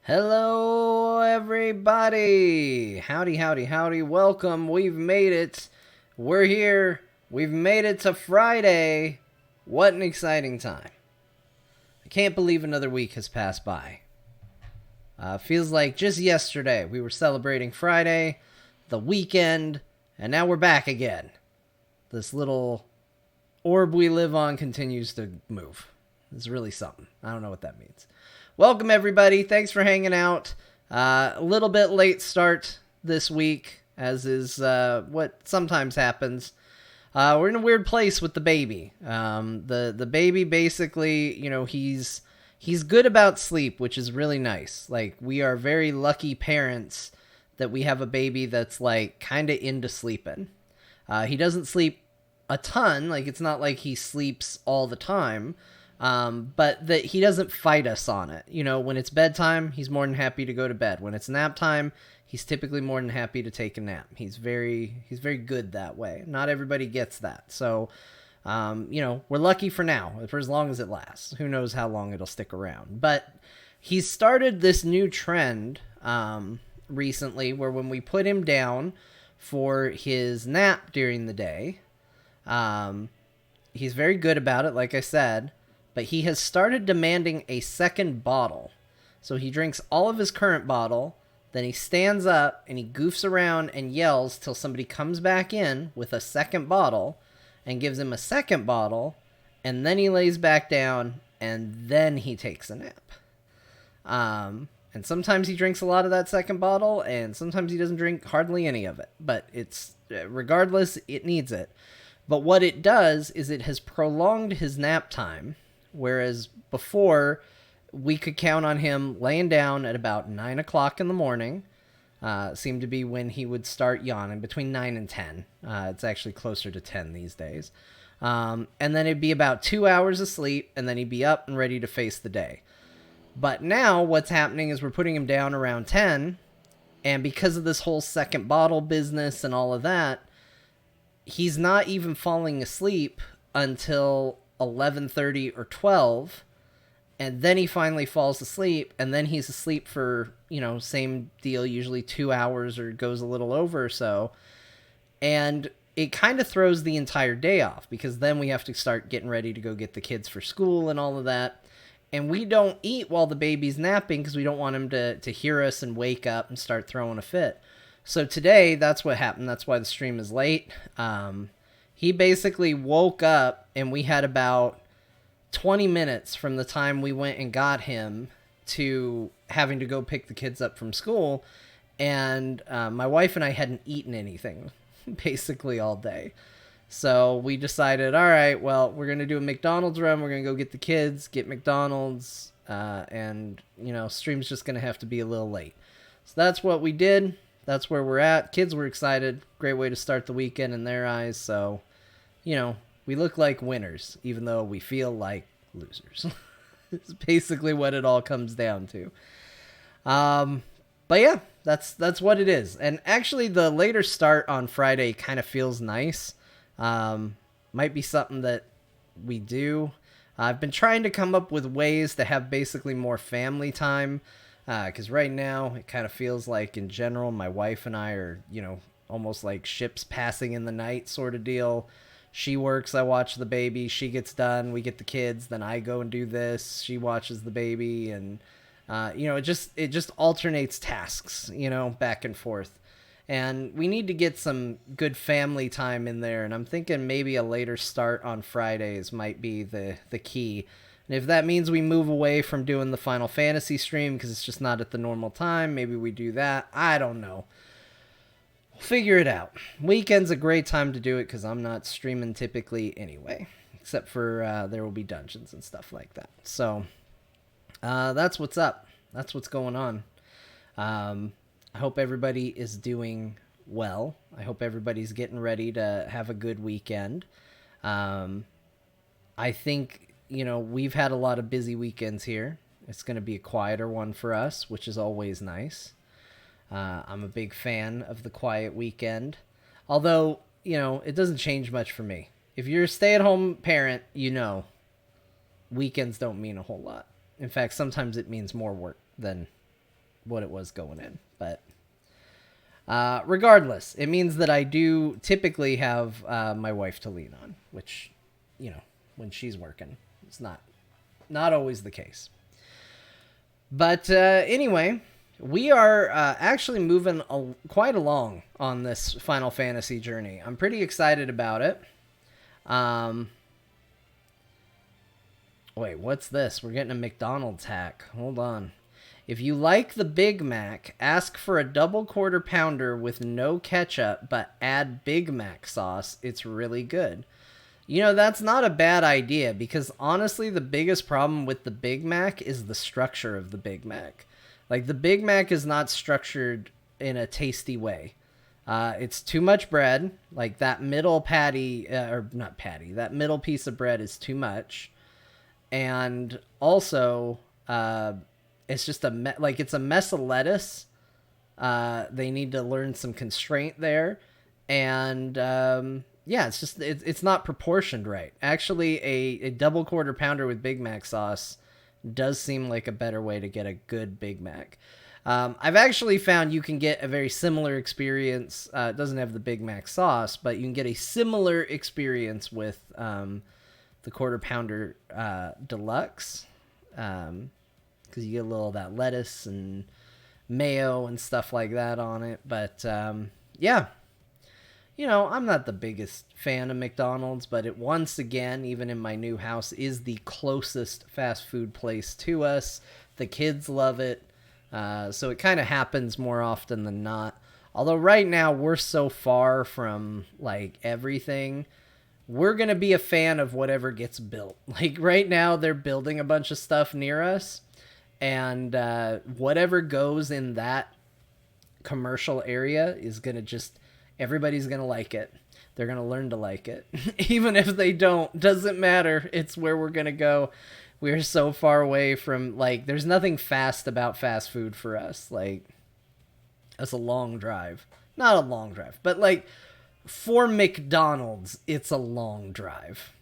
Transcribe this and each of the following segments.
Hello, everybody. Howdy, howdy, howdy. Welcome. We've made it. We're here. We've made it to Friday. What an exciting time. I can't believe another week has passed by. Feels like just yesterday we were celebrating Friday, the weekend, and now we're back again. This little orb we live on continues to move. It's really something. I don't know what that means. Welcome, everybody. Thanks for hanging out. A little bit late start this week, as is what sometimes happens. We're in a weird place with the baby. The baby basically, he's good about sleep, which is really nice. Like, we are very lucky parents that we have a baby that's like kind of into sleeping. He doesn't sleep a ton. Like, it's not like he sleeps all the time. But that he doesn't fight us on it. When it's bedtime, he's more than happy to go to bed. When it's nap time, he's typically more than happy to take a nap. He's very good that way. Not everybody gets that. So, we're lucky for now, for as long as it lasts. Who knows how long it'll stick around. But he's started this new trend, recently, where when we put him down for his nap during the day, he's very good about it, like I said. But he has started demanding a second bottle. So he drinks all of his current bottle, then he stands up and he goofs around and yells till somebody comes back in with a second bottle and gives him a second bottle, and then he lays back down and then he takes a nap. And sometimes he drinks a lot of that second bottle, and sometimes he doesn't drink hardly any of it. But regardless, it needs it. But what it does is it has prolonged his nap time. Whereas before, we could count on him laying down at about 9 o'clock in the morning. Seemed to be when he would start yawning, between 9 and 10. It's actually closer to 10 these days. And then it'd be about 2 hours of sleep, and then he'd be up and ready to face the day. But now what's happening is we're putting him down around 10, and because of this whole second bottle business and all of that, he's not even falling asleep until 11:30 or 12, and then he finally falls asleep, and then he's asleep for, same deal, usually 2 hours or goes a little over or so. And it kind of throws the entire day off, because then we have to start getting ready to go get the kids for school and all of that. And we don't eat while the baby's napping because we don't want him to hear us and wake up and start throwing a fit. So today, that's what happened. That's why the stream is late. He basically woke up, and we had about 20 minutes from the time we went and got him to having to go pick the kids up from school. And my wife and I hadn't eaten anything basically all day. So we decided, all right, well, we're going to do a McDonald's run. We're going to go get the kids, get McDonald's, and, stream's just going to have to be a little late. So that's what we did. That's where we're at. Kids were excited. Great way to start the weekend in their eyes. So, we look like winners, even though we feel like losers. It's basically what it all comes down to. But yeah, that's what it is. And actually, the later start on Friday kind of feels nice. Might be something that we do. I've been trying to come up with ways to have basically more family time. Because right now, it kind of feels like, in general, my wife and I are, almost like ships passing in the night sort of deal. She works, I watch the baby, she gets done, we get the kids, then I go and do this, she watches the baby, and, it just alternates tasks, back and forth. And we need to get some good family time in there, and I'm thinking maybe a later start on Fridays might be the key. And if that means we move away from doing the Final Fantasy stream because it's just not at the normal time, maybe we do that. I don't know. We'll figure it out. Weekend's a great time to do it because I'm not streaming typically anyway. Except for there will be dungeons and stuff like that. So that's what's up. That's what's going on. I hope everybody is doing well. I hope everybody's getting ready to have a good weekend. I think... we've had a lot of busy weekends here. It's going to be a quieter one for us, which is always nice. I'm a big fan of the quiet weekend. Although, it doesn't change much for me. If you're a stay-at-home parent, weekends don't mean a whole lot. In fact, sometimes it means more work than what it was going in. But regardless, it means that I do typically have my wife to lean on, which, you know, when she's working, it's not always the case. But anyway, we are actually moving quite along on this Final Fantasy journey. I'm pretty excited about it. Wait, what's this? We're getting a McDonald's hack. Hold on. If you like the Big Mac, ask for a double quarter pounder with no ketchup, but add Big Mac sauce. It's really good. You know, that's not a bad idea, because honestly, the biggest problem with the Big Mac is the structure of the Big Mac. Like, the Big Mac is not structured in a tasty way. It's too much bread. Like, that middle patty, or not patty, that middle piece of bread is too much. And also, it's just it's a mess of lettuce. They need to learn some constraint there. And, yeah, it's not proportioned right. Actually, a double quarter pounder with Big Mac sauce does seem like a better way to get a good Big Mac. I've actually found you can get a very similar experience. It doesn't have the Big Mac sauce, but you can get a similar experience with the quarter pounder deluxe, because you get a little of that lettuce and mayo and stuff like that on it. But yeah, you know, I'm not the biggest fan of McDonald's, but it once again, even in my new house, is the closest fast food place to us. The kids love it, so it kind of happens more often than not. Although right now we're so far from like everything, we're going to be a fan of whatever gets built. Like right now they're building a bunch of stuff near us, and whatever goes in that commercial area is going to just, everybody's going to like it. They're going to learn to like it. Even if they don't, doesn't matter. It's where we're going to go. We're so far away from, like, there's nothing fast about fast food for us. Like, that's a long drive. Not a long drive, but like, for McDonald's, it's a long drive.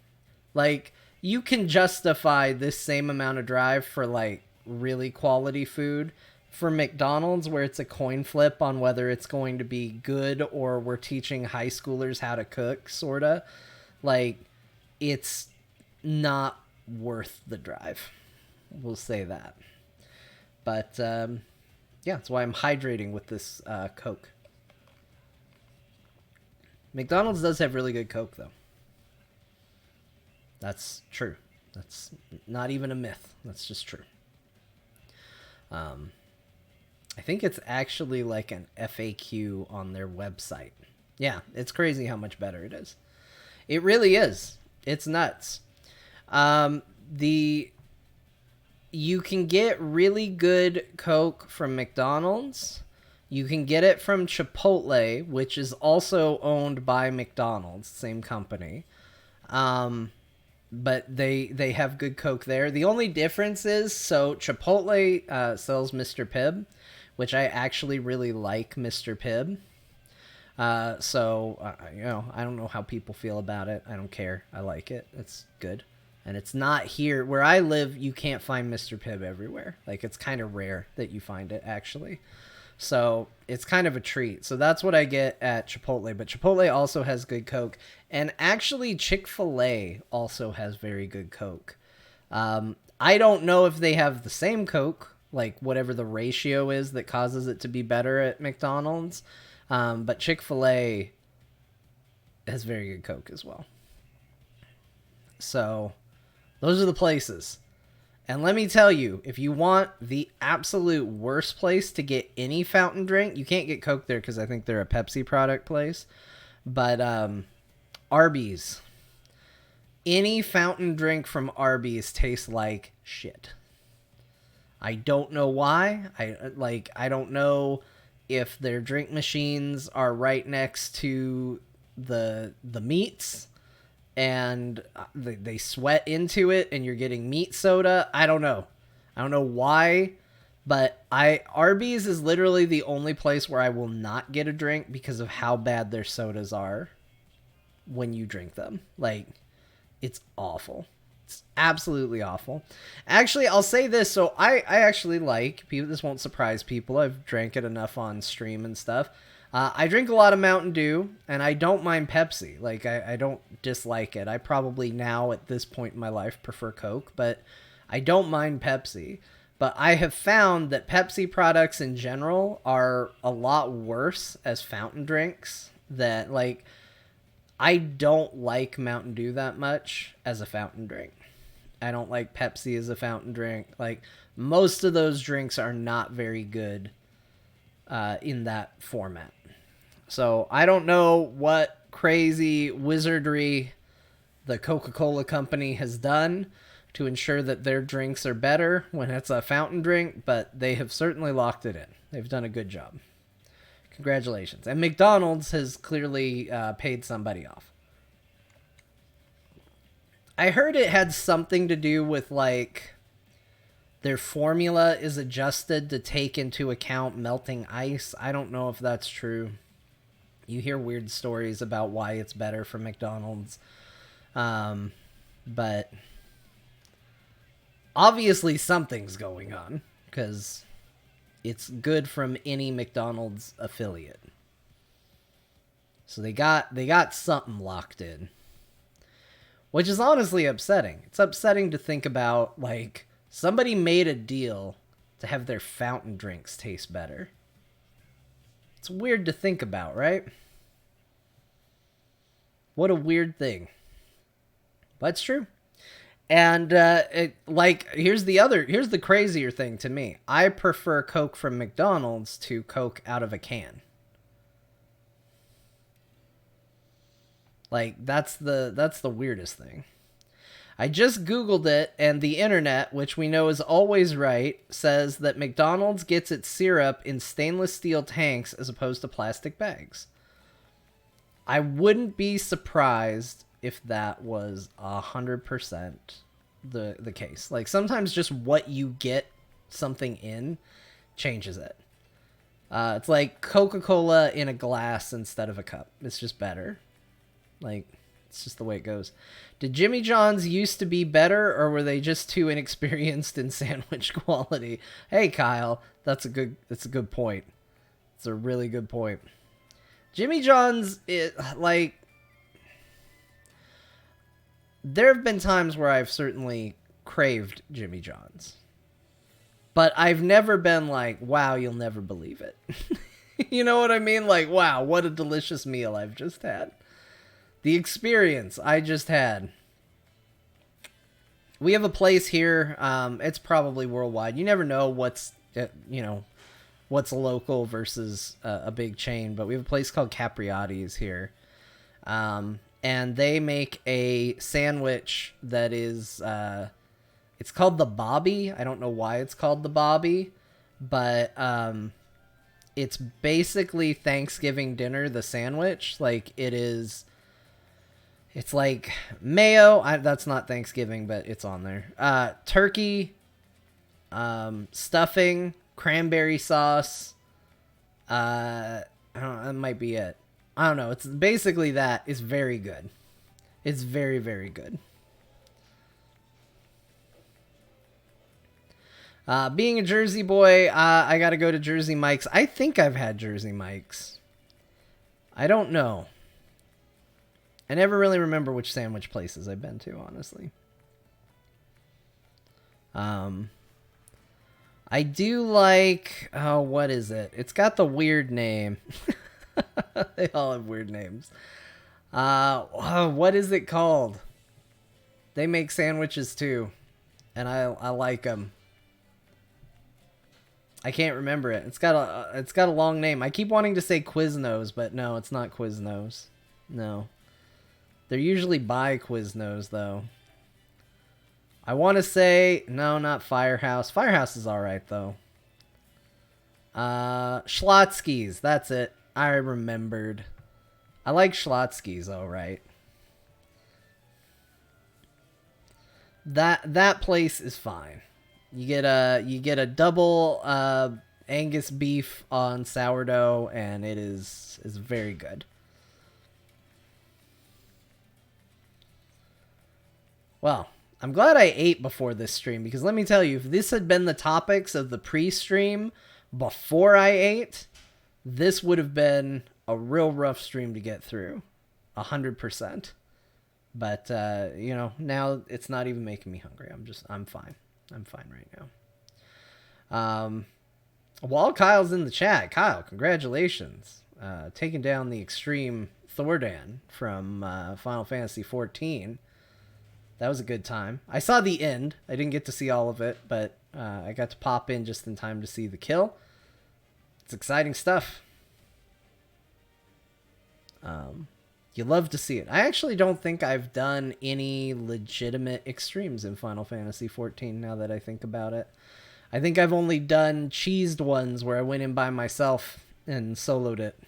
Like, you can justify this same amount of drive for, like, really quality food. For McDonald's, where it's a coin flip on whether it's going to be good or we're teaching high schoolers how to cook, sorta, like, it's not worth the drive. We'll say that. But, yeah, that's why I'm hydrating with this Coke. McDonald's does have really good Coke, though. That's true. That's not even a myth. That's just true. I think it's actually like an FAQ on their website. Yeah, it's crazy how much better it is. It really is. It's nuts. You can get really good Coke from McDonald's. You can get it from Chipotle, which is also owned by McDonald's, same company. But they have good Coke there. The only difference is, so Chipotle sells Mr. Pibb, which I actually really like Mr. Pibb. You know, I don't know how people feel about it. I don't care. I like it. It's good. And it's not here. Where I live, you can't find Mr. Pibb everywhere. Like, it's kind of rare that you find it, actually. So it's kind of a treat. So that's what I get at Chipotle. But Chipotle also has good Coke. And actually, Chick-fil-A also has very good Coke. I don't know if they have the same Coke, like whatever the ratio is that causes it to be better at McDonald's. But Chick-fil-A has very good Coke as well. So those are the places. And let me tell you, if you want the absolute worst place to get any fountain drink, you can't get Coke there because I think they're a Pepsi product place. But Arby's. Any fountain drink from Arby's tastes like shit. I don't know why. I don't know if their drink machines are right next to the meats and they sweat into it and you're getting meat soda. I don't know why, but Arby's is literally the only place where I will not get a drink because of how bad their sodas are when you drink them. Like, it's awful. It's absolutely awful. Actually, I'll say this. So I actually like people. This won't surprise people. I've drank it enough on stream and stuff. I drink a lot of Mountain Dew, and I don't mind Pepsi. Like, I don't dislike it. I probably now, at this point in my life, prefer Coke, but I don't mind Pepsi. But I have found that Pepsi products in general are a lot worse as fountain drinks. That, like, I don't like Mountain Dew that much as a fountain drink. I don't like Pepsi as a fountain drink. Like, most of those drinks are not very good in that format. So I don't know what crazy wizardry the Coca-Cola company has done to ensure that their drinks are better when it's a fountain drink, but they have certainly locked it in. They've done a good job. Congratulations. And McDonald's has clearly paid somebody off. I heard it had something to do with, like, their formula is adjusted to take into account melting ice. I don't know if that's true. You hear weird stories about why it's better for McDonald's. But obviously something's going on, because it's good from any McDonald's affiliate. So they got something locked in. Which is honestly upsetting. It's upsetting to think about, like, somebody made a deal to have their fountain drinks taste better. It's weird to think about, right? What a weird thing. But it's true. And, here's the crazier thing to me. I prefer Coke from McDonald's to Coke out of a can. Like, that's the weirdest thing. I just Googled it, and the internet, which we know is always right, says that McDonald's gets its syrup in stainless steel tanks as opposed to plastic bags. I wouldn't be surprised if that was 100% the case. Like, sometimes just what you get something in changes it. It's like Coca-Cola in a glass instead of a cup. It's just better. Like, it's just the way it goes. Did Jimmy John's used to be better, or were they just too inexperienced in sandwich quality? Hey, Kyle, that's a good point. It's a really good point. Jimmy John's, there have been times where I've certainly craved Jimmy John's. But I've never been like, wow, you'll never believe it. You know what I mean? Like, wow, what a delicious meal I've just had. The experience I just had. We have a place here. It's probably worldwide. You never know what's local versus a big chain. But we have a place called Capriati's here. And they make a sandwich that is... it's called the Bobby. I don't know why it's called the Bobby. But it's basically Thanksgiving dinner, the sandwich. Like, it is... It's like mayo. That's not Thanksgiving, but it's on there. Turkey, stuffing, cranberry sauce. I don't know, that might be it. I don't know. It's basically that. It's very good. It's very, very good. Being a Jersey boy, I gotta go to Jersey Mike's. I think I've had Jersey Mike's. I don't know. I never really remember which sandwich places I've been to, honestly. I do like... Oh, what is it? It's got the weird name. They all have weird names. What is it called? They make sandwiches, too. And I like them. I can't remember it. It's got a long name. I keep wanting to say Quiznos, but no, it's not Quiznos. No. They're usually by Quiznos, though. I want to say... No, not Firehouse. Firehouse is alright, though. Schlotsky's. That's it. I remembered. I like Schlotsky's, alright. That place is fine. You get a double Angus beef on sourdough, and it is very good. Well, I'm glad I ate before this stream, because let me tell you, if this had been the topics of the pre-stream before I ate, this would have been a real rough stream to get through. 100%. But, you know, now it's not even making me hungry. I'm fine. I'm fine right now. While Kyle's in the chat, Kyle, congratulations. Taking down the extreme Thordan from Final Fantasy XIV. That was a good time. I saw the end. I didn't get to see all of it, but I got to pop in just in time to see the kill. It's exciting stuff. You love to see it. I actually don't think I've done any legitimate extremes in Final Fantasy XIV now that I think about it. I think I've only done cheesed ones where I went in by myself and soloed it.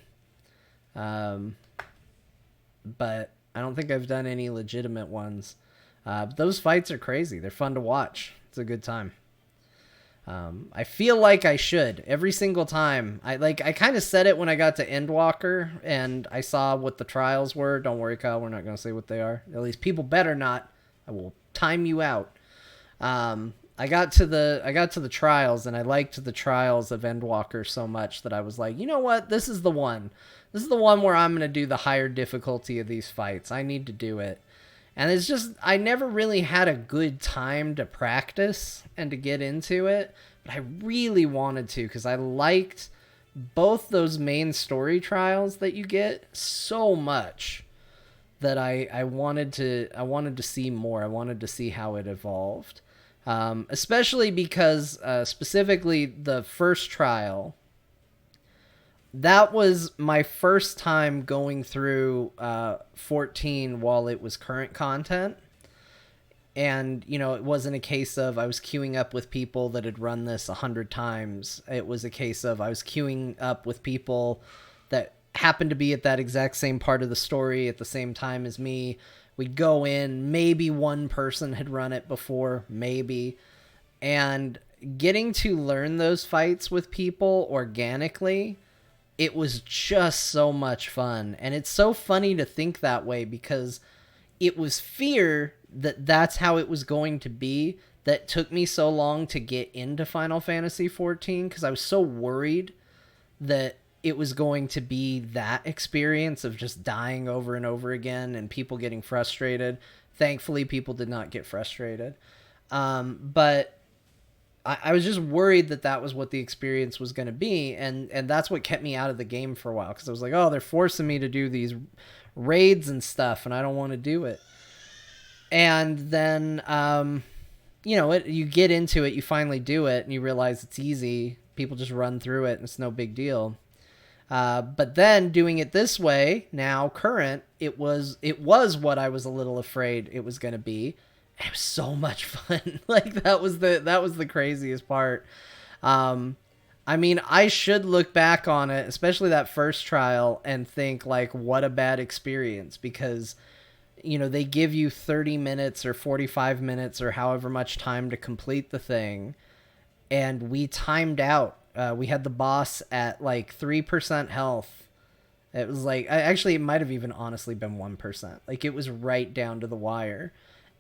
But I don't think I've done any legitimate ones. Those fights are crazy. They're fun to watch. It's a good time. I feel like I should every single time. I kind of said it when I got to Endwalker and I saw what the trials were. Don't worry, Kyle. We're not going to say what they are. At least people better not. I will time you out. I got to the trials, and I liked the trials of Endwalker so much that I was like, you know what? This is the one. This is the one where I'm going to do the higher difficulty of these fights. I need to do it. And it's just, I never really had a good time to practice and to get into it, but I really wanted to, because I liked both those main story trials that you get so much that I wanted to see more. I wanted to see how it evolved. Especially because specifically the first trial, that was my first time going through 14 while it was current content. And, you know, it wasn't a case of I was queuing up with people that had run this 100 times. It was a case of I was queuing up with people that happened to be at that exact same part of the story at the same time as me. We'd go in, maybe one person had run it before, maybe. And getting to learn those fights with people organically, it was just so much fun. And it's so funny to think that way, because it was fear that that's how it was going to be that took me so long to get into Final Fantasy XIV, because I was so worried that it was going to be that experience of just dying over and over again and people getting frustrated. Thankfully, people did not get frustrated. But I was just worried that that was what the experience was going to be. And that's what kept me out of the game for a while, because I was like, oh, they're forcing me to do these raids and stuff, and I don't want to do it. And then, you know, you get into it, you finally do it, and you realize it's easy. People just run through it, and it's no big deal. But then doing it this way, now current, it was what I was a little afraid it was going to be. It was so much fun. Like that was the craziest part. I mean, I should look back on it, especially that first trial, and think like, what a bad experience, because, you know, they give you 30 minutes or 45 minutes or however much time to complete the thing. And we timed out. We had the boss at like 3% health. It was like, actually, it might have even honestly been 1%. Like, it was right down to the wire.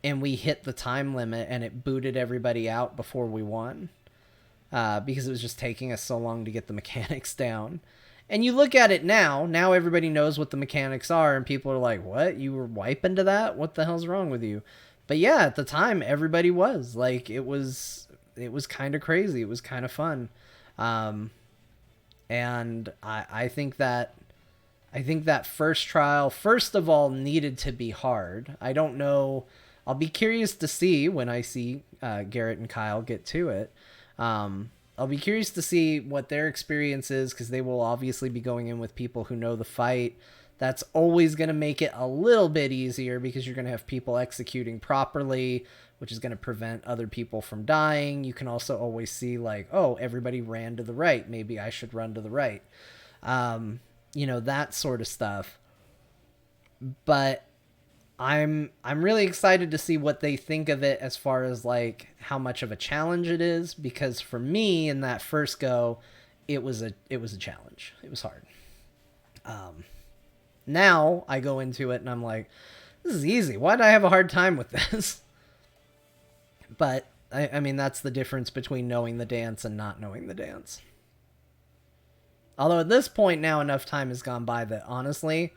And we hit the time limit, and it booted everybody out before we won. Because it was just taking us so long to get the mechanics down. And you look at it now everybody knows what the mechanics are, and people are like, what? You were wiping to that? What the hell's wrong with you? But yeah, at the time, everybody was. Like, it was kind of crazy. It was kind of fun. And I think that first trial, first of all, needed to be hard. I don't know. I'll be curious to see when I see Garrett and Kyle get to it. I'll be curious to see what their experience is, because they will obviously be going in with people who know the fight. That's always going to make it a little bit easier, because you're going to have people executing properly, which is going to prevent other people from dying. You can also always see like, oh, everybody ran to the right. Maybe I should run to the right. You know, that sort of stuff. But I'm really excited to see what they think of it as far as like how much of a challenge it is, because for me in that first go, it was a challenge. It was hard. Now I go into it and I'm like, this is easy. Why did I have a hard time with this? But, I mean, that's the difference between knowing the dance and not knowing the dance. Although at this point now enough time has gone by that, honestly,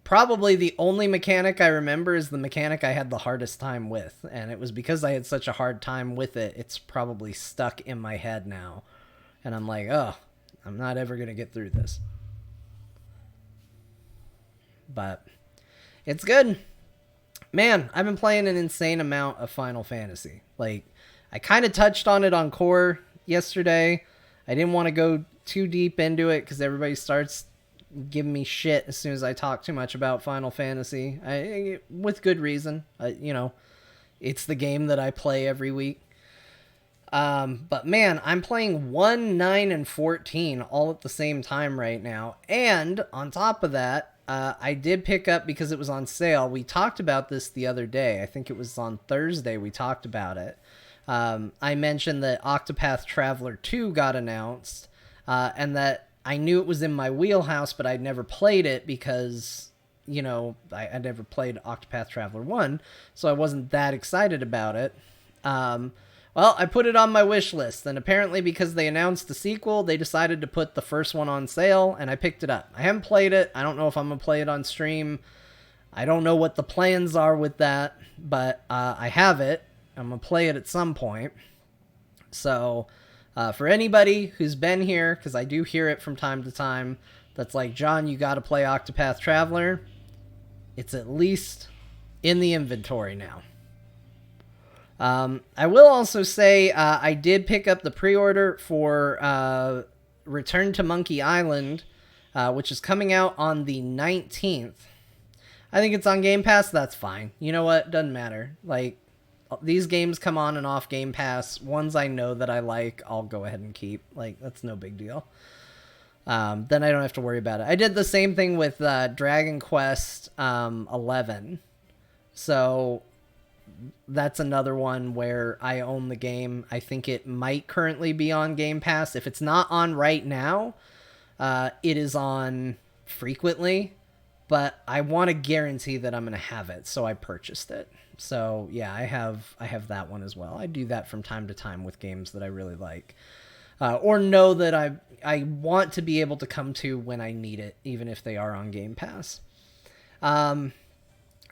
probably the only mechanic I remember is the mechanic I had the hardest time with. And it was because I had such a hard time with it, it's probably stuck in my head now. And I'm like, oh, I'm not ever going to get through this. But it's good. Man, I've been playing an insane amount of Final Fantasy. Like, I kind of touched on it on Core yesterday. I didn't want to go too deep into it because everybody starts giving me shit as soon as I talk too much about Final Fantasy. With good reason. You know, it's the game that I play every week. But man, I'm playing 1, 9, and 14 all at the same time right now. And on top of that, I did pick up, because it was on sale. We talked about this the other day. I think it was on Thursday we talked about it. I mentioned that Octopath Traveler 2 got announced, and that I knew it was in my wheelhouse, but I'd never played it because, you know, I never played Octopath Traveler 1, so I wasn't that excited about it. Well, I put it on my wish list, and apparently because they announced the sequel, they decided to put the first one on sale, and I picked it up. I haven't played it. I don't know if I'm going to play it on stream. I don't know what the plans are with that, but I have it. I'm going to play it at some point. So, for anybody who's been here, because I do hear it from time to time, that's like, John, you got to play Octopath Traveler. It's at least in the inventory now. I will also say I did pick up the pre-order for Return to Monkey Island, which is coming out on the 19th. I think it's on Game Pass. That's fine. You know what? Doesn't matter. Like, these games come on and off Game Pass. Ones I know that I like, I'll go ahead and keep. Like, that's no big deal. Then I don't have to worry about it. I did the same thing with Dragon Quest 11. So that's another one where I own the game. I think it might currently be on Game Pass. If it's not on right now, it is on frequently, but I want to guarantee that I'm going to have it, so I purchased it. So yeah, I have that one as well. I do that from time to time with games that I really like, or know that I want to be able to come to when I need it, even if they are on Game Pass.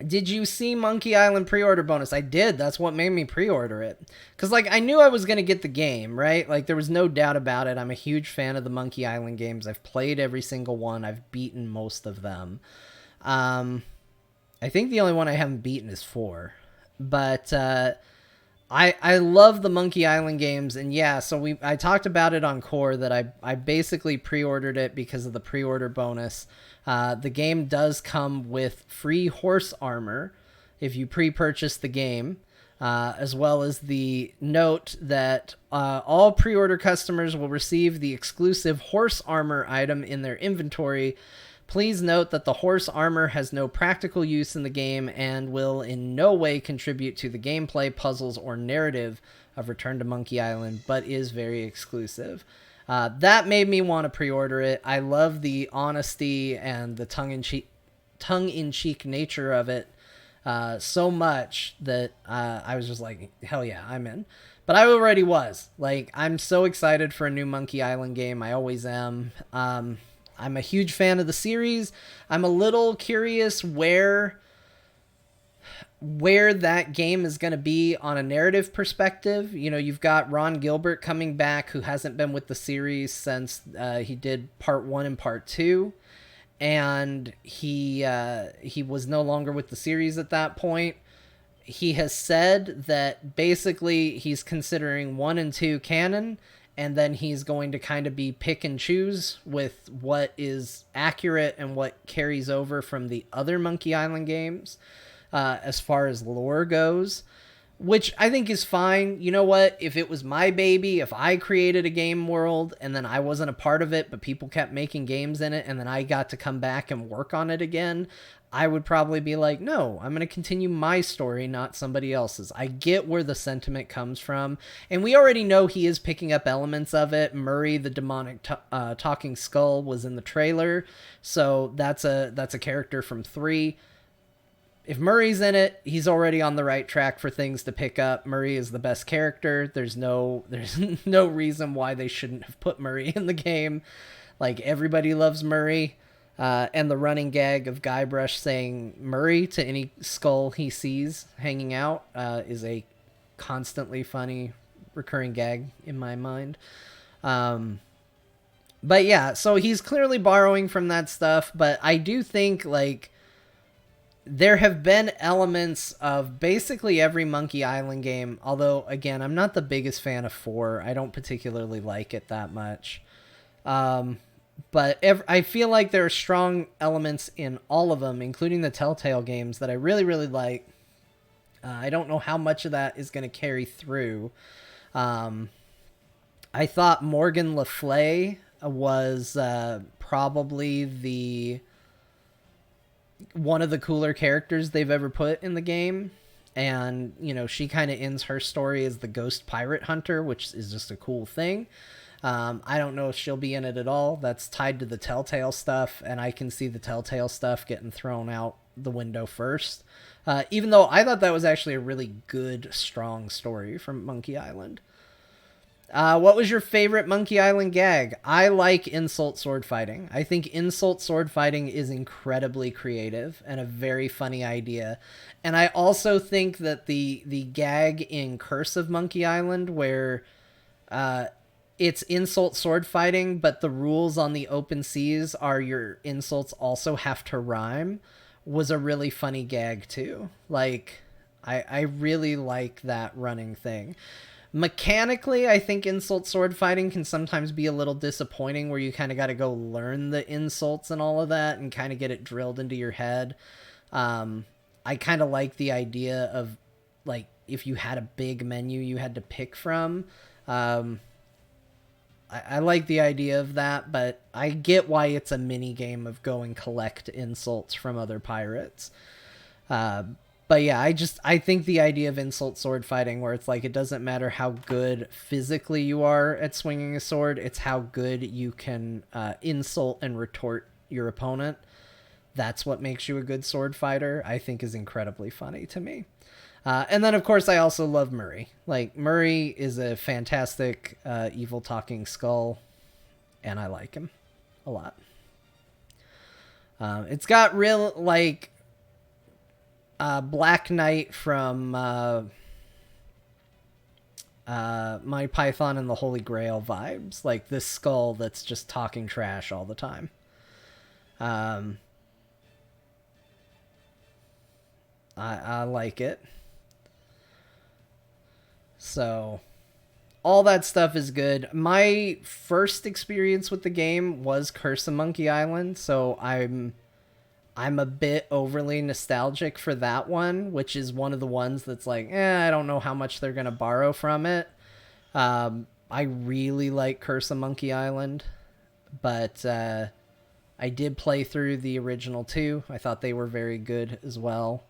Did you see Monkey Island pre-order bonus? I did. That's what made me pre-order it. Because, like, I knew I was going to get the game, right? Like, there was no doubt about it. I'm a huge fan of the Monkey Island games. I've played every single one. I've beaten most of them. I think the only one I haven't beaten is 4. But I love the Monkey Island games. And, yeah, so I talked about it on Core that I basically pre-ordered it because of the pre-order bonus. The game does come with free horse armor if you pre-purchase the game, as well as the note that all pre-order customers will receive the exclusive horse armor item in their inventory. Please note that the horse armor has no practical use in the game and will in no way contribute to the gameplay, puzzles, or narrative of Return to Monkey Island, but is very exclusive. That made me want to pre-order it. I love the honesty and the tongue-in-cheek nature of it so much that I was just like, hell yeah, I'm in. But I already was. Like, I'm so excited for a new Monkey Island game. I always am. I'm a huge fan of the series. I'm a little curious where that game is going to be on a narrative perspective. You know, you've got Ron Gilbert coming back, who hasn't been with the series since he did part 1 and part 2. And he was no longer with the series at that point. He has said that basically he's considering 1 and 2 canon, and then he's going to kind of be pick and choose with what is accurate and what carries over from the other Monkey Island games. As far as lore goes, which I think is fine. You know what? If it was my baby, if I created a game world and then I wasn't a part of it, but people kept making games in it and then I got to come back and work on it again, I would probably be like, no, I'm going to continue my story, not somebody else's. I get where the sentiment comes from. And we already know he is picking up elements of it. Murray, the demonic talking skull, was in the trailer. So that's a character from 3. if Murray's in it, he's already on the right track for things to pick up. Murray is the best character. There's no reason why they shouldn't have put Murray in the game. Like, everybody loves Murray. And the running gag of Guybrush saying Murray to any skull he sees hanging out is a constantly funny recurring gag in my mind. But yeah, so he's clearly borrowing from that stuff, but I do think, like, there have been elements of basically every Monkey Island game, although, again, I'm not the biggest fan of 4. I don't particularly like it that much. But I feel like there are strong elements in all of them, including the Telltale games, that I really, really like. I don't know how much of that is going to carry through. I thought Morgan Le Fay was probably one of the cooler characters they've ever put in the game. And, you know, she kind of ends her story as the ghost pirate hunter, which is just a cool thing. I don't know if she'll be in it at all. That's tied to the Telltale stuff, and I can see the Telltale stuff getting thrown out the window first. Even though I thought that was actually a really good, strong story from Monkey Island. What was your favorite Monkey Island gag? I like insult sword fighting. I think insult sword fighting is incredibly creative and a very funny idea. And I also think that the gag in Curse of Monkey Island, where it's insult sword fighting, but the rules on the open seas are your insults also have to rhyme, was a really funny gag too. Like, I really like that running thing. Mechanically, I think insult sword fighting can sometimes be a little disappointing, where you kind of got to go learn the insults and all of that and kind of get it drilled into your head. I kind of like the idea of, like, if you had a big menu you had to pick from. I like the idea of that, but I get why it's a mini game of go and collect insults from other pirates. But yeah, I think the idea of insult sword fighting, where it's like, it doesn't matter how good physically you are at swinging a sword, it's how good you can insult and retort your opponent. That's what makes you a good sword fighter, I think, is incredibly funny to me. And then, of course, I also love Murray. Like, Murray is a fantastic evil talking skull, and I like him a lot. It's got real, like, Black Knight from My Python and the Holy Grail vibes. Like, this skull that's just talking trash all the time. I like it. So, all that stuff is good. My first experience with the game was Curse of Monkey Island, so I'm a bit overly nostalgic for that one, which is one of the ones that's like, I don't know how much they're going to borrow from it. I really like Curse of Monkey Island, but I did play through the original two. I thought they were very good as well.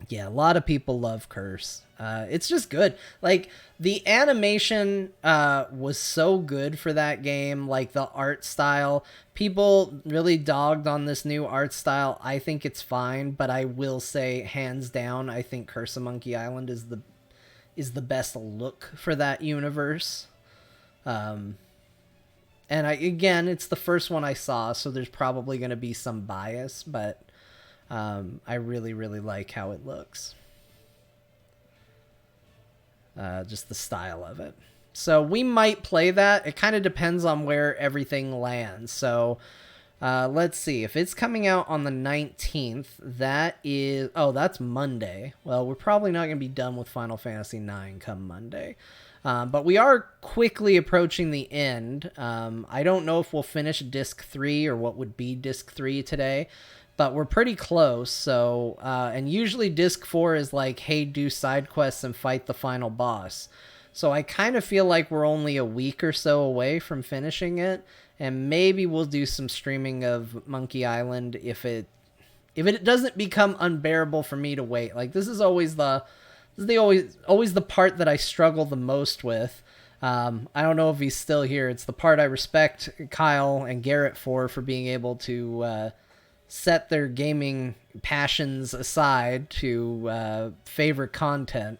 Yeah, a lot of people love Curse. It's just good. Like, the animation was so good for that game. Like, the art style. People really dogged on this new art style. I think it's fine, but I will say, hands down, I think Curse of Monkey Island is the best look for that universe. And again, it's the first one I saw, so there's probably going to be some bias, but I really, really like how it looks. Just the style of it. So we might play that. It kind of depends on where everything lands. So let's see. If it's coming out on the 19th, that's Monday. Well, we're probably not going to be done with Final Fantasy IX come Monday. But we are quickly approaching the end. I don't know if we'll finish Disc 3 or what would be Disc 3 today. But we're pretty close, so, and usually Disc 4 is like, hey, do side quests and fight the final boss. So I kind of feel like we're only a week or so away from finishing it, and maybe we'll do some streaming of Monkey Island if it doesn't become unbearable for me to wait. Like, this is always the part that I struggle the most with. I don't know if he's still here. It's the part I respect Kyle and Garrett for being able to set their gaming passions aside to favor content,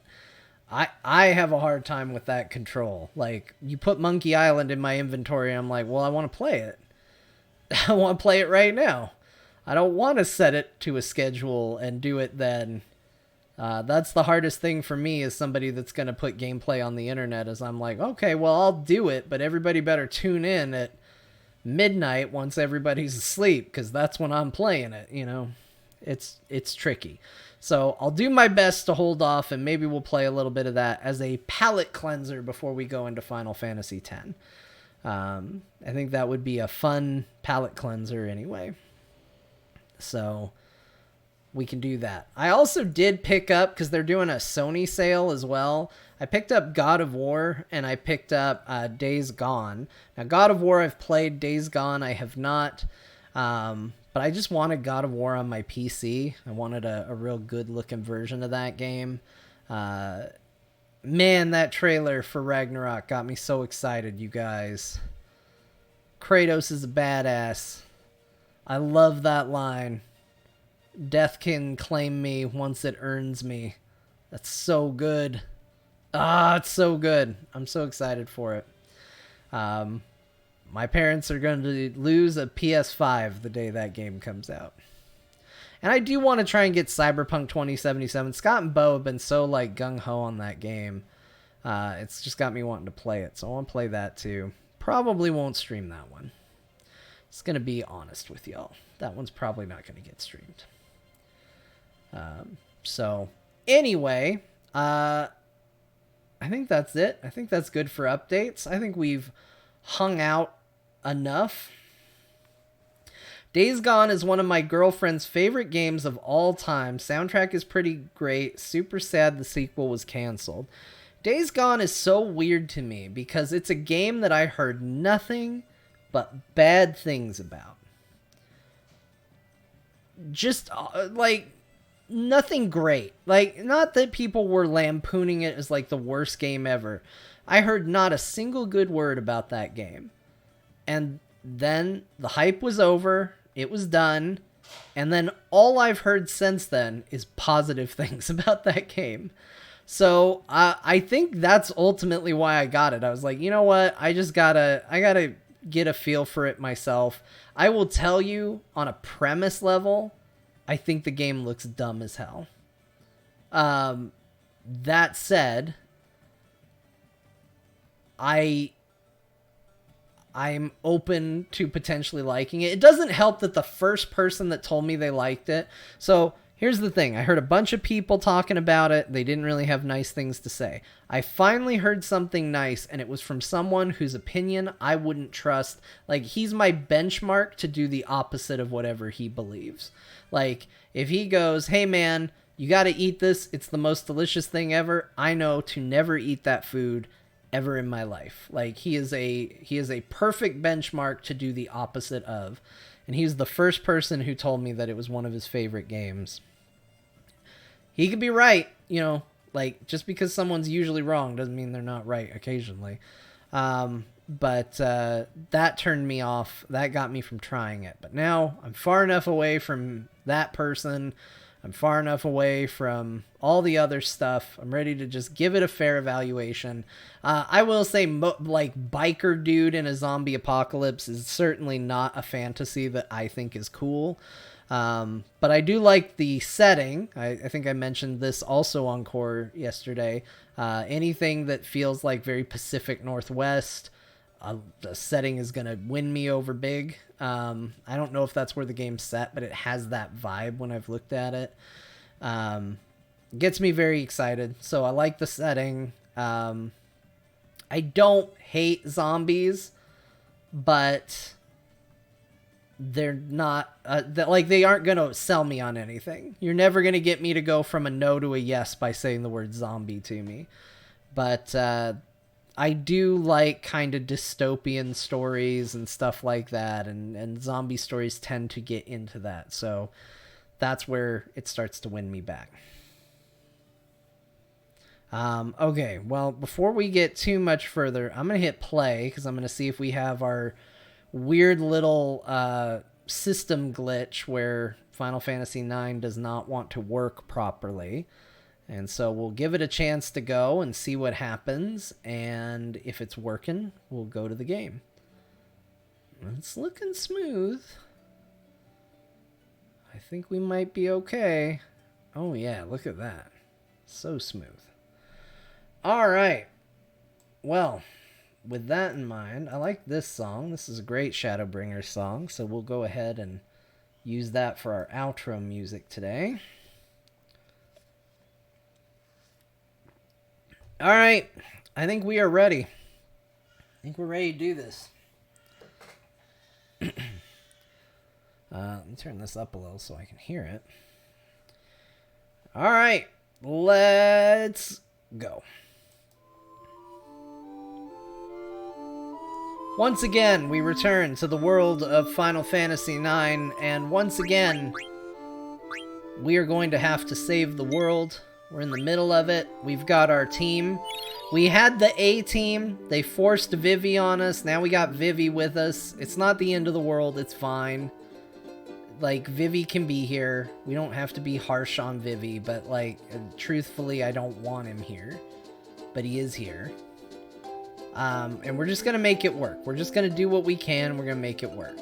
I have a hard time with that control. Like, you put Monkey Island in my inventory, and I'm like, well, I want to play it. I want to play it right now. I don't want to set it to a schedule and do it then. That's the hardest thing for me as somebody that's going to put gameplay on the internet, is I'm like, okay, well, I'll do it, but everybody better tune in at midnight once everybody's asleep, because that's when I'm playing it, you know. It's tricky. So I'll do my best to hold off, and maybe we'll play a little bit of that as a palate cleanser before we go into Final Fantasy X. I think that would be a fun palate cleanser anyway. So we can do that. I also did pick up, because they're doing a Sony sale as well, I picked up God of War, and I picked up Days Gone. Now, God of War I've played, Days Gone I have not. But I just wanted God of War on my PC. I wanted a real good-looking version of that game. Man, that trailer for Ragnarok got me so excited, you guys. Kratos is a badass. I love that line. Death can claim me once it earns me. That's so good. It's so good. I'm so excited for it. My parents are going to lose a PS5 the day that game comes out. And I do want to try and get Cyberpunk 2077. Scott and Bo have been so like gung-ho on that game. It's just got me wanting to play it. So I want to play that too. Probably won't stream that one. Just going to be honest with y'all. That one's probably not going to get streamed. So anyway, I think that's it. I think that's good for updates. I think we've hung out enough. Days Gone is one of my girlfriend's favorite games of all time. Soundtrack is pretty great. Super sad the sequel was canceled. Days Gone is so weird to me because it's a game that I heard nothing but bad things about. Just like nothing great. Like, not that people were lampooning it as like the worst game ever. I heard not a single good word about that game. And then the hype was over. It was done. And then all I've heard since then is positive things about that game. So I think that's ultimately why I got it. I was like, you know what? I gotta get a feel for it myself. I will tell you, on a premise level, I think the game looks dumb as hell. That said, I'm open to potentially liking it. It doesn't help that the first person that told me they liked it. So here's the thing. I heard a bunch of people talking about it. They didn't really have nice things to say. I finally heard something nice, and it was from someone whose opinion I wouldn't trust. Like, he's my benchmark to do the opposite of whatever he believes. Like, if he goes, hey man, you got to eat this. It's the most delicious thing ever. I know to never eat that food ever in my life. Like, he is a perfect benchmark to do the opposite of. And he's the first person who told me that it was one of his favorite games. He could be right, you know, like, just because someone's usually wrong doesn't mean they're not right occasionally. But that turned me off. That got me from trying it. But now I'm far enough away from that person. I'm far enough away from all the other stuff. I'm ready to just give it a fair evaluation. I will say, like, biker dude in a zombie apocalypse is certainly not a fantasy that I think is cool. But I do like the setting. I think I mentioned this also on Core yesterday. Anything that feels like very Pacific Northwest, the setting is going to win me over big. I don't know if that's where the game's set, but it has that vibe when I've looked at it. Gets me very excited. So I like the setting. I don't hate zombies, but they're not like, they aren't going to sell me on anything. You're never going to get me to go from a no to a yes by saying the word zombie to me. But I do like kind of dystopian stories and stuff like that, and zombie stories tend to get into that. So that's where it starts to win me back. Okay, well, before we get too much further, I'm going to hit play because I'm going to see if we have our weird little system glitch where Final Fantasy IX does not want to work properly. And so we'll give it a chance to go and see what happens. And if it's working, we'll go to the game. It's looking smooth. I think we might be okay. Oh yeah, look at that. So smooth. All right. Well, with that in mind, I like this song. This is a great Shadowbringer song, so we'll go ahead and use that for our outro music today. All right, I think we are ready. I think we're ready to do this. Let me turn this up a little so I can hear it. All right, let's go. Once again, we return to the world of Final Fantasy IX, and once again, we are going to have to save the world. We're in the middle of it. We've got our team. We had the A team. They forced Vivi on us. Now we got Vivi with us. It's not the end of the world. It's fine. Like, Vivi can be here. We don't have to be harsh on Vivi, but, like, truthfully, I don't want him here. But he is here. And we're just going to make it work. We're just going to do what we can. We're going to make it work.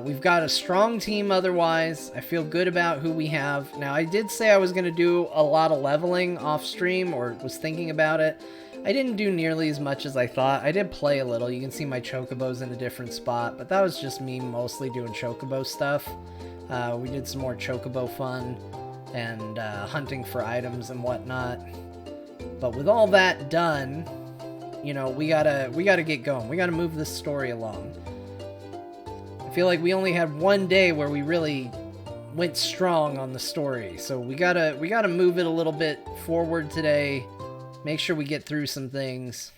We've got a strong team otherwise. I feel good about who we have. Now, I did say I was going to do a lot of leveling off stream, or was thinking about it. I didn't do nearly as much as I thought. I did play a little. You can see my chocobos in a different spot, but that was just me mostly doing chocobo stuff. We did some more chocobo fun and hunting for items and whatnot. But with all that done, you know, we gotta get going. We gotta move this story along. I feel like we only had one day where we really went strong on the story, so we gotta move it a little bit forward today. Make sure we get through some things.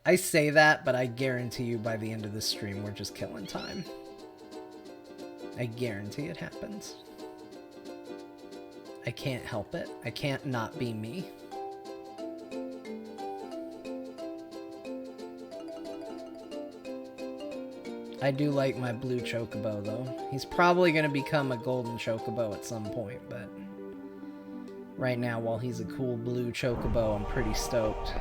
I say that, but I guarantee you by the end of this stream, we're just killing time. I guarantee it happens. I can't help it. I can't not be me. I do like my blue chocobo, though. He's probably going to become a golden chocobo at some point, but right now, while he's a cool blue chocobo, I'm pretty stoked.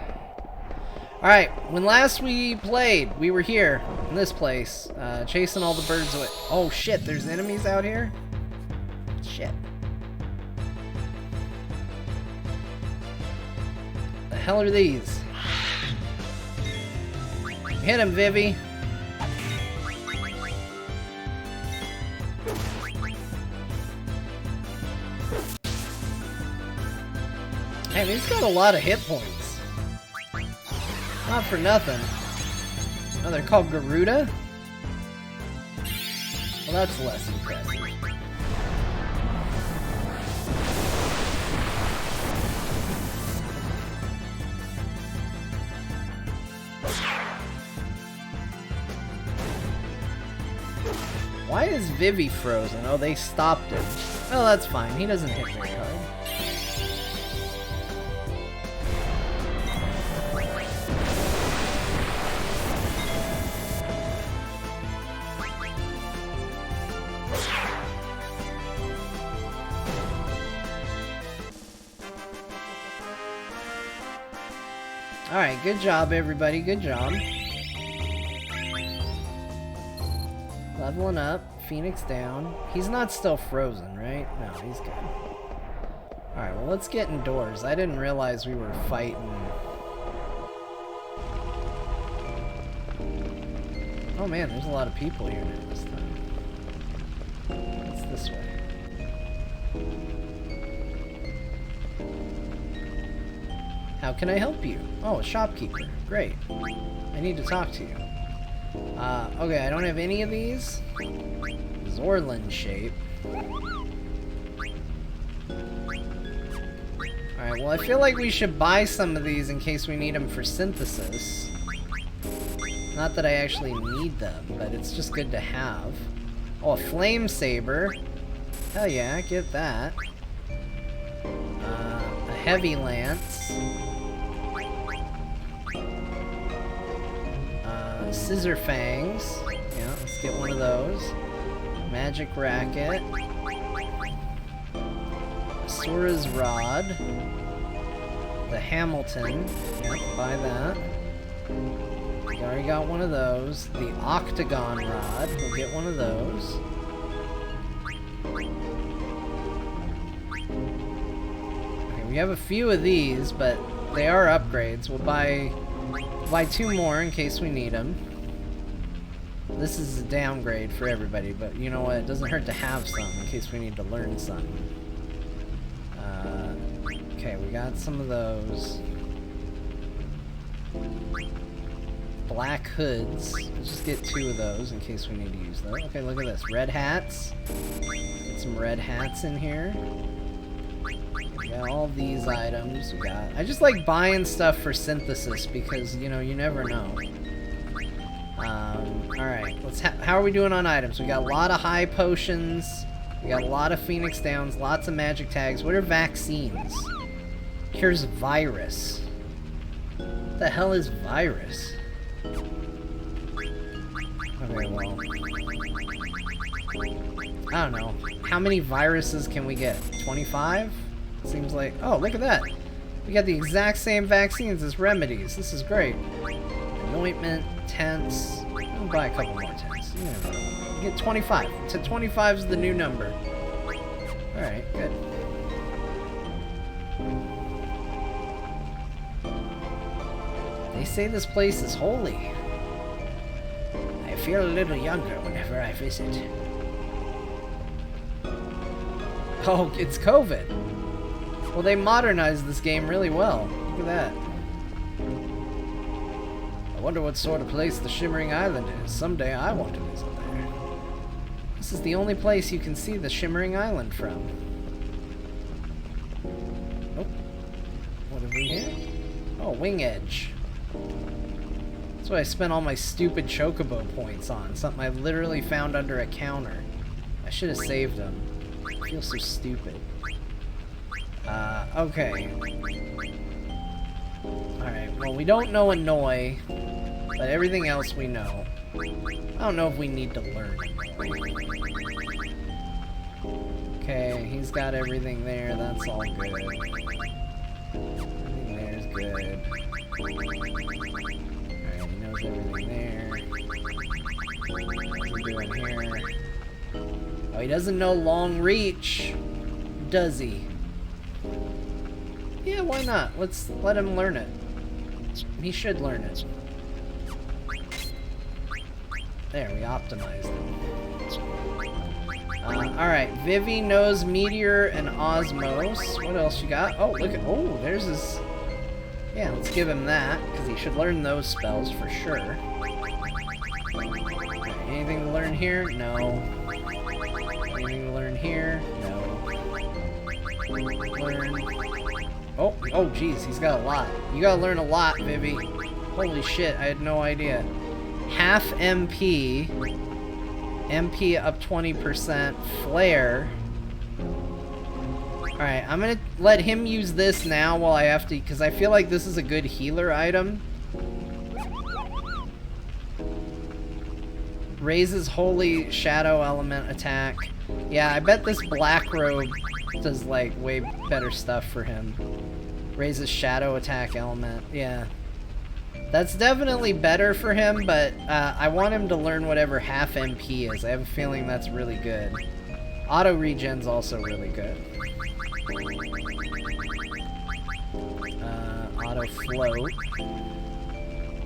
Alright, when last we played, we were here, in this place, chasing all the birds away. Oh shit, there's enemies out here? Shit. The hell are these? Hit him, Vivi. Man, he's got a lot of hit points. Not for nothing. Oh, they're called Garuda? Well, that's less impressive. Why is Vivi frozen? Oh, they stopped him. Oh, that's fine. He doesn't hit very hard. Alright, good job, everybody. Good job. Leveling up. Phoenix down. He's not still frozen, right? No, he's good. Alright, well, let's get indoors. I didn't realize we were fighting. Oh man, there's a lot of people here now this time. What's this way? How can I help you? Oh, a shopkeeper. Great. I need to talk to you. Okay, I don't have any of these. Zorlin shape. Alright, well, I feel like we should buy some of these in case we need them for synthesis. Not that I actually need them, but it's just good to have. Oh, a flame saber. Hell yeah, get that. A heavy lance. Scissor fangs. Yeah, let's get one of those. Magic Racket. Sora's Rod. The Hamilton. Yep, buy that. We already got one of those. The Octagon Rod. We'll get one of those. Okay, we have a few of these, but they are upgrades. We'll buy 2 more in case we need them. This is a downgrade for everybody, but you know what? It doesn't hurt to have some in case we need to learn something. Okay, we got some of those. Black hoods. Let's just get 2 of those in case we need to use those. Okay, look at this. Red hats. Get some red hats in here. We got all these items. We got... I just like buying stuff for synthesis because, you know, you never know. Alright, how are we doing on items? We got a lot of high potions. We got a lot of Phoenix Downs, lots of magic tags. What are vaccines? Cures virus. What the hell is virus? Okay, well... I don't know. How many viruses can we get? 25? Seems like... Oh, look at that! We got the exact same vaccines as remedies. This is great. Anointment, tents... I'll buy a couple more tents. You never know. Get 25. So 25 is the new number. Alright, good. They say this place is holy. I feel a little younger whenever I visit. Oh, it's COVID. Well, they modernized this game really well. Look at that. I wonder what sort of place the Shimmering Island is. Someday I want to visit there. This is the only place you can see the Shimmering Island from. Oh. What have we here? Oh, Wing Edge. That's what I spent all my stupid Chocobo points on. Something I literally found under a counter. I should have saved them. I feel so stupid. Okay. Alright, well, we don't know Annoy, but everything else we know. I don't know if we need to learn Annoy. Okay, he's got everything there, that's all good. Everything there's good. Alright, he knows everything there. What's he doing here? Oh, he doesn't know Long Reach, does he? Yeah, why not? Let's let him learn it. He should learn it. There, we optimized him. Alright, Vivi knows Meteor and Osmos. What else you got? Oh, look at... Oh, there's his... Yeah, let's give him that, because he should learn those spells for sure. Right, anything to learn here? No. Anything to learn here? No. Learn... Oh, geez, he's got a lot. You gotta learn a lot, Vivi. Holy shit, I had no idea. Half MP. MP up 20%. Flare. Alright, I'm gonna let him use this now while I have to, because I feel like this is a good healer item. Raises Holy Shadow Element attack. Yeah, I bet this Black Robe does, like, way better stuff for him. Raises Shadow Attack Element. Yeah. That's definitely better for him, but I want him to learn whatever half MP is. I have a feeling that's really good. Auto Regen's also really good. Auto Float.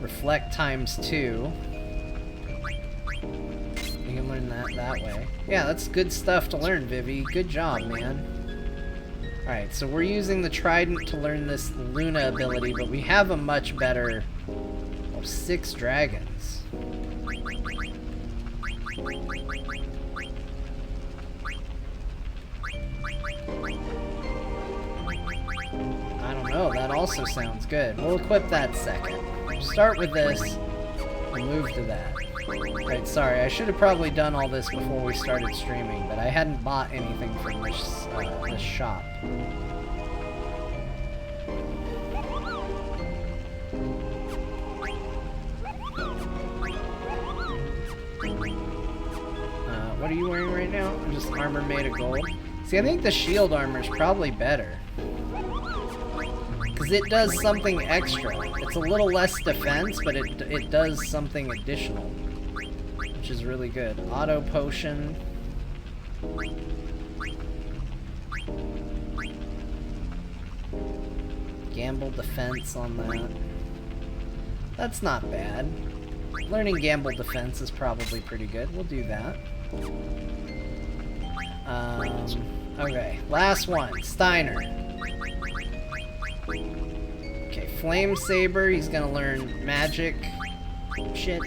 Reflect ×2. You can learn that way. Yeah, that's good stuff to learn, Vivi. Good job, man. Alright, so we're using the Trident to learn this Luna ability, but we have a much better... Oh, 6 dragons. I don't know, that also sounds good. We'll equip that second. Start with this, and move to that. Right, sorry, I should have probably done all this before we started streaming, but I hadn't bought anything from this shop. what are you wearing right now? Just armor made of gold. See, I think the shield armor is probably better. Because it does something extra. It's a little less defense, but it does something additional. Which is really good. Auto potion. Gamble defense on that. That's not bad. Learning gamble defense is probably pretty good. We'll do that. Okay, last one. Steiner. Okay, Flame Saber. He's gonna learn magic shit.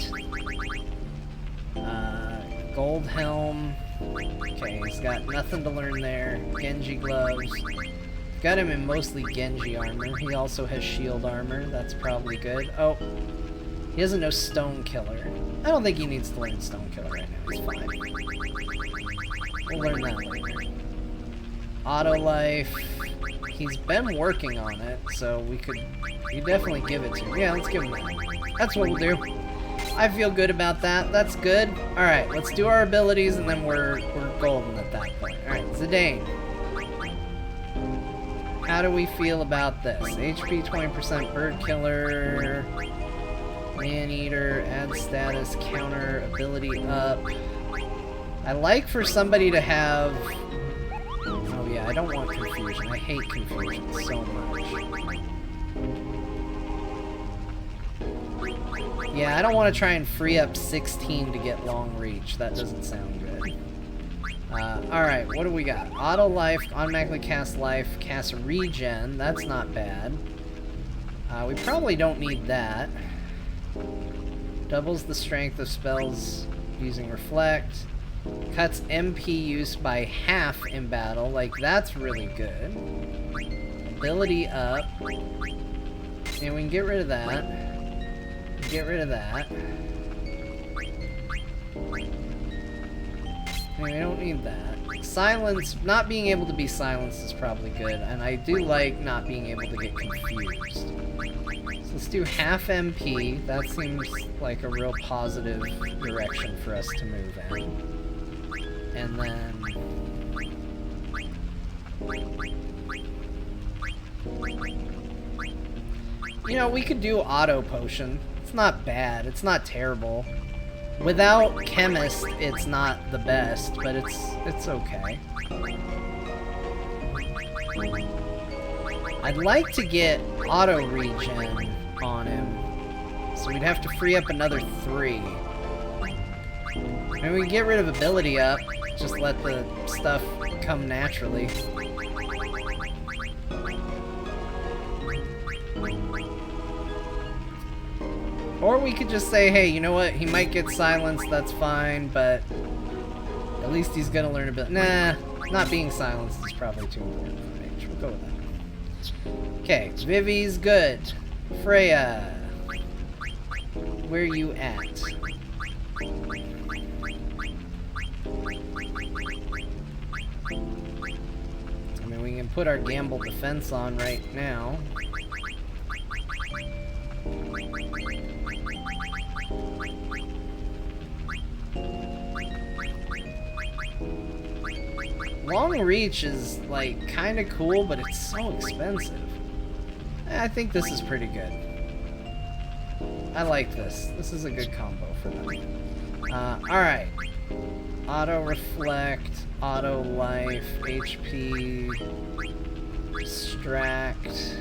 Gold Helm. Okay, he's got nothing to learn there. Genji gloves. Got him in mostly Genji armor. He also has shield armor. That's probably good. Oh, he doesn't know Stone Killer. I don't think he needs to learn Stone Killer right now. He's fine. We'll learn that later. Auto Life. He's been working on it, so we definitely give it to him. Yeah, let's give him that. That's what we'll do. I feel good about that. That's good. Alright, let's do our abilities, and then we're golden at that point. Alright, Zidane. How do we feel about this? HP 20%, Bird Killer, Man-Eater, add status, counter, ability up. I like for somebody to have... Oh yeah, I don't want confusion. I hate confusion so much. Yeah, I don't want to try and free up 16 to get long reach. That doesn't sound good. Alright, what do we got? Auto life, automatically cast life, cast regen. That's not bad. We probably don't need that. Doubles the strength of spells using reflect. Cuts MP use by half in battle. Like, that's really good. Ability up. And we can get rid of that. Get rid of that. We don't need that. Silence, not being able to be silenced is probably good, and I do like not being able to get confused. So let's do half MP. That seems like a real positive direction for us to move in. And then... You know, we could do auto potion. It's not bad. It's not terrible. Without Chemist, it's not the best, but it's okay. I'd like to get auto regen on him, so we'd have to free up another 3. And we can get rid of ability up, just let the stuff come naturally. Or we could just say, hey, you know what? He might get silenced, that's fine, but at least he's gonna learn a bit. Nah, not being silenced is probably too important for Mage. We'll go with that. Okay, Vivi's good. Freya, where you at? I mean, we can put our gamble defense on right now. Long reach is, like, kind of cool, but it's so expensive. I think this is pretty good. I like this. This is a good combo for them. Alright. Auto reflect, auto life, HP, distract.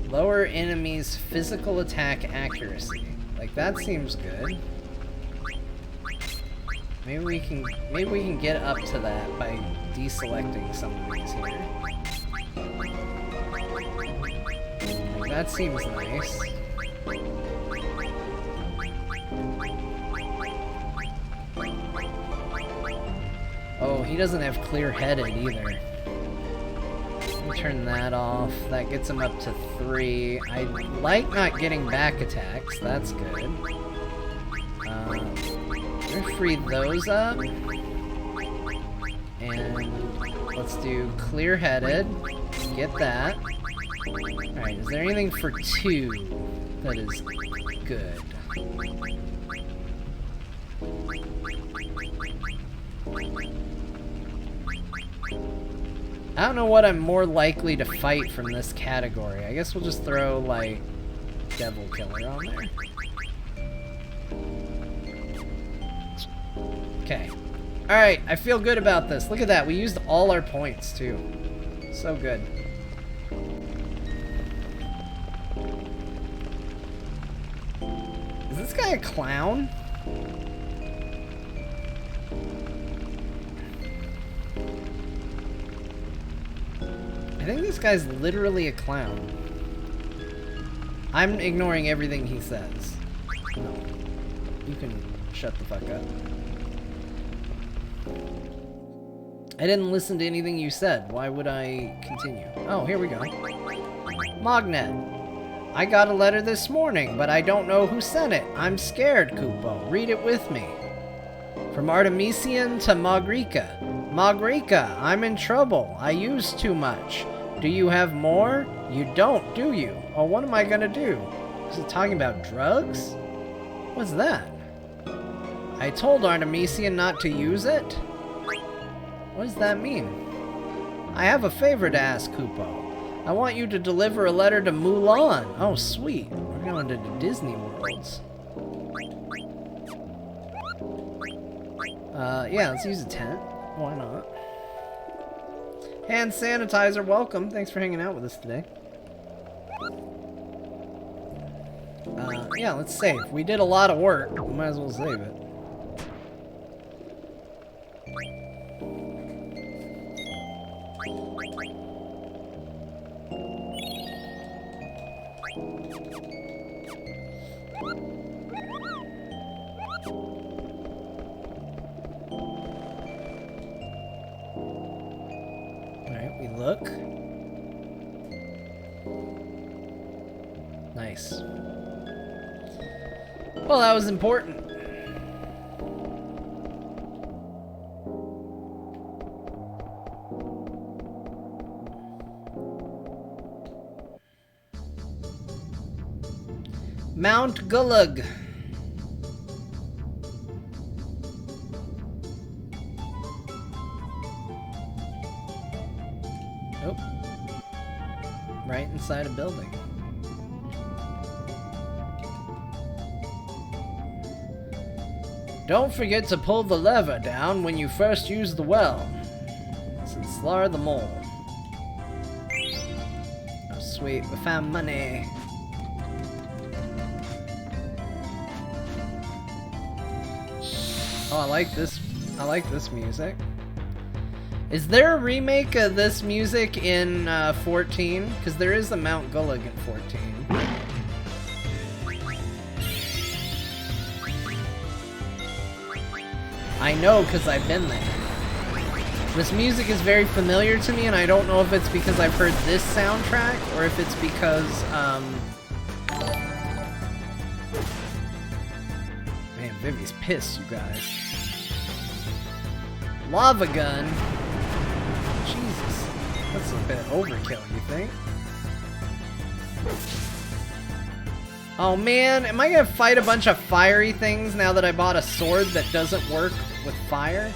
Lower enemies' physical attack accuracy. Like, that seems good. Maybe we can get up to that by deselecting some of these here. That seems nice. Oh, he doesn't have clear-headed either. Let me turn that off. That gets him up to 3. I like not getting back attacks. That's good. Free those up, and let's do clear-headed. Get that. Alright, is there anything for 2 that is good? I don't know what I'm more likely to fight from this category. I guess we'll just throw, like, Devil Killer on there. Okay. Alright, I feel good about this. Look at that. We used all our points, too. So good. Is this guy a clown? I think this guy's literally a clown. I'm ignoring everything he says. No. You can shut the fuck up. I didn't listen to anything you said. Why would I continue? Oh, here we go. Mognet. I got a letter this morning, but I don't know who sent it. I'm scared, Kupo. Read it with me. From Artemisian to Magrika. Magrika, I'm in trouble. I used too much. Do you have more? You don't, do you? Oh, what am I gonna do? Is it talking about drugs? What's that? I told Artemisian not to use it? What does that mean? I have a favor to ask, Kupo. I want you to deliver a letter to Mulan. Oh, sweet. We're going to the Disney Worlds. Yeah, let's use a tent. Why not? Hand sanitizer, welcome. Thanks for hanging out with us today. Yeah, let's save. We did a lot of work. We might as well save it. Alright, we look. Nice. Well, that was important. Mount Gulag. Oh. Right inside a building. Don't forget to pull the lever down when you first use the well. Said Slar the Mole. Oh, sweet. We found money. Oh, I like this. I like this music. Is there a remake of this music in 14? Because there is a Mount Gulag in 14. I know, because I've been there. This music is very familiar to me, and I don't know if it's because I've heard this soundtrack, or if it's because, Man, Vivi's pissed, you guys. Lava gun? Jesus. That's a bit overkill, you think? Oh man, am I gonna fight a bunch of fiery things now that I bought a sword that doesn't work with fire?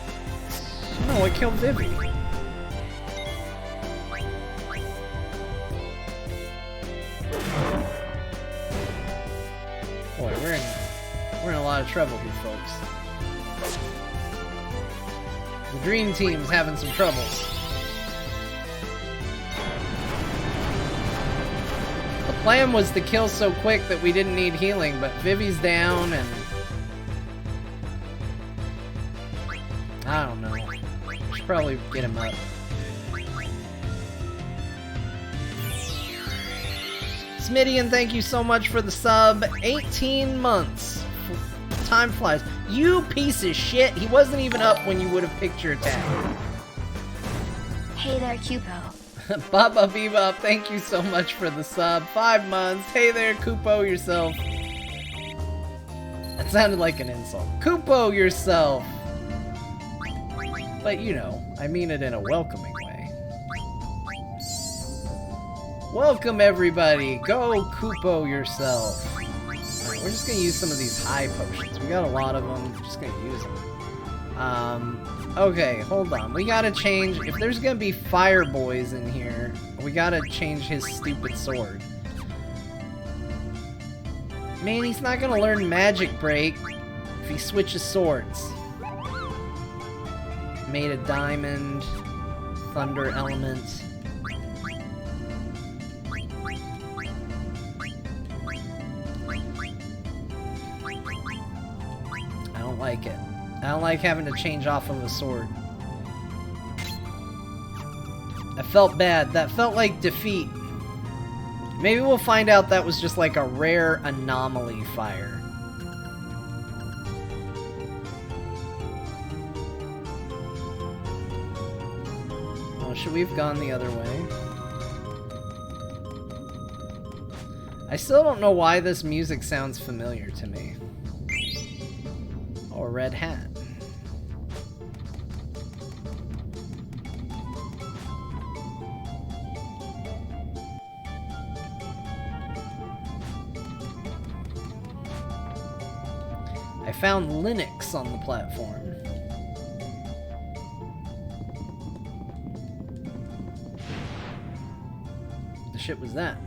No, it killed Vivi. Boy, we're in a lot of trouble here, folks. The Dream Team's having some troubles. The plan was to kill so quick that we didn't need healing, but Vivi's down and... I don't know. Should probably get him up. Smidian, thank you so much for the sub. 18 months. Time flies. You piece of shit. He wasn't even up when you would have picked your attack. Hey there, Kupo. Baba Bebop, thank you so much for the sub. 5 months. Hey there, Kupo yourself. That sounded like an insult. Kupo yourself. But you know, I mean it in a welcoming way. Welcome everybody. Go Kupo yourself. Alright, we're just gonna use some of these high potions. We got a lot of them. We're just gonna use them. Okay, hold on. We gotta change. If there's gonna be fire boys in here, we gotta change his stupid sword. Man, he's not gonna learn Magic Break if he switches swords. Made of diamond, thunder element. I don't like it. I don't like having to change off of a sword. I felt bad. That felt like defeat. Maybe we'll find out that was just like a rare anomaly fire. Oh, should we have gone the other way? I still don't know why this music sounds familiar to me. Oh, a red hat. I found Linux on the platform. The shit was that?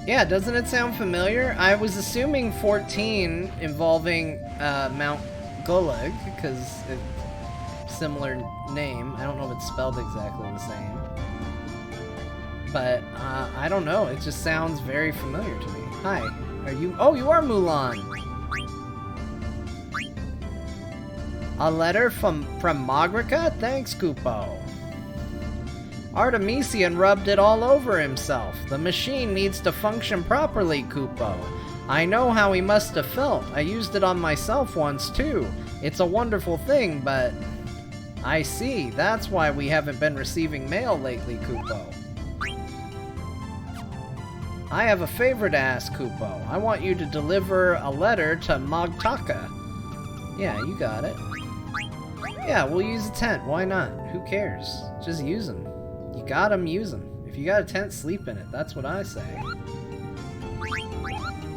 Yeah, doesn't it sound familiar? I was assuming 14 involving Mount Gulag, because it's similar name. I don't know if it's spelled exactly the same. But, I don't know. It just sounds very familiar to me. Hi. Are you... Oh, you are Mulan! A letter from Magrica? Thanks, Kupo. Artemisian rubbed it all over himself. The machine needs to function properly, Kupo. I know how he must have felt. I used it on myself once, too. It's a wonderful thing, but... I see. That's why we haven't been receiving mail lately, Kupo. I have a favor to ask, Kupo. I want you to deliver a letter to Mogtaka. Yeah, you got it. Yeah, we'll use a tent. Why not? Who cares? Just use them. You got them, use them. If you got a tent, sleep in it. That's what I say.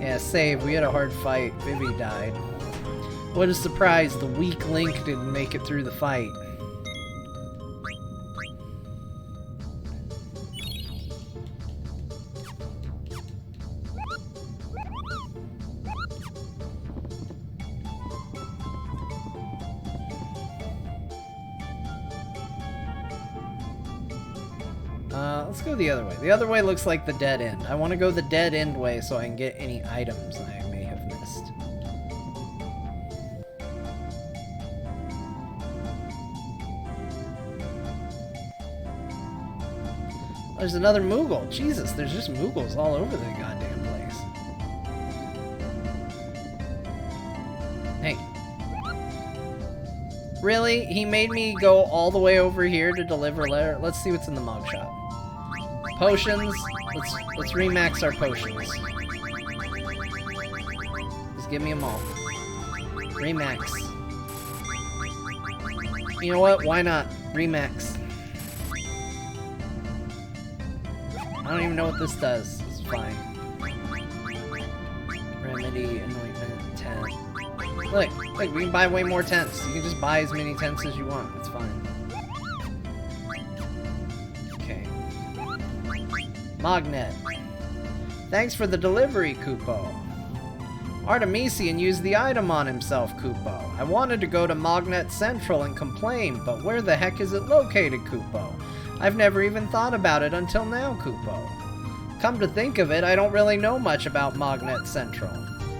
Yeah, save. We had a hard fight. Vivi died. What a surprise. The weak link didn't make it through the fight. Let's go the other way. The other way looks like the dead end. I want to go the dead end way so I can get any items I may have missed. There's another Moogle. Jesus, there's just Moogles all over the goddamn place. Hey. Really? He made me go all the way over here to deliver a letter? Let's see what's in the mug shop. Potions. Let's remax our potions. Just give me them all. Remax. You know what? Why not? Remax. I don't even know what this does. It's fine. Remedy, anointment, tent. Look, we can buy way more tents. You can just buy as many tents as you want. It's fine. Magnet. Thanks for the delivery, Kupo. Artemisian used the item on himself, Kupo. I wanted to go to Magnet Central and complain, but where the heck is it located, Kupo? I've never even thought about it until now, Kupo. Come to think of it, I don't really know much about Magnet Central.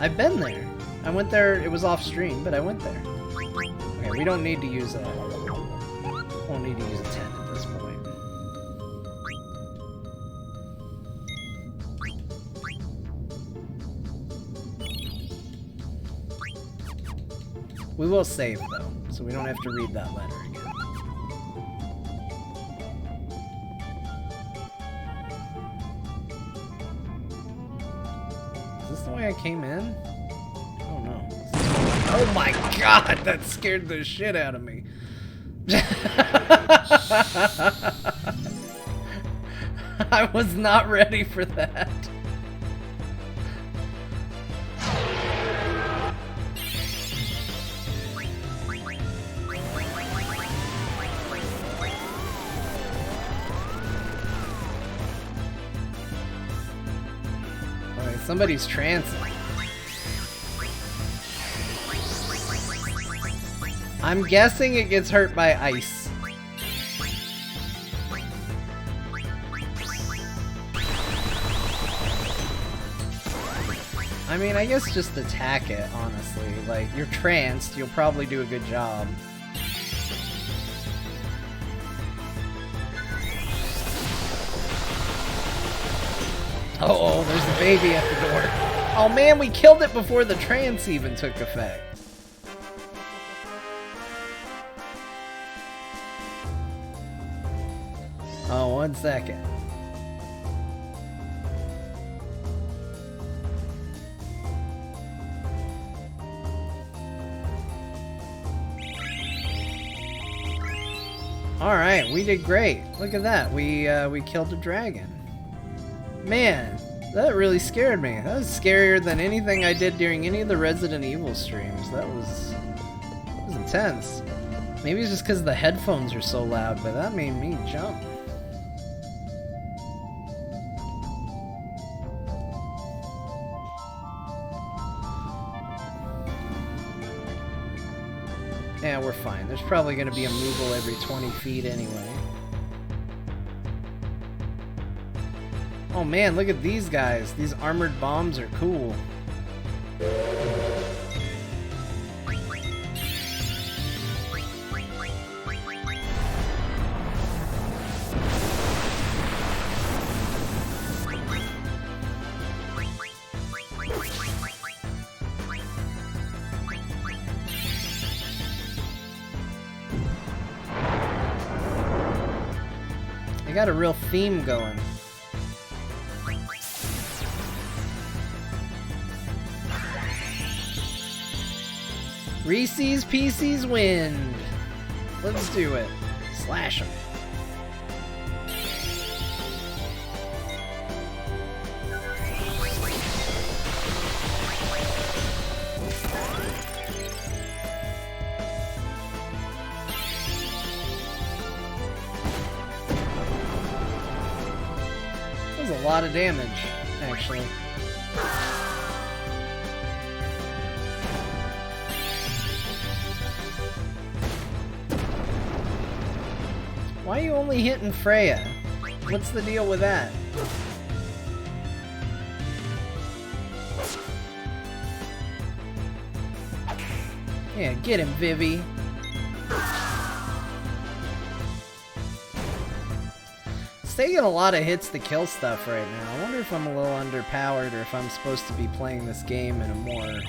I've been there. I went there, it was off stream, but I went there. Okay, we don't need to use a... won't need to use a tent at this point. We will save, though, so we don't have to read that letter again. Is this the way I came in? Oh, no. Oh, my God! That scared the shit out of me. I was not ready for that. Okay, somebody's trancing. I'm guessing it gets hurt by ice. I mean, I guess just attack it, honestly. Like, you're tranced, you'll probably do a good job. Oh, there's a baby at the door. Oh man, we killed it before the trance even took effect. Oh, 1 second. Alright, we did great. Look at that. We killed a dragon. Man, that really scared me. That was scarier than anything I did during any of the Resident Evil streams. That was intense. Maybe it's just because the headphones are so loud, but that made me jump. Yeah, we're fine. There's probably going to be a Moogle every 20 feet anyway. Oh man, look at these guys. These armored bombs are cool. They got a real theme going. Reese's Pieces Wind. Let's do it. Slash them. That was a lot of damage, actually. Why are you only hitting Freya? What's the deal with that? Yeah, get him, Vivi. It's taking a lot of hits to kill stuff right now. I wonder if I'm a little underpowered or if I'm supposed to be playing this game in a more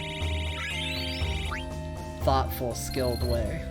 thoughtful, skilled way.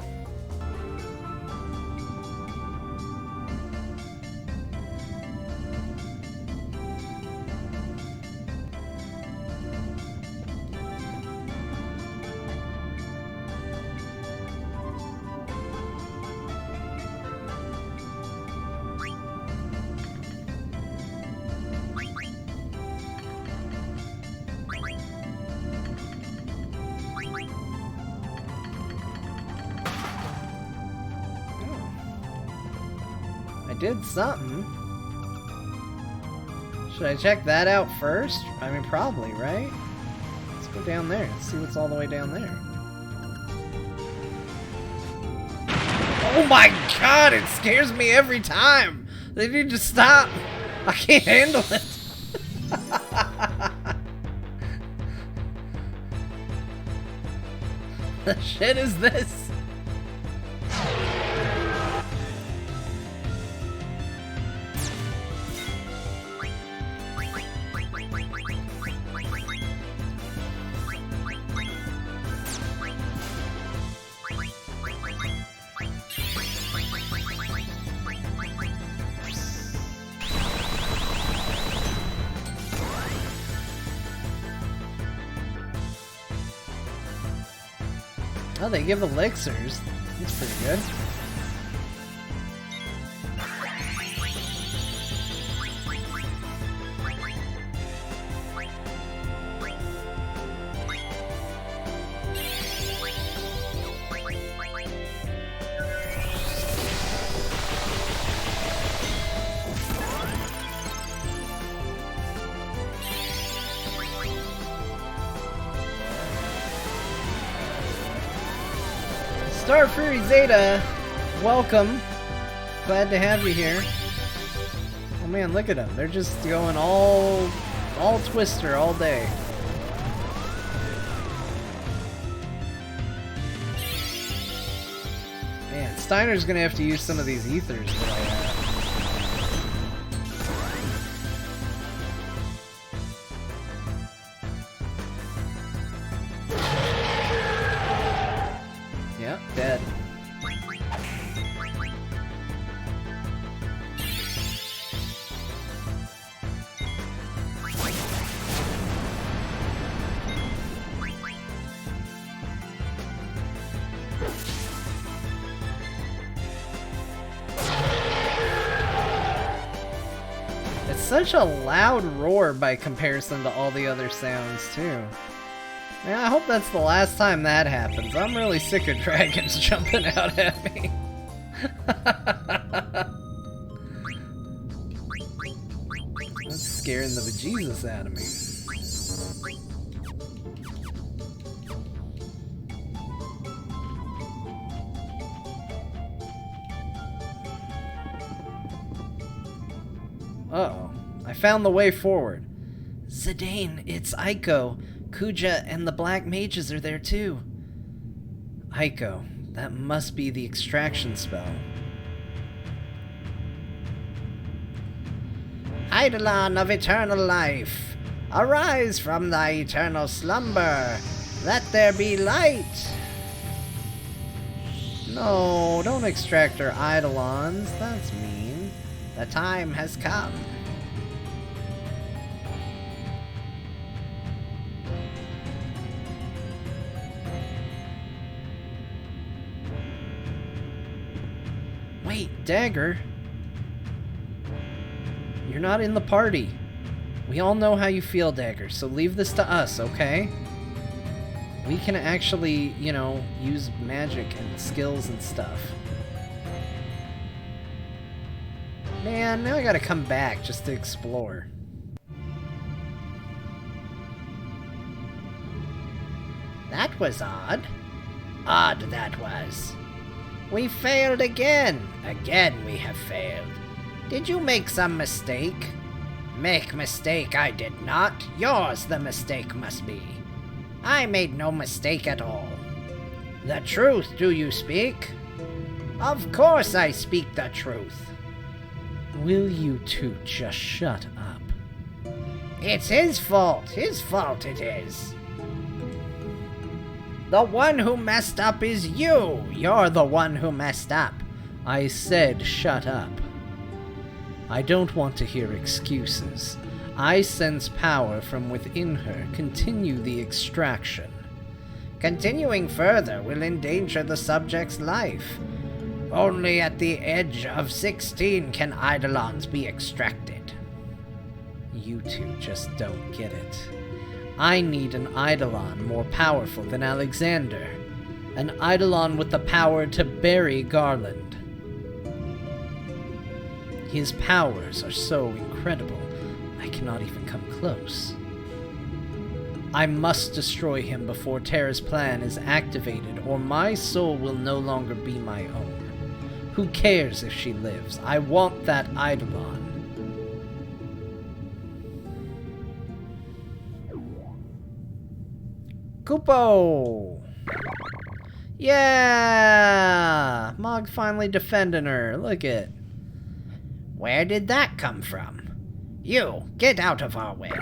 Did something. Should I check that out first? I mean, probably, right? Let's go down there. Let's see what's all the way down there. Oh my god, it scares me every time! They need to stop! I can't handle it! The shit is this? Oh, they give elixirs. That's pretty good. Star Fury Zeta, welcome. Glad to have you here. Oh man, look at them. They're just going all Twister all day. Man, Steiner's gonna have to use some of these ethers that I have. Yep, dead. It's such a loud roar by comparison to all the other sounds, too. Man, I hope that's the last time that happens. I'm really sick of dragons jumping out at me. That's scaring the bejesus out of me. Uh-oh. I found the way forward. Zidane, it's Aiko. Kuja and the Black Mages are there too. Aiko, that must be the extraction spell. Eidolon of eternal life, arise from thy eternal slumber. Let there be light. No, don't extract our Eidolons. That's mean. The time has come. Wait, Dagger. You're not in the party. We all know how you feel, Dagger, so leave this to us, okay? We can actually, you know, use magic and skills and stuff. Man, now I gotta come back just to explore. That was odd. Odd that was. We failed again. Again we have failed. Did you make some mistake? Make mistake I did not. Yours the mistake must be. I made no mistake at all. The truth do you speak? Of course I speak the truth. Will you two just shut up? It's his fault. His fault it is. The one who messed up is you. You're the one who messed up. I said shut up. I don't want to hear excuses. I sense power from within her. Continue the extraction. Continuing further will endanger the subject's life. Only at the edge of 16 can Eidolons be extracted. You two just don't get it. I need an Eidolon more powerful than Alexander. An Eidolon with the power to bury Garland. His powers are so incredible, I cannot even come close. I must destroy him before Terra's plan is activated, or my soul will no longer be my own. Who cares if she lives? I want that Eidolon. Kupo! Yeah! Mog finally defending her. Look it. Where did that come from? You, get out of our way.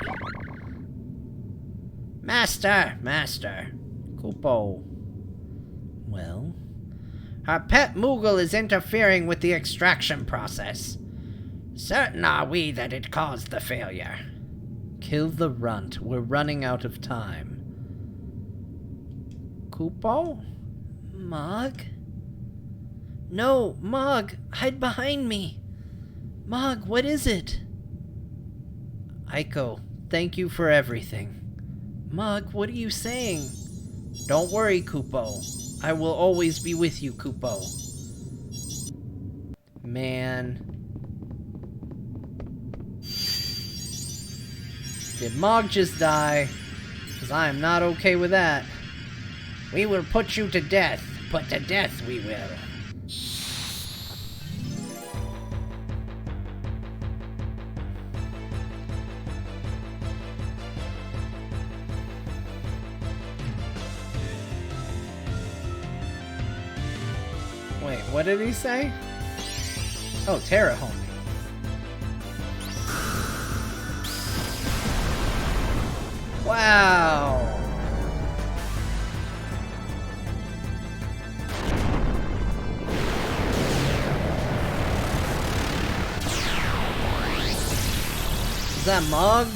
Master, master. Kupo. Well? Her pet Moogle is interfering with the extraction process. Certain are we that it caused the failure. Kill the runt. We're running out of time. Kupo? Mog? No, Mog, hide behind me. Mog, what is it? Aiko, thank you for everything. Mog, what are you saying? Don't worry, Kupo. I will always be with you, Kupo. Man. Did Mog just die? Because I am not okay with that. We will put you to death. put to death, we will. Wait, what did he say? Oh, Terra homie. Wow. Is that Mog?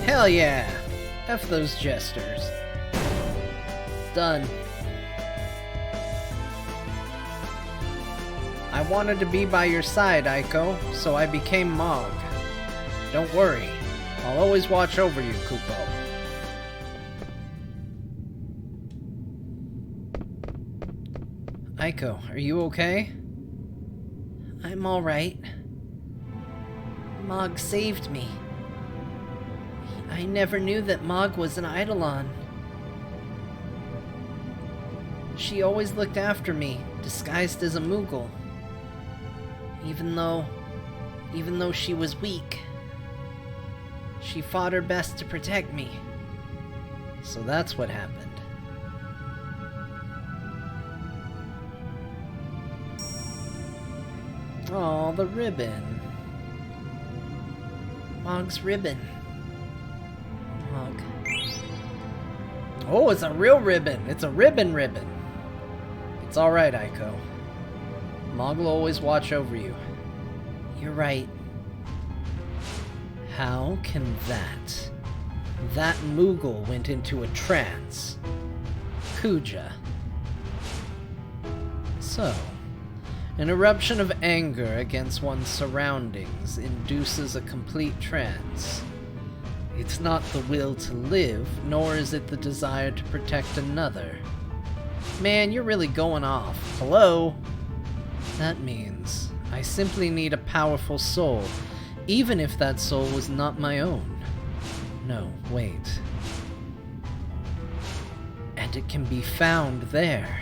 Hell yeah! F those jesters. Done. I wanted to be by your side, Aiko, so I became Mog. Don't worry, I'll always watch over you, Kupo. Aiko, are you okay? I'm alright. Mog saved me. I never knew that Mog was an Eidolon. She always looked after me, disguised as a Moogle. Even though she was weak. She fought her best to protect me. So that's what happened. Oh, the ribbon. Mog's ribbon. Mog. Oh, it's a real ribbon. It's a ribbon. It's alright, Aiko. Mog will always watch over you. You're right. How can that Moogle went into a trance? Kuja. So, an eruption of anger against one's surroundings induces a complete trance. It's not the will to live, nor is it the desire to protect another. Man, you're really going off. Hello? That means I simply need a powerful soul, even if that soul was not my own. No, wait. And it can be found there.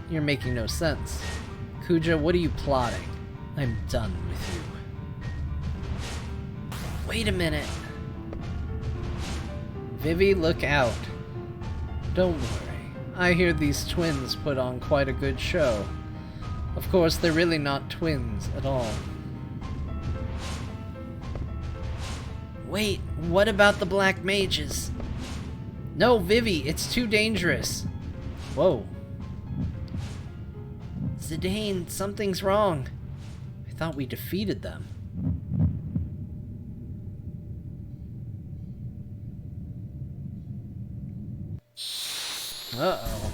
You're making no sense. Kuja, what are you plotting? I'm done with you. Wait a minute. Vivi, look out. Don't worry. I hear these twins put on quite a good show. Of course, they're really not twins at all. Wait, what about the black mages? No, Vivi, it's too dangerous. Whoa. Zidane, something's wrong. I thought we defeated them. Uh-oh.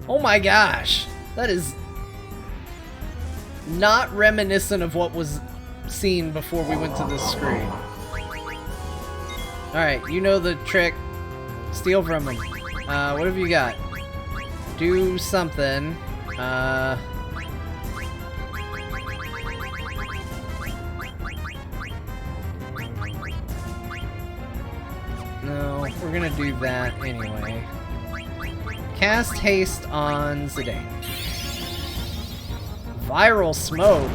Oh my gosh! That is not reminiscent of what was seen before we went to this screen. Alright, you know the trick. Steal from him. What have you got? Do something. No, we're gonna do that anyway. Cast haste on Zidane. Viral smoke.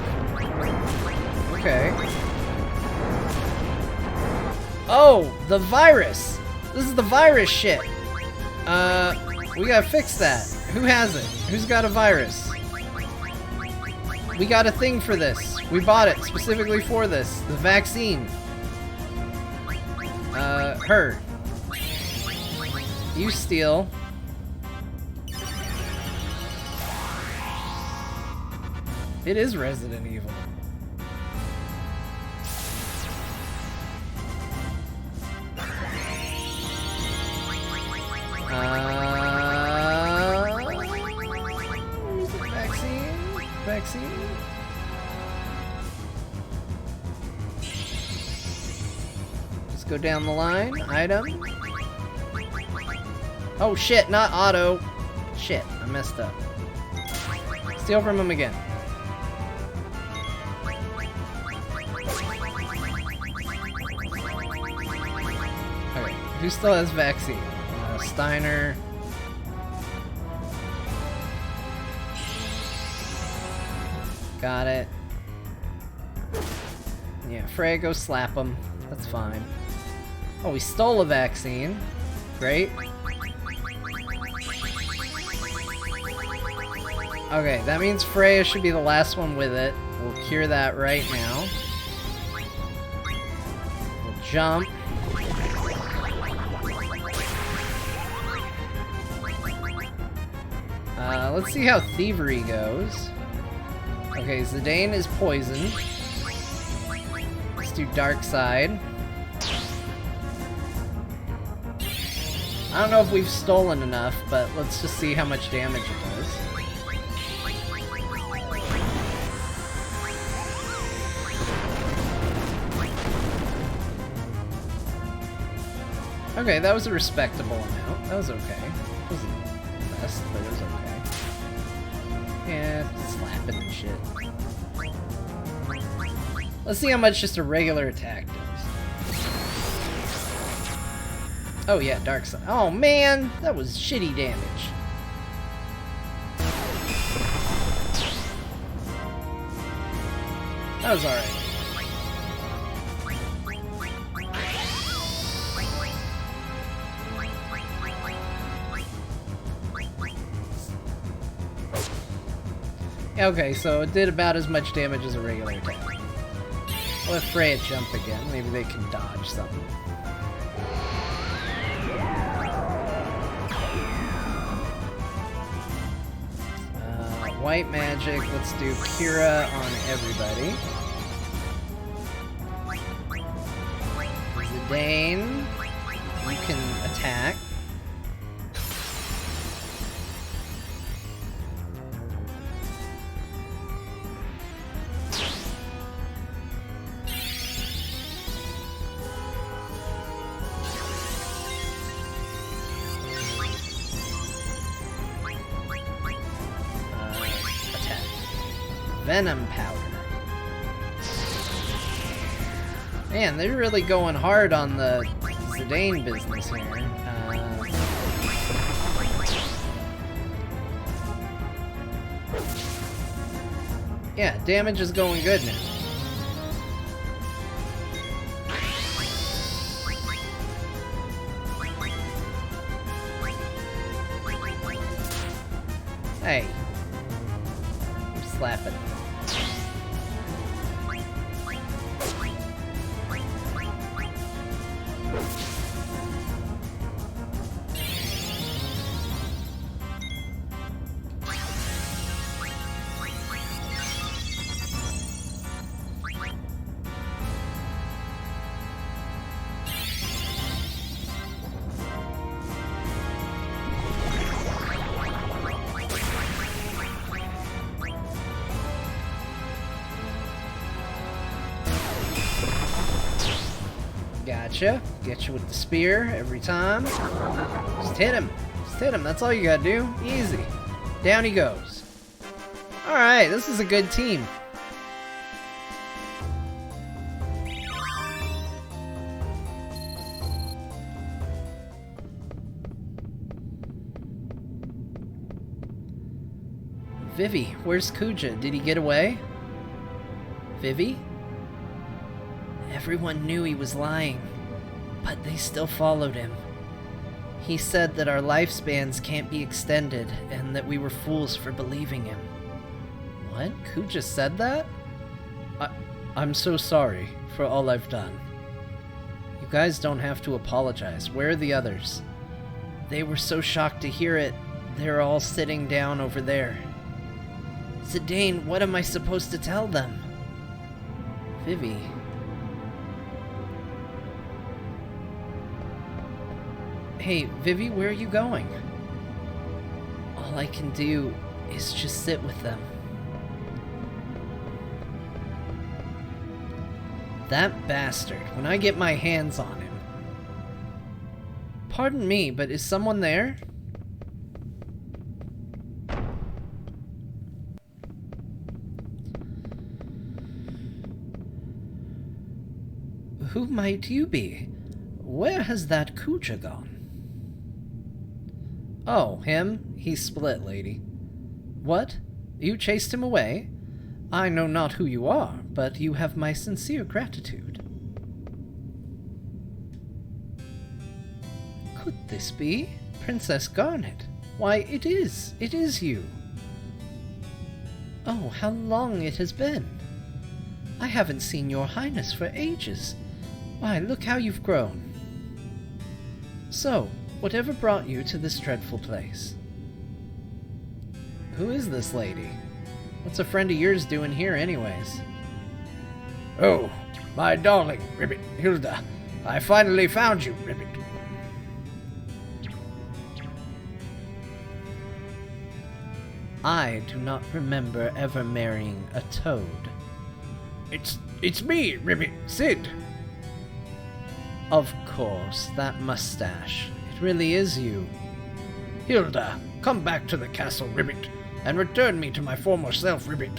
Okay. Oh, the virus. This is the virus shit. We gotta fix that. Who has it? Who's got a virus? We got a thing for this. We bought it specifically for this. The vaccine. Her. You steal. It is Resident Evil. Vaccine? Let's go down the line. Item. Oh shit, not auto. Shit, I messed up. Steal from him again. Okay, who still has vaccine? Steiner. Got it. Yeah, Freya, go slap him. That's fine. Oh, we stole a vaccine. Great. Okay, that means Freya should be the last one with it. We'll cure that right now. We'll jump. Let's see how Thievery goes. Okay, Zidane is poisoned. Let's do Dark Side. I don't know if we've stolen enough, but let's just see how much damage it does. Okay, that was a respectable amount. That was okay. It wasn't the best, but it was okay. Yeah, slapping and shit. Let's see how much just a regular attack does. Oh yeah, Dark Side. Oh man, that was shitty damage. That was alright. Okay, so it did about as much damage as a regular attack. Let Freya jump again. Maybe they can dodge something. White magic. Let's do Kira on everybody. Zidane, you can attack. Venom powder. Man, they're really going hard on the Zidane business here. Yeah, damage is going good now. Hey. I'm slapping. Gotcha. Get you with the spear every time. Just hit him. Just hit him. That's all you gotta do. Easy. Down he goes. Alright, this is a good team. Vivi, where's Kuja? Did he get away? Vivi? Everyone knew he was lying, but they still followed him. He said that our lifespans can't be extended and that we were fools for believing him. What? Kuja said that? I'm so sorry for all I've done. You guys don't have to apologize. Where are the others? They were so shocked to hear it. They're all sitting down over there. Zidane, what am I supposed to tell them? Vivi. Hey, Vivi, where are you going? All I can do is just sit with them. That bastard, when I get my hands on him, Pardon me, but is someone there? Who might you be? Where has that Kuja gone? Oh, him? He's split, lady. What? You chased him away? I know not who you are, but you have my sincere gratitude. Could this be? Princess Garnet? Why, it is you. Oh, how long it has been. I haven't seen your highness for ages. Why, look how you've grown. So, whatever brought you to this dreadful place? Who is this lady? What's a friend of yours doing here anyways? Oh, my darling, Ribbit, Hilda. I finally found you, Ribbit. I do not remember ever marrying a toad. It's me, Ribbit, Sid. Of course, that mustache. It really is you. Hilda, come back to the castle, Ribbit, and return me to my former self, Ribbit.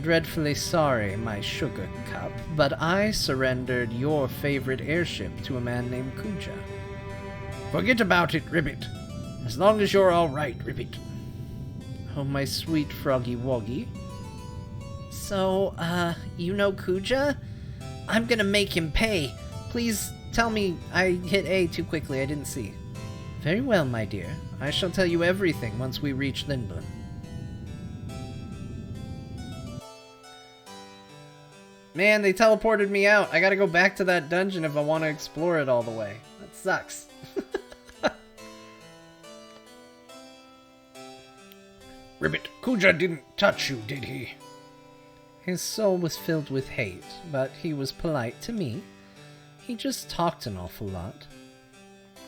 Dreadfully sorry, my sugar cup, but I surrendered your favorite airship to a man named Kuja. Forget about it, Ribbit. As long as you're all right, Ribbit. Oh, my sweet froggy woggy. So, you know Kuja? I'm gonna make him pay. Please tell me I hit A too quickly, I didn't see. Very well, my dear. I shall tell you everything once we reach Lindblom. Man, they teleported me out. I gotta go back to that dungeon if I want to explore it all the way. That sucks. Ribbit, Kuja didn't touch you, did he? His soul was filled with hate, but he was polite to me. He just talked an awful lot.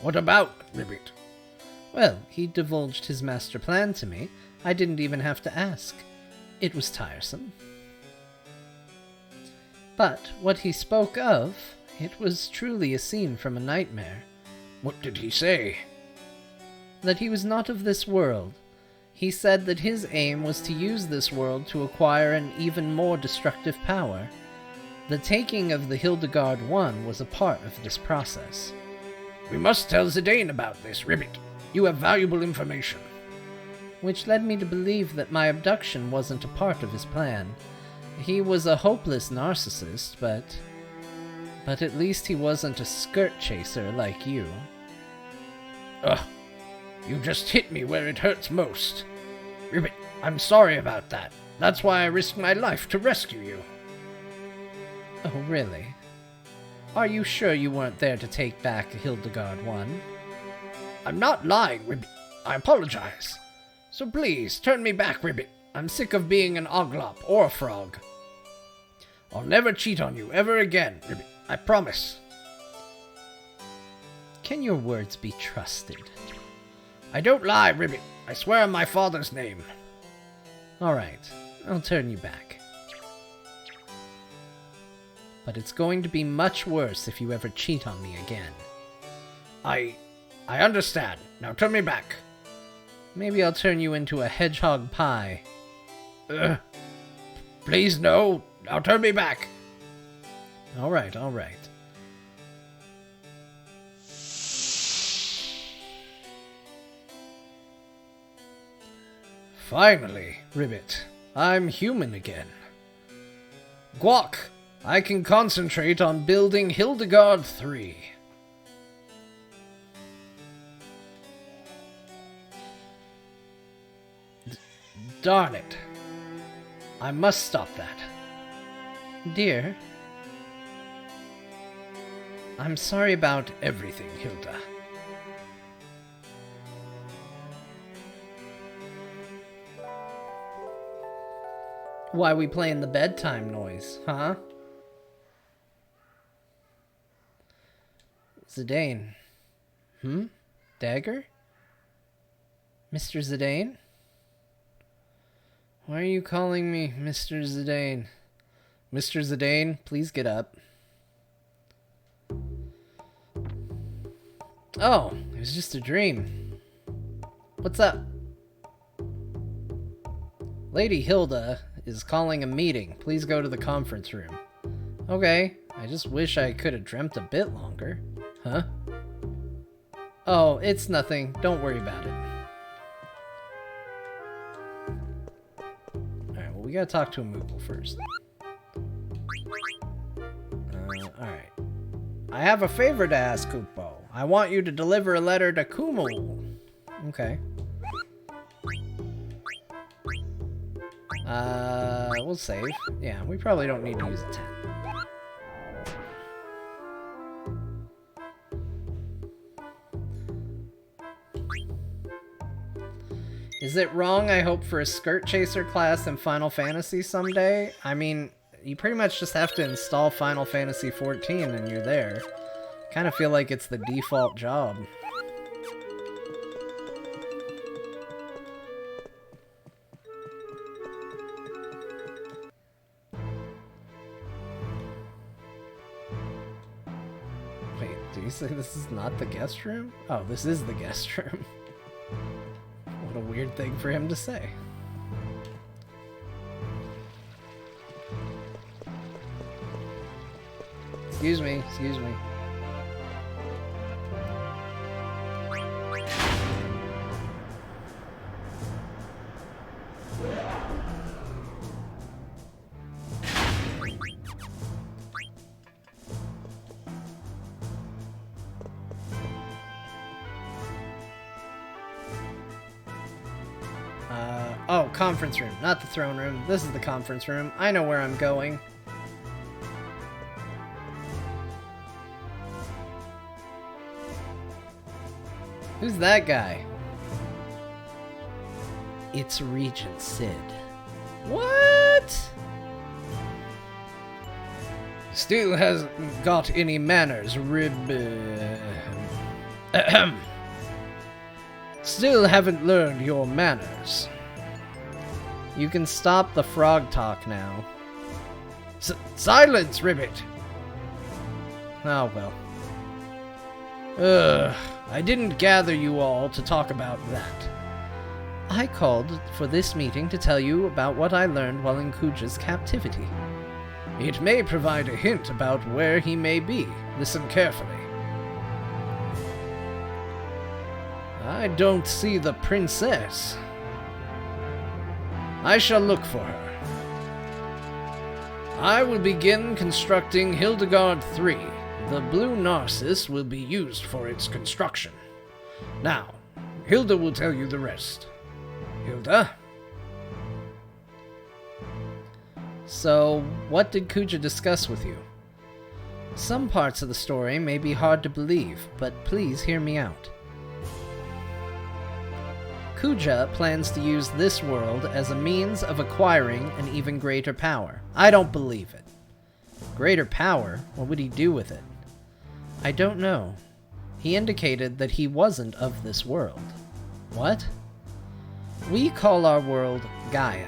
What about, Ribbit? Well, he divulged his master plan to me. I didn't even have to ask. It was tiresome. But what he spoke of, it was truly a scene from a nightmare. What did he say? That he was not of this world. He said that his aim was to use this world to acquire an even more destructive power. The taking of the Hildegard I was a part of this process. We must tell Zidane about this, Ribbit. You have valuable information. Which led me to believe that my abduction wasn't a part of his plan. He was a hopeless narcissist, but at least he wasn't a skirt chaser like you. Ugh. You just hit me where it hurts most. Ribbit, I'm sorry about that. That's why I risked my life to rescue you. Oh, really? Are you sure you weren't there to take back Hildegard I? I'm not lying, Ribbit. I apologize. So please, turn me back, Ribbit. I'm sick of being an oglop or a frog. I'll never cheat on you ever again, Ribbit. I promise. Can your words be trusted? I don't lie, Ribbit. I swear on my father's name. Alright, I'll turn you back. But it's going to be much worse if you ever cheat on me again. I understand. Now turn me back. Maybe I'll turn you into a hedgehog pie. Please no. Now turn me back. Alright. Finally, Ribbit, I'm human again. Guac, I can concentrate on building Hildegard 3. Darn it. I must stop that. Dear, I'm sorry about everything, Hilda. why we playing the bedtime noise, huh? Zidane. Dagger? Mr. Zidane? Why are you calling me Mr. Zidane? Mr. Zidane, please get up. Oh, it was just a dream. What's up? Lady Hilda is calling a meeting. Please go to the conference room. Okay, I just wish I could have dreamt a bit longer. Huh? Oh, it's nothing. Don't worry about it. Alright, well, we gotta talk to a Moogle first. Alright. I have a favor to ask, Kupo. I want you to deliver a letter to Kumu. Okay. We'll save. Yeah, we probably don't need to use a 10. Is it wrong I hope for a skirt chaser class in Final Fantasy someday? I mean, you pretty much just have to install Final Fantasy 14 and you're there. Kind of feel like it's the default job. Wait, do you say this is not the guest room? Oh, this is the guest room. What a weird thing for him to say. Excuse me, excuse me. Oh, conference room, not the throne room. This is the conference room. I know where I'm going. Who's that guy? It's Regent Sid. What? Still hasn't got any manners, Still haven't learned your manners. You can stop the frog talk now. Silence, Ribbit! Oh, well. I didn't gather you all to talk about that. I called for this meeting to tell you about what I learned while in Kuja's captivity. It may provide a hint about where he may be. Listen carefully. I don't see the princess. I shall look for her. I will begin constructing Hildegard 3. The blue Narcissus will be used for its construction. Now, Hilda will tell you the rest. Hilda? So, what did Kuja discuss with you? Some parts of the story may be hard to believe, but please hear me out. Kuja plans to use this world as a means of acquiring an even greater power. I don't believe it. Greater power? What would he do with it? I don't know. He indicated that he wasn't of this world. What? We call our world Gaia,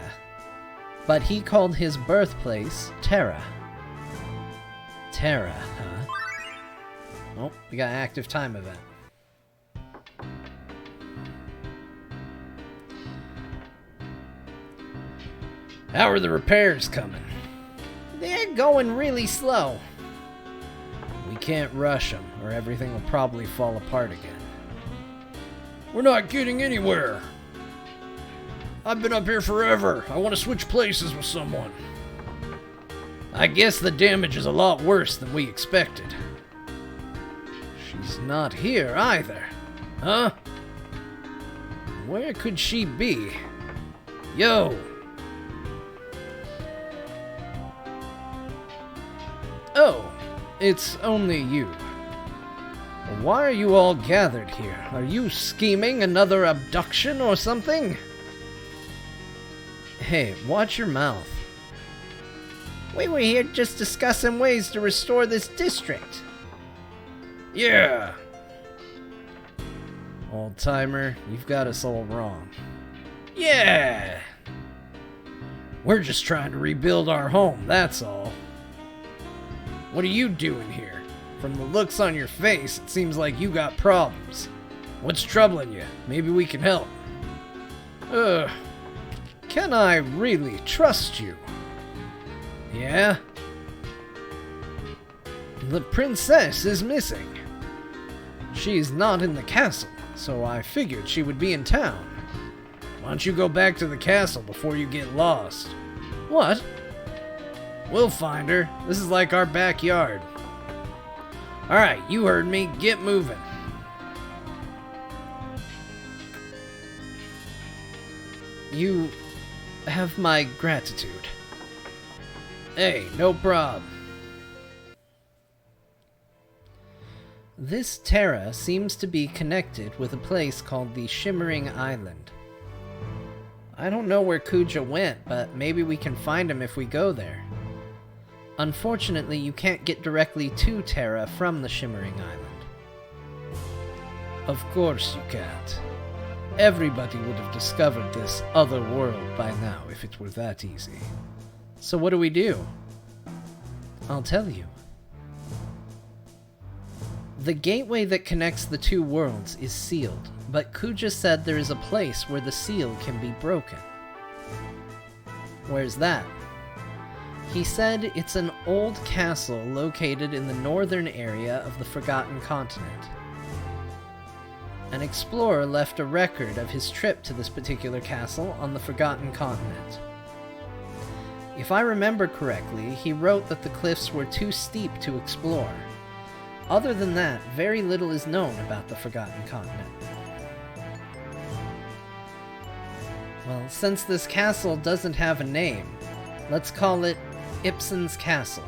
but he called his birthplace Terra. Terra, huh? Oh, we got an active time event. How are the repairs coming? They're going really slow. We can't rush them, or everything will probably fall apart again. We're not getting anywhere. I've been up here forever. I want to switch places with someone. I guess the damage is a lot worse than we expected. She's not here either. Huh? Where could she be? Yo! Oh, it's only you. Why are you all gathered here? Are you scheming another abduction or something? Hey, watch your mouth. We were here just discussing ways to restore this district. Yeah. Old-timer, you've got us all wrong. Yeah. We're just trying to rebuild our home, that's all. What are you doing here? From the looks on your face, it seems like you got problems. What's troubling you? Maybe we can help. Can I really trust you? Yeah? The princess is missing. She's not in the castle, so I figured she would be in town. Why don't you go back to the castle before you get lost? What? We'll find her. This is like our backyard. Alright, you heard me. Get moving. You have my gratitude. Hey, no problem. This Terra seems to be connected with a place called the Shimmering Island. I don't know where Kuja went, but maybe we can find him if we go there. Unfortunately, you can't get directly to Terra from the Shimmering Island. Of course you can't. Everybody would have discovered this other world by now if it were that easy. So what do we do? I'll tell you. The gateway that connects the two worlds is sealed, but Kuja said there is a place where the seal can be broken. Where's that? He said it's an old castle located in the northern area of the Forgotten Continent. An explorer left a record of his trip to this particular castle on the Forgotten Continent. If I remember correctly, he wrote that the cliffs were too steep to explore. Other than that, very little is known about the Forgotten Continent. Well, since this castle doesn't have a name, let's call it Ibsen's Castle.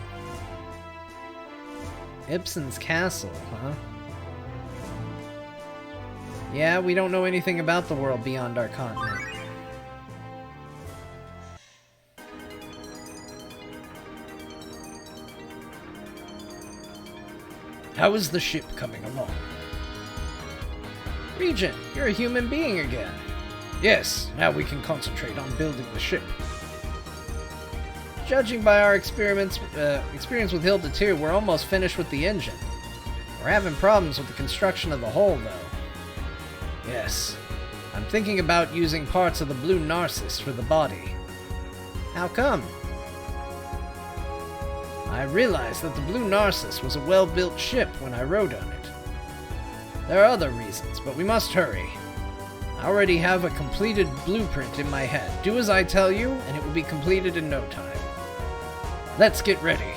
Ibsen's Castle, huh? Yeah, we don't know anything about the world beyond our continent. How is the ship coming along? Regent, you're a human being again. Yes, now we can concentrate on building the ship. Judging by our experience with Hilda 2, we're almost finished with the engine. We're having problems with the construction of the hull, though. Yes. I'm thinking about using parts of the blue Narcissus for the body. How come? I realized that the blue Narcissus was a well-built ship when I rode on it. There are other reasons, but we must hurry. I already have a completed blueprint in my head. Do as I tell you, and it will be completed in no time. Let's get ready.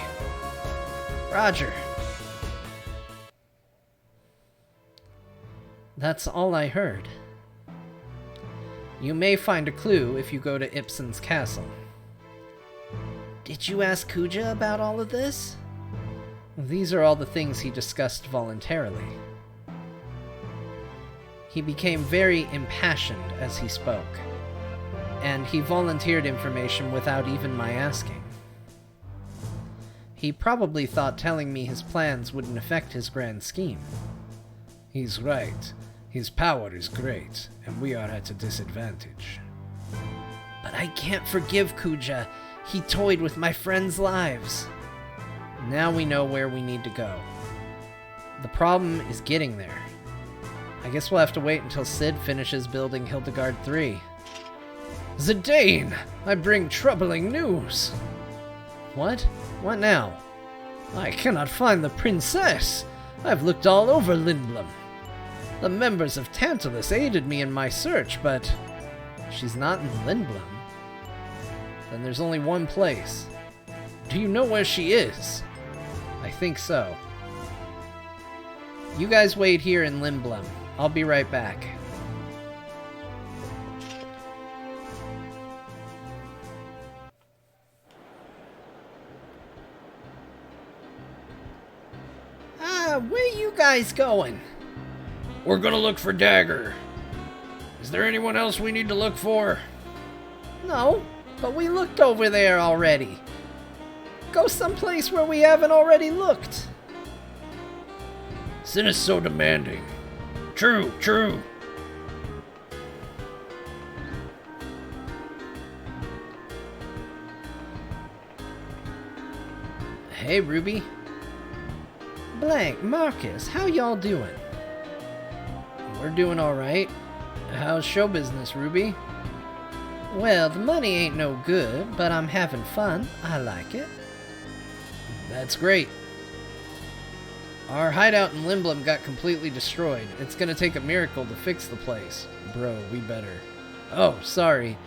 Roger. That's all I heard. You may find a clue if you go to Ibsen's Castle. Did you ask Kuja about all of this? These are all the things he discussed voluntarily. He became very impassioned as he spoke, and he volunteered information without even my asking. He probably thought telling me his plans wouldn't affect his grand scheme. He's right. His power is great, and we are at a disadvantage. But I can't forgive Kuja. He toyed with my friends' lives. Now we know where we need to go. The problem is getting there. I guess we'll have to wait until Sid finishes building Hildegard 3. Zidane! I bring troubling news! What? What now? I cannot find the princess! I've looked all over Lindblom. The members of Tantalus aided me in my search, but... She's not in Lindblom. Then there's only one place. Do you know where she is? I think so. You guys wait here in Lindblom. I'll be right back. Where you guys going? We're gonna look for Dagger. Is there anyone else we need to look for? No, but we looked over there already. Go someplace where we haven't already looked. Sin is so demanding. True, true. Hey, Ruby. Blank, Marcus, how y'all doing? We're doing alright. How's show business, Ruby? Well, the money ain't no good, but I'm having fun. I like it. That's great. Our hideout in Limblum got completely destroyed. It's gonna take a miracle to fix the place. Bro, we better. Oh, sorry.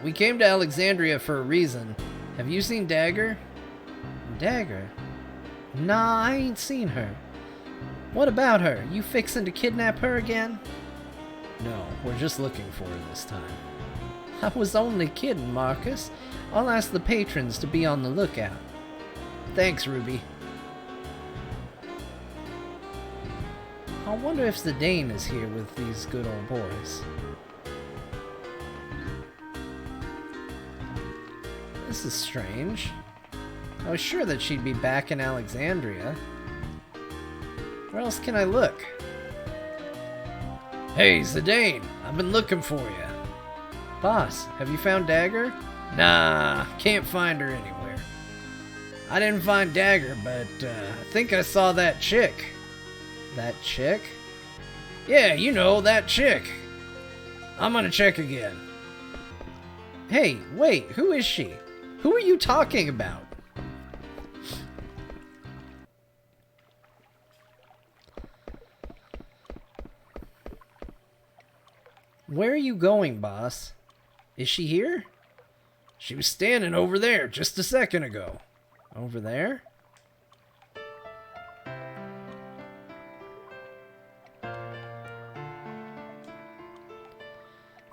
We came to Alexandria for a reason. Have you seen Dagger? Dagger? Nah, I ain't seen her. What about her? You fixin' to kidnap her again? No, we're just looking for her this time. I was only kidding, Marcus. I'll ask the patrons to be on the lookout. Thanks, Ruby. I wonder if Zidane is here with these good old boys. This is strange. I was sure that she'd be back in Alexandria. Where else can I look? Hey, Zidane, I've been looking for you. Boss, have you found Dagger? Nah, can't find her anywhere. I didn't find Dagger, but I think I saw that chick. That chick? Yeah, you know, that chick. I'm gonna check again. Hey, wait, who is she? Who are you talking about? Where are you going, boss? Is she here? She was standing over there just a second ago. Over there?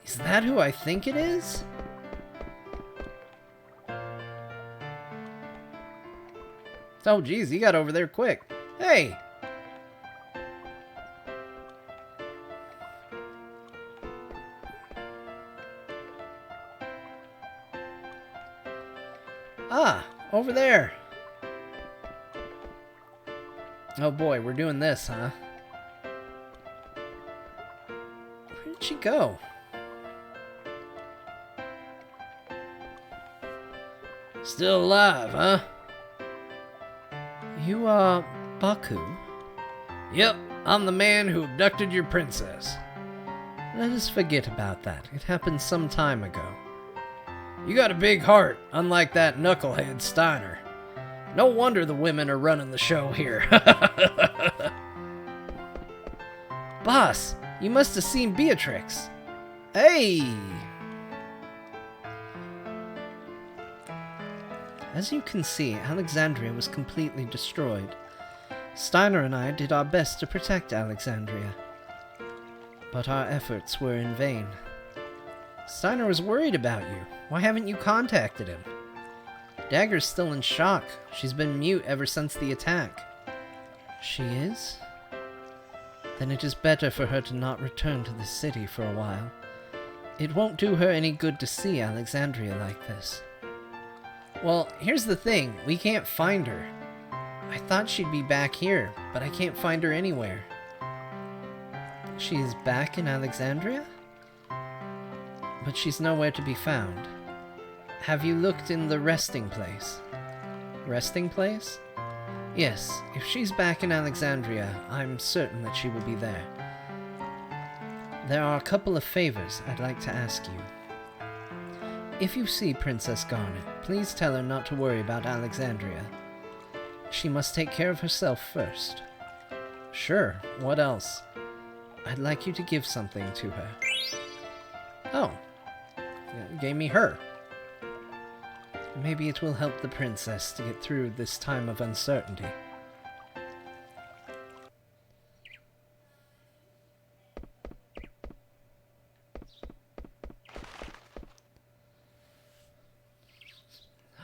Is that who I think it is? Oh, geez, he got over there quick. Hey! Ah, over there. Oh boy, we're doing this, huh? Where did she go? Still alive, huh? You are Baku? Yep, I'm the man who abducted your princess. Let us forget about that. It happened some time ago. You got a big heart, unlike that knucklehead Steiner. No wonder the women are running the show here. Boss, you must have seen Beatrix. Hey! As you can see, Alexandria was completely destroyed. Steiner and I did our best to protect Alexandria, but our efforts were in vain. Steiner was worried about you. Why haven't you contacted him? Dagger's still in shock. She's been mute ever since the attack. She is? Then it is better for her to not return to the city for a while. It won't do her any good to see Alexandria like this. Well, here's the thing. We can't find her. I thought she'd be back here, but I can't find her anywhere. She is back in Alexandria? But she's nowhere to be found. Have you looked in the resting place? Resting place? Yes, if she's back in Alexandria, I'm certain that she will be there. There are a couple of favors I'd like to ask you. If you see Princess Garnet, please tell her not to worry about Alexandria. She must take care of herself first. Sure, what else? I'd like you to give something to her. Oh, you gave me her. Maybe it will help the princess to get through this time of uncertainty.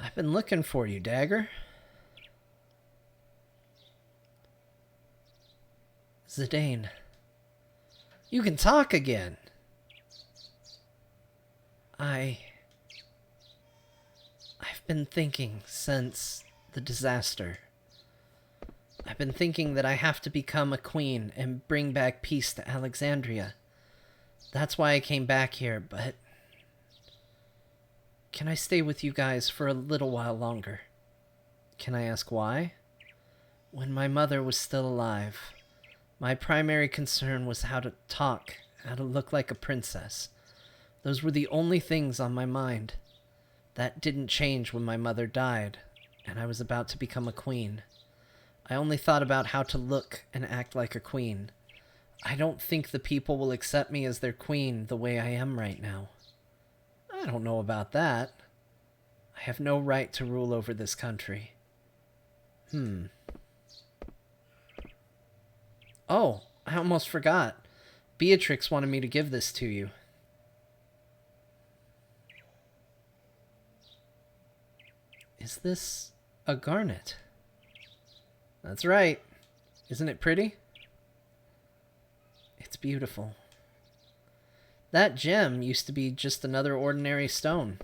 I've been looking for you, Dagger. Zidane. You can talk again. I've been thinking since the disaster. I've been thinking that I have to become a queen and bring back peace to Alexandria. That's why I came back here, but... Can I stay with you guys for a little while longer? Can I ask why? When my mother was still alive, my primary concern was how to talk, how to look like a princess. Those were the only things on my mind. That didn't change when my mother died, and I was about to become a queen. I only thought about how to look and act like a queen. I don't think the people will accept me as their queen the way I am right now. I don't know about that. I have no right to rule over this country. Oh, I almost forgot. Beatrix wanted me to give this to you. Is this a garnet? That's right. Isn't it pretty? It's beautiful. That gem used to be just another ordinary stone.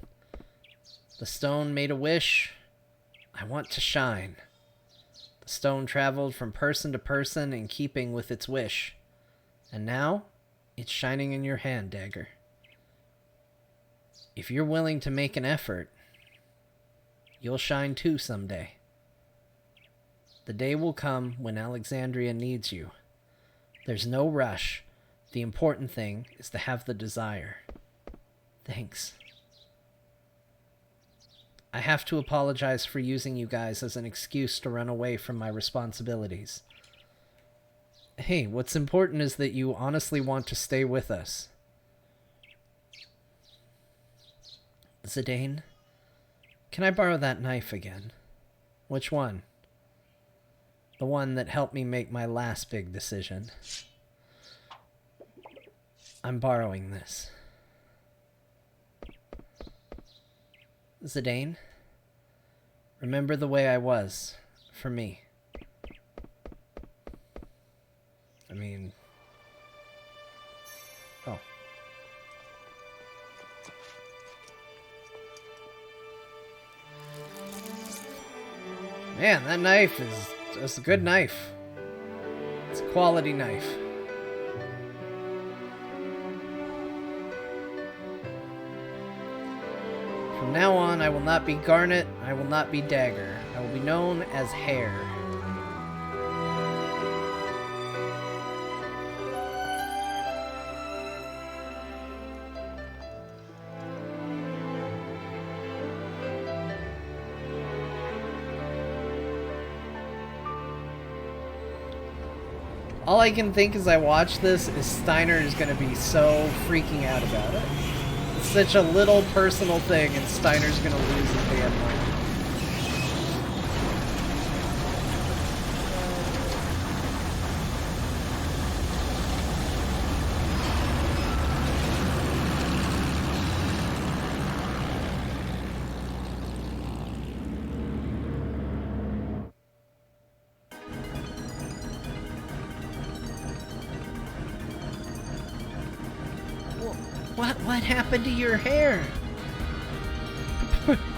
The stone made a wish. I want to shine. The stone traveled from person to person in keeping with its wish. And now, it's shining in your hand, Dagger. If you're willing to make an effort, you'll shine too someday. The day will come when Alexandria needs you. There's no rush. The important thing is to have the desire. Thanks. I have to apologize for using you guys as an excuse to run away from my responsibilities. Hey, what's important is that you honestly want to stay with us. Zidane, can I borrow that knife again? Which one? The one that helped me make my last big decision. I'm borrowing this. Zidane, remember the way I was for me. I mean... Oh. Man, that knife is just a good knife. It's a quality knife. From now on, I will not be Garnet, I will not be Dagger. I will be known as Hair. All I can think as I watch this is Steiner is going to be so freaking out about it. It's such a little personal thing, and Steiner's going to lose his damn mind. What happened to your hair?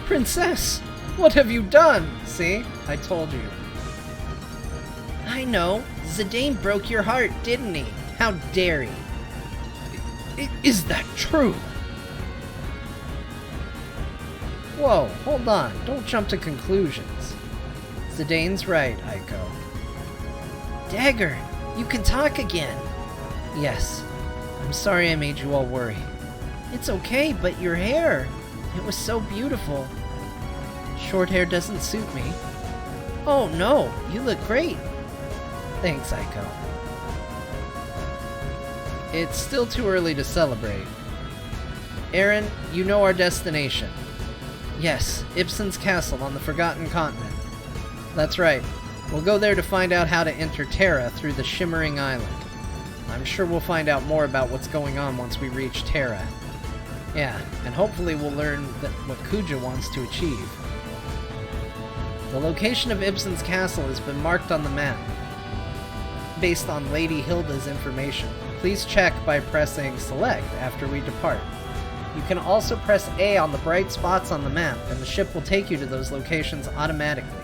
Princess, what have you done? See? I told you. I know. Zidane broke your heart, didn't he? How dare he? Is that true? Whoa, hold on. Don't jump to conclusions. Zidane's right, Aiko. Dagger, you can talk again. Yes. I'm sorry I made you all worry. It's okay, but your hair, it was so beautiful. Short hair doesn't suit me. Oh no, you look great. Thanks, Aiko. It's still too early to celebrate. Aaron, you know our destination. Yes, Ibsen's castle on the Forgotten Continent. That's right. We'll go there to find out how to enter Terra through the Shimmering Island. I'm sure we'll find out more about what's going on once we reach Terra. Yeah, and hopefully we'll learn what Kuja wants to achieve. The location of Ibsen's castle has been marked on the map, based on Lady Hilda's information. Please check by pressing Select after we depart. You can also press A on the bright spots on the map, and the ship will take you to those locations automatically.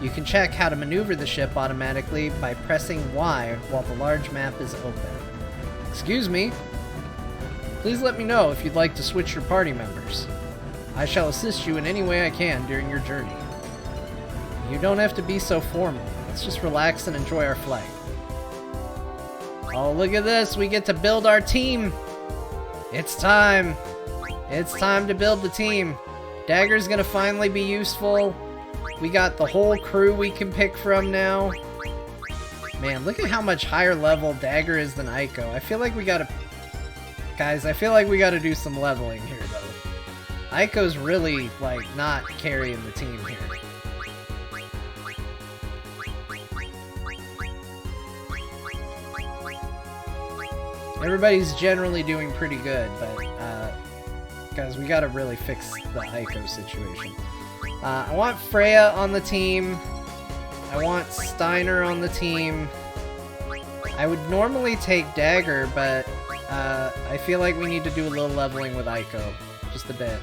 You can check how to maneuver the ship automatically by pressing Y while the large map is open. Excuse me. Please let me know if you'd like to switch your party members. I shall assist you in any way I can during your journey. You don't have to be so formal. It's let's just relax and enjoy our flight. Oh, look at this. We get to build our team. It's time. It's time to build the team. Dagger's gonna finally be useful. We got the whole crew we can pick from now. Man, look at how much higher level Dagger is than Aiko. I feel like we gotta... Guys, I feel like we gotta do some leveling here, though. Aiko's really, like, not carrying the team here. Everybody's generally doing pretty good, but, guys, we gotta really fix the Aiko situation. I want Freya on the team. I want Steiner on the team. I would normally take Dagger, but I feel like we need to do a little leveling with Aiko. Just a bit.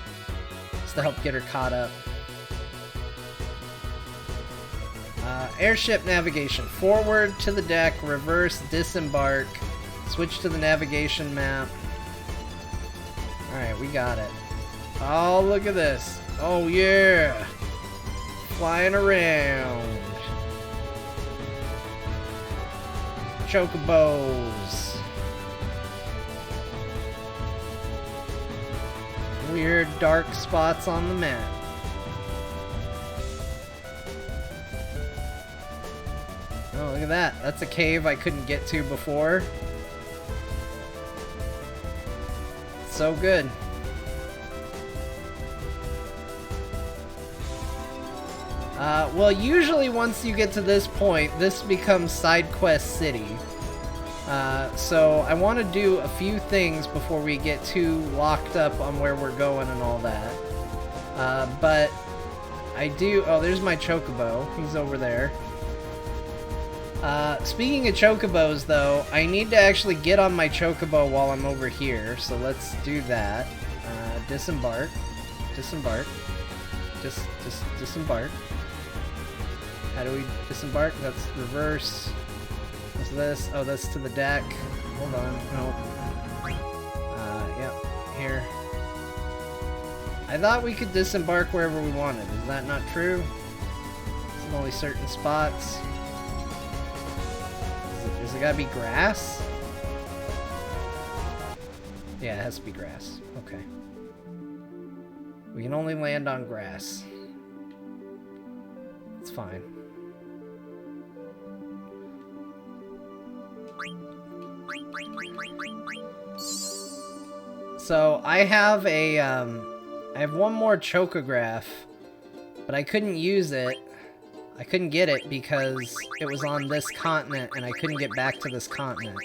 Just to help get her caught up. Airship navigation. Forward to the deck, reverse, disembark. Switch to the navigation map. Alright, we got it. Oh, look at this. Oh, yeah. Flying around. Chocobos. Weird dark spots on the map. Oh, look at that. That's a cave I couldn't get to before. So good. Well, usually once you get to this point, this becomes Side Quest City. So I want to do a few things before we get too locked up on where we're going and all that. But I do... Oh, there's my Chocobo. He's over there. Speaking of Chocobos, though, I need to actually get on my Chocobo while I'm over here. So let's do that. Disembark. Disembark. Disembark. How do we disembark? That's reverse. What's this? Oh, that's to the deck. Hold on. No. Yep. Here. I thought we could disembark wherever we wanted. Is that not true? It's only certain spots. Does it gotta be grass? Yeah, it has to be grass. Okay. We can only land on grass. It's fine. So I have a I have one more chocograph, but I couldn't use it. I couldn't get it because it was on this continent and I couldn't get back to this continent.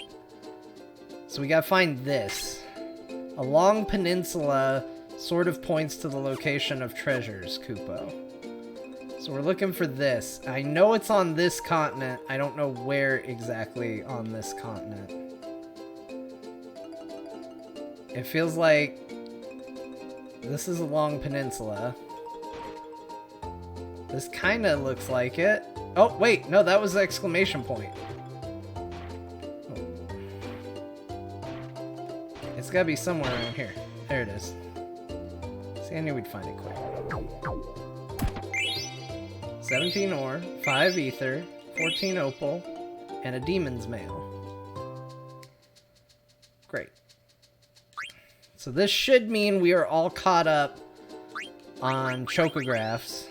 So we gotta find this. A long peninsula sort of points to the location of treasures, Kupo. So we're looking for this. I know it's on this continent. I don't know where exactly on this continent. It feels like this is a long peninsula. This kind of looks like it. Oh, wait. No, that was the exclamation point. Oh. It's got to be somewhere around here. There it is. See, I knew we'd find it quick. 17 ore, 5 ether, 14 opal, and a demon's mail. Great. So this should mean we are all caught up on chocographs.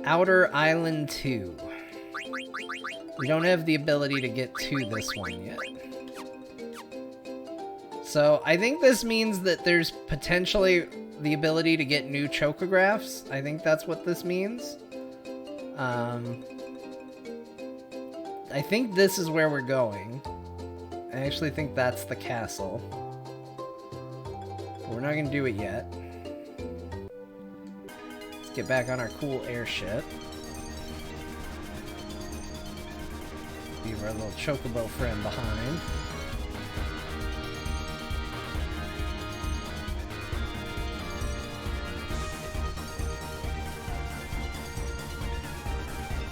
Outer Island 2. We don't have the ability to get to this one yet. So I think this means that there's potentially the ability to get new chocographs. I think that's what this means. I think this is where we're going. I actually think that's the castle. But we're not going to do it yet. Let's get back on our cool airship. Leave our little chocobo friend behind.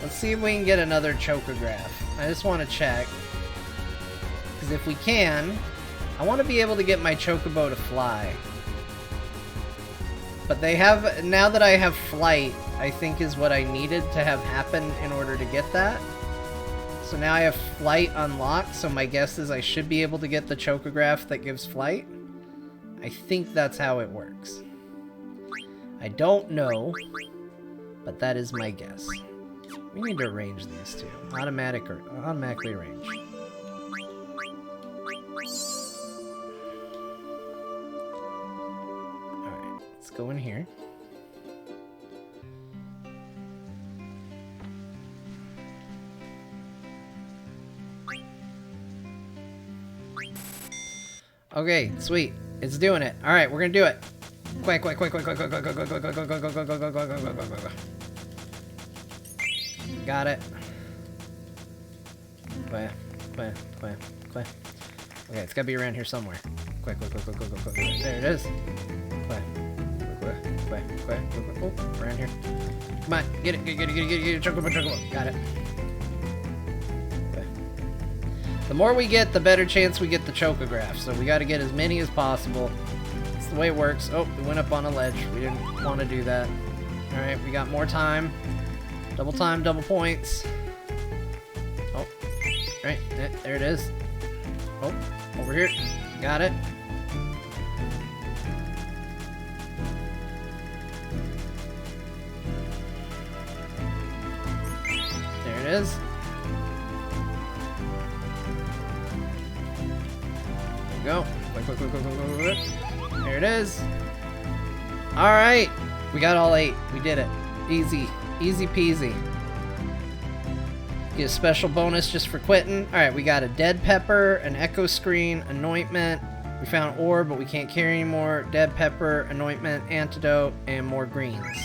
Let's see if we can get another chocograph. I just want to check. Because if we can, I want to be able to get my chocobo to fly. But they have, now that I have flight, I think is what I needed to have happen in order to get that. So now I have flight unlocked, so my guess is I should be able to get the chocograph that gives flight. I think that's how it works. I don't know, but that is my guess. We need to arrange these two. Automatically arrange. Alright, let's go in here. Okay, sweet. It's doing it. Alright, we're gonna do it. Quick. Got it. Quick. Okay, it's gotta be around here somewhere. Quick. There it is. Quick. Oh, around here. Come on, get it. Chocobo. Got it. Okay. The more we get, the better chance we get the chocograph. So we gotta get as many as possible. That's the way it works. Oh, we went up on a ledge. We didn't want to do that. Alright, we got more time. Double time, double points. Oh, right, there it is. Oh, over here. Got it. There it is. There we go. Quick. There it is. Alright. We got all 8. We did it. Easy. Easy peasy. Get a special bonus just for quitting. Alright, we got a dead pepper, an echo screen, anointment. We found ore, but we can't carry anymore. Dead pepper, anointment, antidote, and more greens.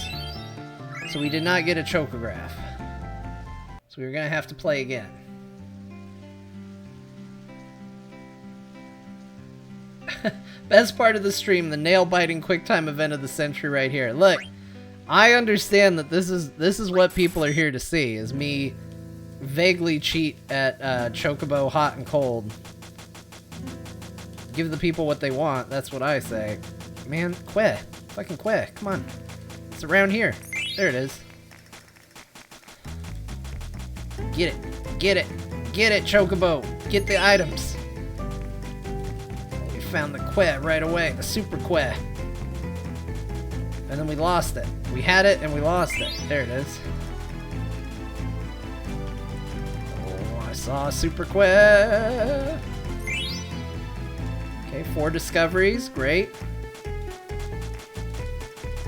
So we did not get a chocograph. So we were going to have to play again. Best part of the stream, the nail-biting QuickTime event of the century right here. Look, I understand that this is what people are here to see, is me vaguely cheat at Chocobo hot and cold. Give the people what they want, that's what I say. Man, fucking quit, come on. It's around here. There it is. Get it, Chocobo. Get the items. We found the quet right away, the super quet. And then we lost it. We had it and we lost it. There it is. Oh, I saw a super quet. Okay, 4 discoveries. Great.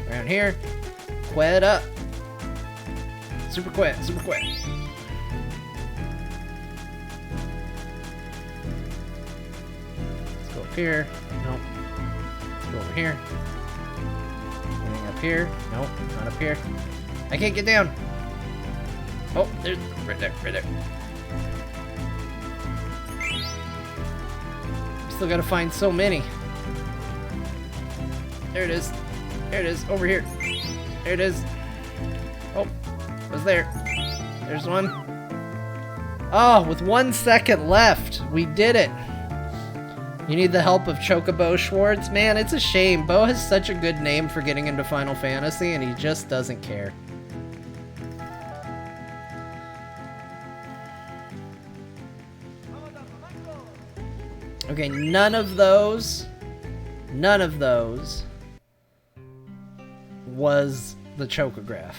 Around here. Quet up. Super quet. Let's go up here. Nope. Let's go over here. Anything up here? Nope, not up here. I can't get down. Oh, there's right there. Still gotta find so many. There it is. Over here. There it is. Oh, it was there. There's one. Oh, with 1 second left, we did it. You need the help of Chocobo Schwartz? Man, it's a shame. Bo has such a good name for getting into Final Fantasy, and he just doesn't care. Okay, none of those was the chocograph.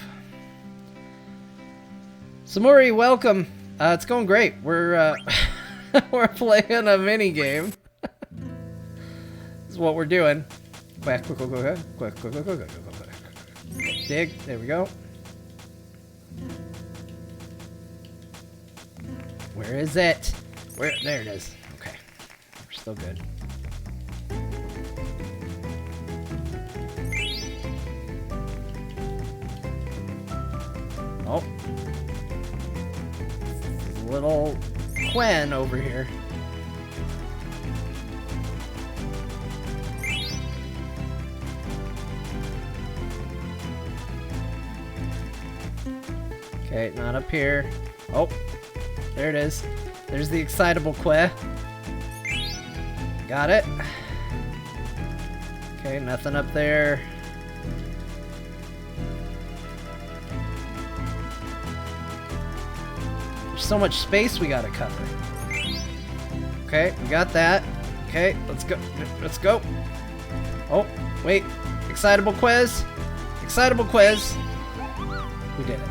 Samuri, welcome. It's going great. We're we're playing a mini game. This is what we're doing. Quick. Dig. There we go. Where is it? There it is. Okay. We're still good. Oh. Little Quen over here. Okay, not up here. Oh, there it is. There's the excitable Que. Got it. Okay, nothing up there. There's so much space we gotta cover. Okay, we got that. Okay, let's go. Let's go. Oh, wait. Excitable quiz. Excitable quiz. We did it.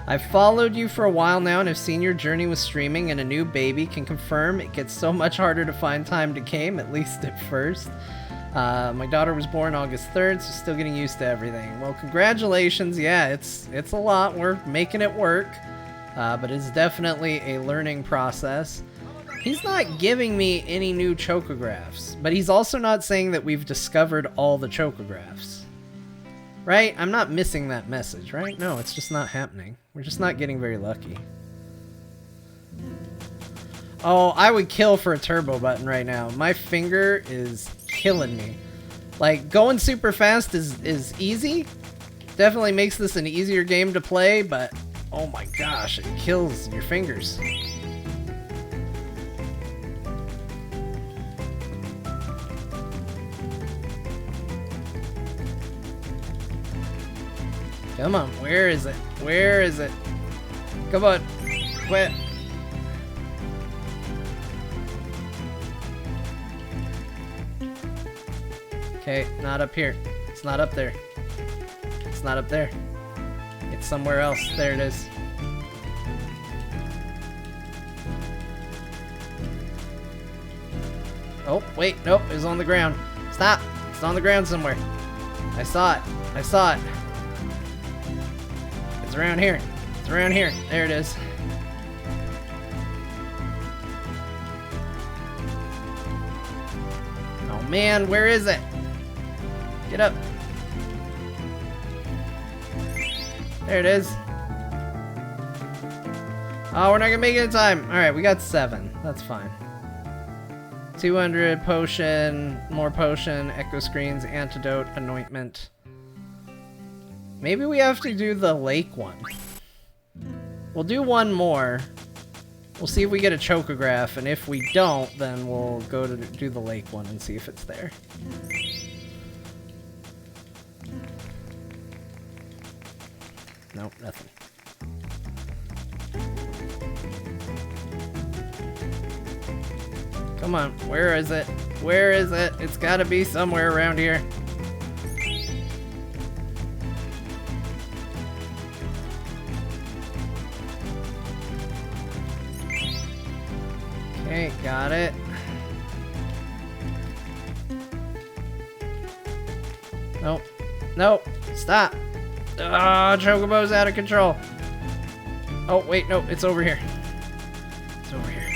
I've followed you for a while now and have seen your journey with streaming, and a new baby can confirm it gets so much harder to find time to game, at least at first. My daughter was born August 3rd, so still getting used to everything. Well, congratulations. Yeah, it's a lot. We're making it work, but it's definitely a learning process. He's not giving me any new chocographs, but he's also not saying that we've discovered all the chocographs. Right? I'm not missing that message, right? No, it's just not happening. We're just not getting very lucky. Oh, I would kill for a turbo button right now. My finger is killing me. Like, going super fast is easy. Definitely makes this an easier game to play, but oh my gosh, it kills your fingers. Come on, where is it? Where is it? Come on, quit. Okay, not up here. It's not up there. It's not up there. It's somewhere else. There it is. Oh, wait, nope, it was on the ground. Stop! It's on the ground somewhere. I saw it. I saw it. It's around here. It's around here. There it is. Oh man, where is it? Get up. There it is. Oh, we're not gonna make it in time. Alright, we got 7. That's fine. 200 potion, more potion, echo screens, antidote, anointment. Maybe we have to do the lake one. We'll do one more. We'll see if we get a chocograph, and if we don't, then we'll go to do the lake one and see if it's there. Nope, nothing. Come on, where is it? Where is it? It's gotta be somewhere around here. Okay, got it. Nope. Nope. Stop. Ah, Chocobo's out of control. Oh, wait, no, it's over here. It's over here.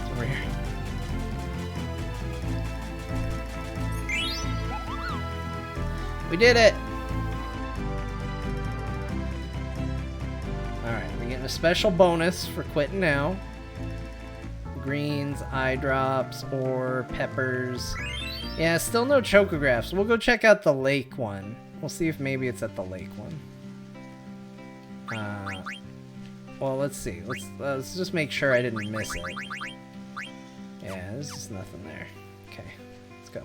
It's over here. We did it! Alright, we're getting a special bonus for quitting now. Greens, eye drops, or peppers. Yeah, still no chocographs. We'll go check out the lake one. We'll see if maybe it's at the lake one. Well, let's see. Let's just make sure I didn't miss it. Yeah, there's just nothing there. Okay, let's go.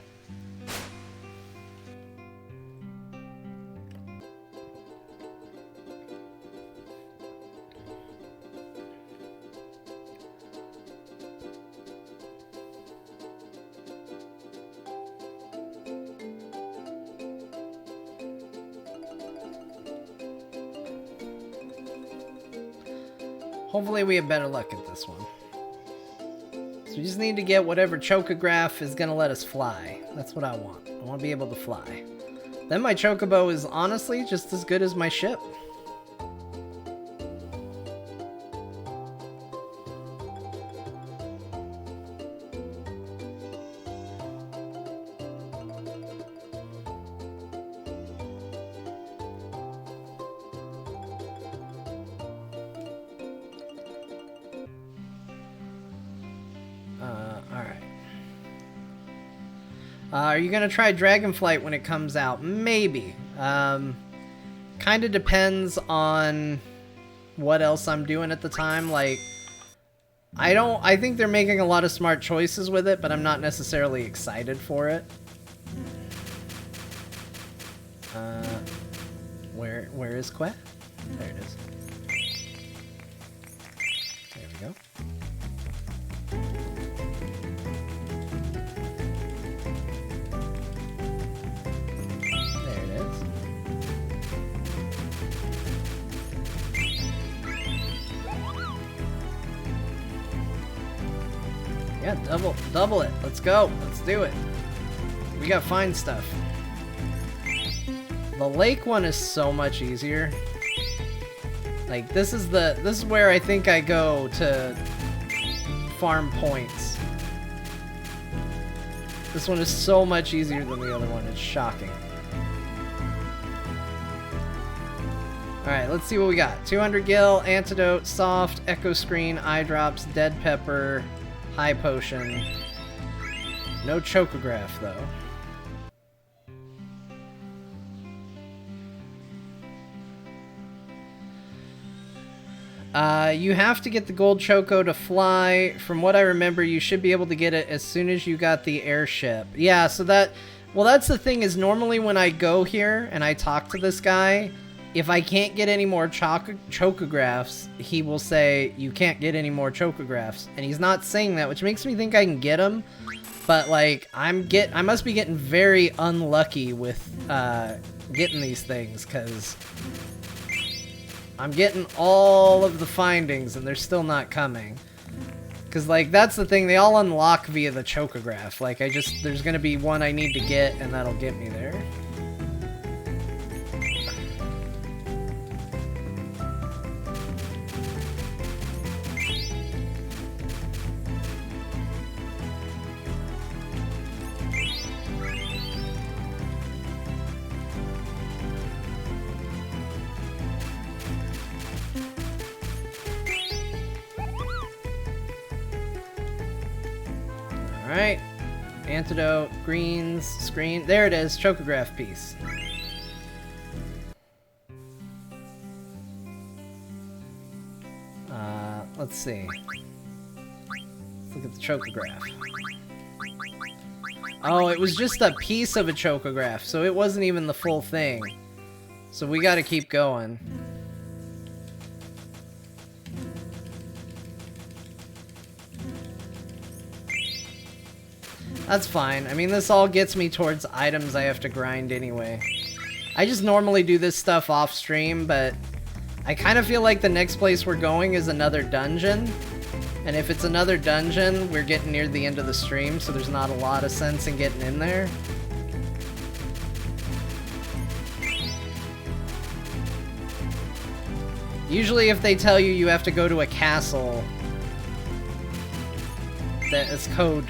Hopefully we have better luck at this one. So we just need to get whatever chocograph is going to let us fly. That's what I want. I want to be able to fly. Then my chocobo is honestly just as good as my ship. Are you gonna try Dragonflight when it comes out? Maybe. Kind of depends on what else I'm doing at the time. Like, I think they're making a lot of smart choices with it, but I'm not necessarily excited for it. Where is Quet? There it is. There we go. There it is. Yeah, double it. Let's go. Let's do it. We got fine stuff. The lake one is so much easier. Like, this is where I think I go to farm points. This one is so much easier than the other one. It's shocking. Alright, let's see what we got. 200 gil, antidote, soft, echo screen, eye drops, dead pepper, high potion. No chocograph, though. You have to get the gold choco to fly. From what I remember, you should be able to get it as soon as you got the airship. Yeah, so that... Well, that's the thing, is normally when I go here and I talk to this guy, if I can't get any more chocographs, he will say, you can't get any more chocographs. And he's not saying that, which makes me think I can get them. But, like, I must be getting very unlucky with getting these things, because... I'm getting all of the findings, and they're still not coming. Because, like, that's the thing. They all unlock via the chocograph. Like, there's going to be one I need to get, and that'll get me there. Alright. Antidote, greens, screen. There it is, chocograph piece. Let's see. Let's look at the chocograph. Oh, it was just a piece of a chocograph, so it wasn't even the full thing. So we gotta keep going. That's fine. I mean, this all gets me towards items I have to grind anyway. I just normally do this stuff off stream, but I kind of feel like the next place we're going is another dungeon. And if it's another dungeon, we're getting near the end of the stream, so there's not a lot of sense in getting in there. Usually if they tell you you have to go to a castle, that is code.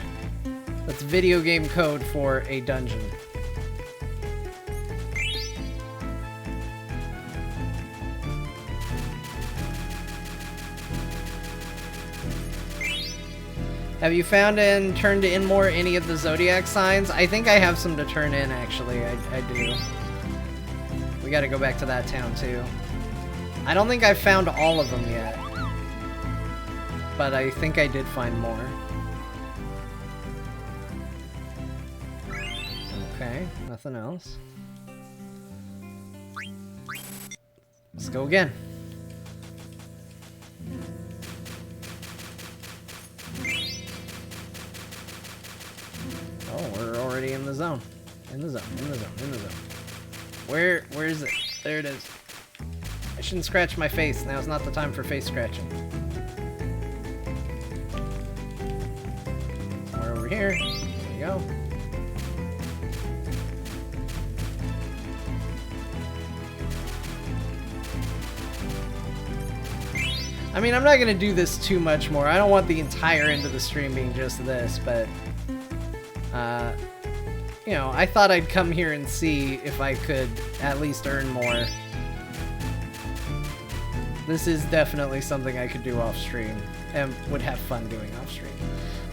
That's video game code for a dungeon. Have you found and turned in more any of the zodiac signs? I think I have some to turn in, actually. I do. We gotta go back to that town, too. I don't think I've found all of them yet. But I think I did find more. Okay, nothing else. Let's go again. Oh, we're already in the zone. In the zone, in the zone, in the zone. Where is it? There it is. I shouldn't scratch my face. Now's not the time for face scratching. Somewhere over here. There you go. I mean, I'm not going to do this too much more. I don't want the entire end of the stream being just this, but... you know, I thought I'd come here and see if I could at least earn more. This is definitely something I could do off stream and would have fun doing off stream.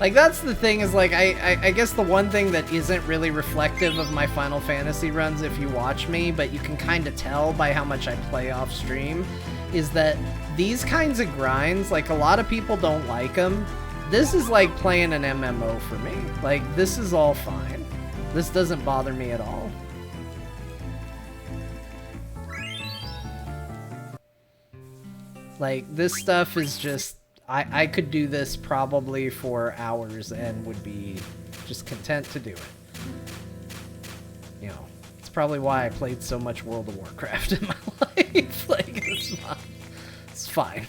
Like, that's the thing, is like, I guess the one thing that isn't really reflective of my Final Fantasy runs if you watch me, but you can kind of tell by how much I play off stream, is that these kinds of grinds, like, a lot of people don't like them. This is like playing an MMO for me. Like, this is all fine. This doesn't bother me at all. Like, this stuff is just... I could do this probably for hours and would be just content to do it. You know, it's probably why I played so much World of Warcraft in my life. Like, it's fine. It's fine.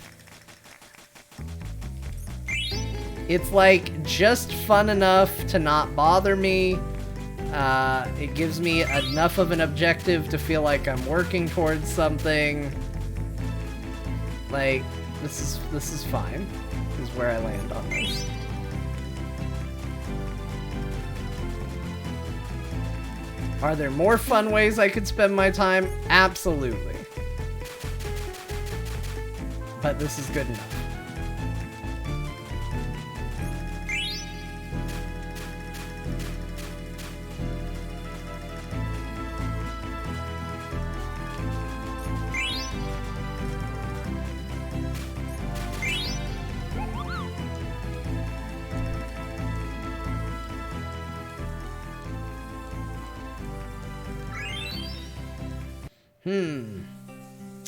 It's like just fun enough to not bother me. It gives me enough of an objective to feel like I'm working towards something. Like, this is fine. This is where I land on this. Are there more fun ways I could spend my time? Absolutely. But this is good enough.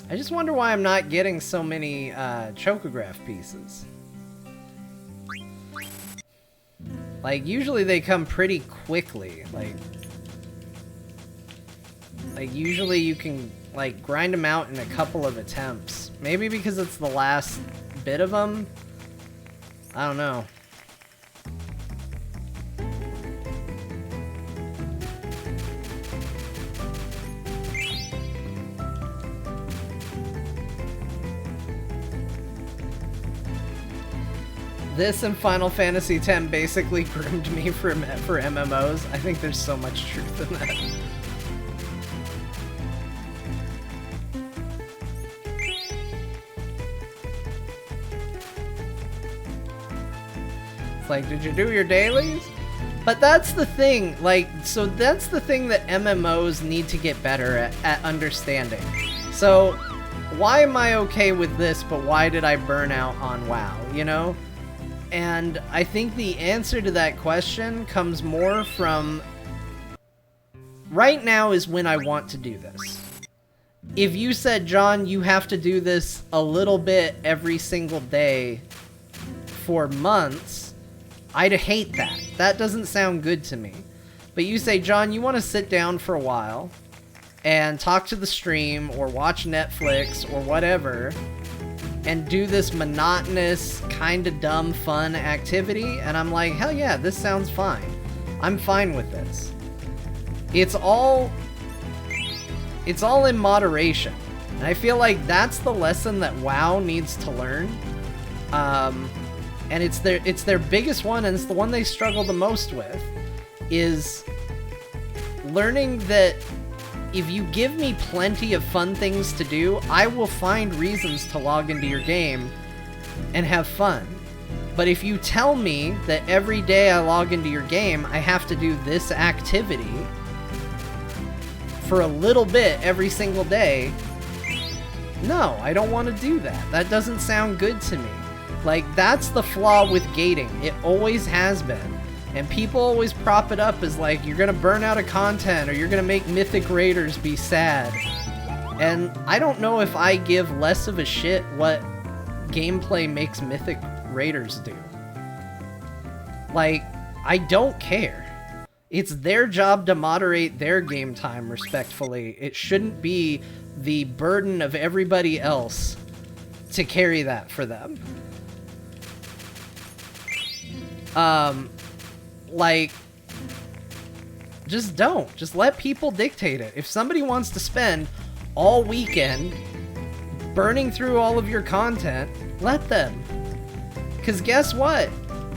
I just wonder why I'm not getting so many chocograph pieces. Like, usually they come pretty quickly. Like usually you can, like, grind them out in a couple of attempts. Maybe because it's the last bit of them? I don't know. This and Final Fantasy X basically groomed me for MMOs. I think there's so much truth in that. It's like, did you do your dailies? But that's the thing, like, so that's the thing that MMOs need to get better at understanding. So, why am I okay with this, but why did I burn out on WoW, you know? And I think the answer to that question comes more from, right now is when I want to do this. If you said, John, you have to do this a little bit every single day for months, I'd hate that. That doesn't sound good to me. But you say, John, you want to sit down for a while and talk to the stream or watch Netflix or whatever and do this monotonous, kind of dumb, fun activity, and I'm like, hell yeah, this sounds fine. I'm fine with this. It's all in moderation. And I feel like that's the lesson that WoW needs to learn. And it's their biggest one, and it's the one they struggle the most with, is learning that if you give me plenty of fun things to do, I will find reasons to log into your game and have fun. But if you tell me that every day I log into your game, I have to do this activity for a little bit every single day, no, I don't want to do that. That doesn't sound good to me. Like, that's the flaw with gating. It always has been. And people always prop it up as like, you're gonna burn out of content, or you're gonna make mythic raiders be sad. And I don't know if I give less of a shit what gameplay makes mythic raiders do. Like, I don't care. It's their job to moderate their game time respectfully. It shouldn't be the burden of everybody else to carry that for them. Like, just don't. Just let people dictate it. If somebody wants to spend all weekend burning through all of your content, let them. Because guess what?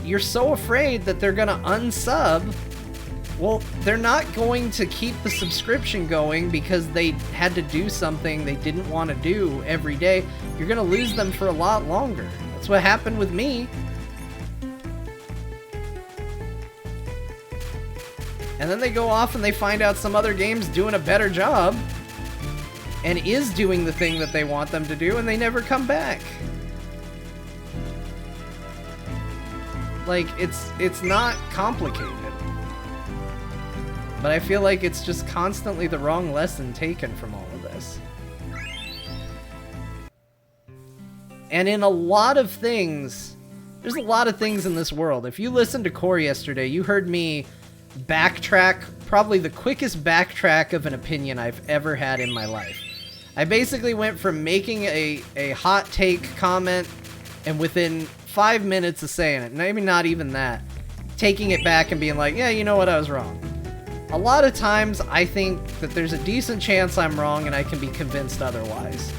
You're so afraid that they're gonna unsub. Well, they're not going to keep the subscription going because they had to do something they didn't want to do every day. You're gonna lose them for a lot longer. That's what happened with me. And then they go off and they find out some other game's doing a better job. and is doing the thing that they want them to do, and they never come back. Like, it's not complicated. But I feel like it's just constantly the wrong lesson taken from all of this. And in a lot of things, there's a lot of things in this world. If you listened to Core yesterday, you heard me backtrack, probably the quickest backtrack of an opinion I've ever had in my life. I basically went from making a hot take comment, and within 5 minutes of saying it, maybe not even that, taking it back and being like, yeah, you know what, I was wrong. A lot of times I think that there's a decent chance I'm wrong and I can be convinced otherwise.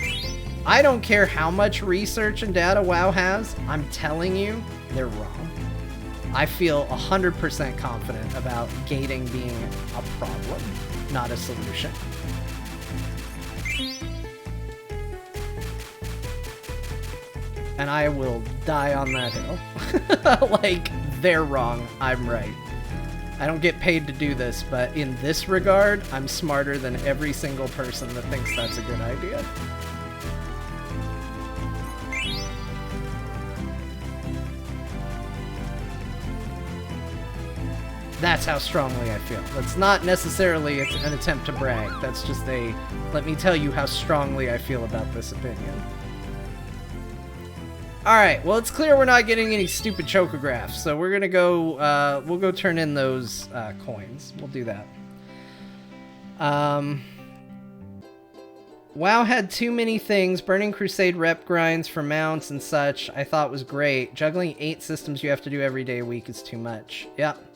I don't care how much research and data WoW has, I'm telling you, they're wrong. I feel 100% confident about gating being a problem, not a solution. And I will die on that hill. Like, they're wrong, I'm right. I don't get paid to do this, but in this regard, I'm smarter than every single person that thinks that's a good idea. That's how strongly I feel. That's not necessarily an attempt to brag. That's just a, let me tell you how strongly I feel about this opinion. Alright, well, it's clear we're not getting any stupid chocographs, so we're gonna go, we'll go turn in those coins. We'll do that. WoW had too many things. Burning Crusade rep grinds for mounts and such I thought was great. Juggling 8 systems you have to do every day a week is too much. Yep.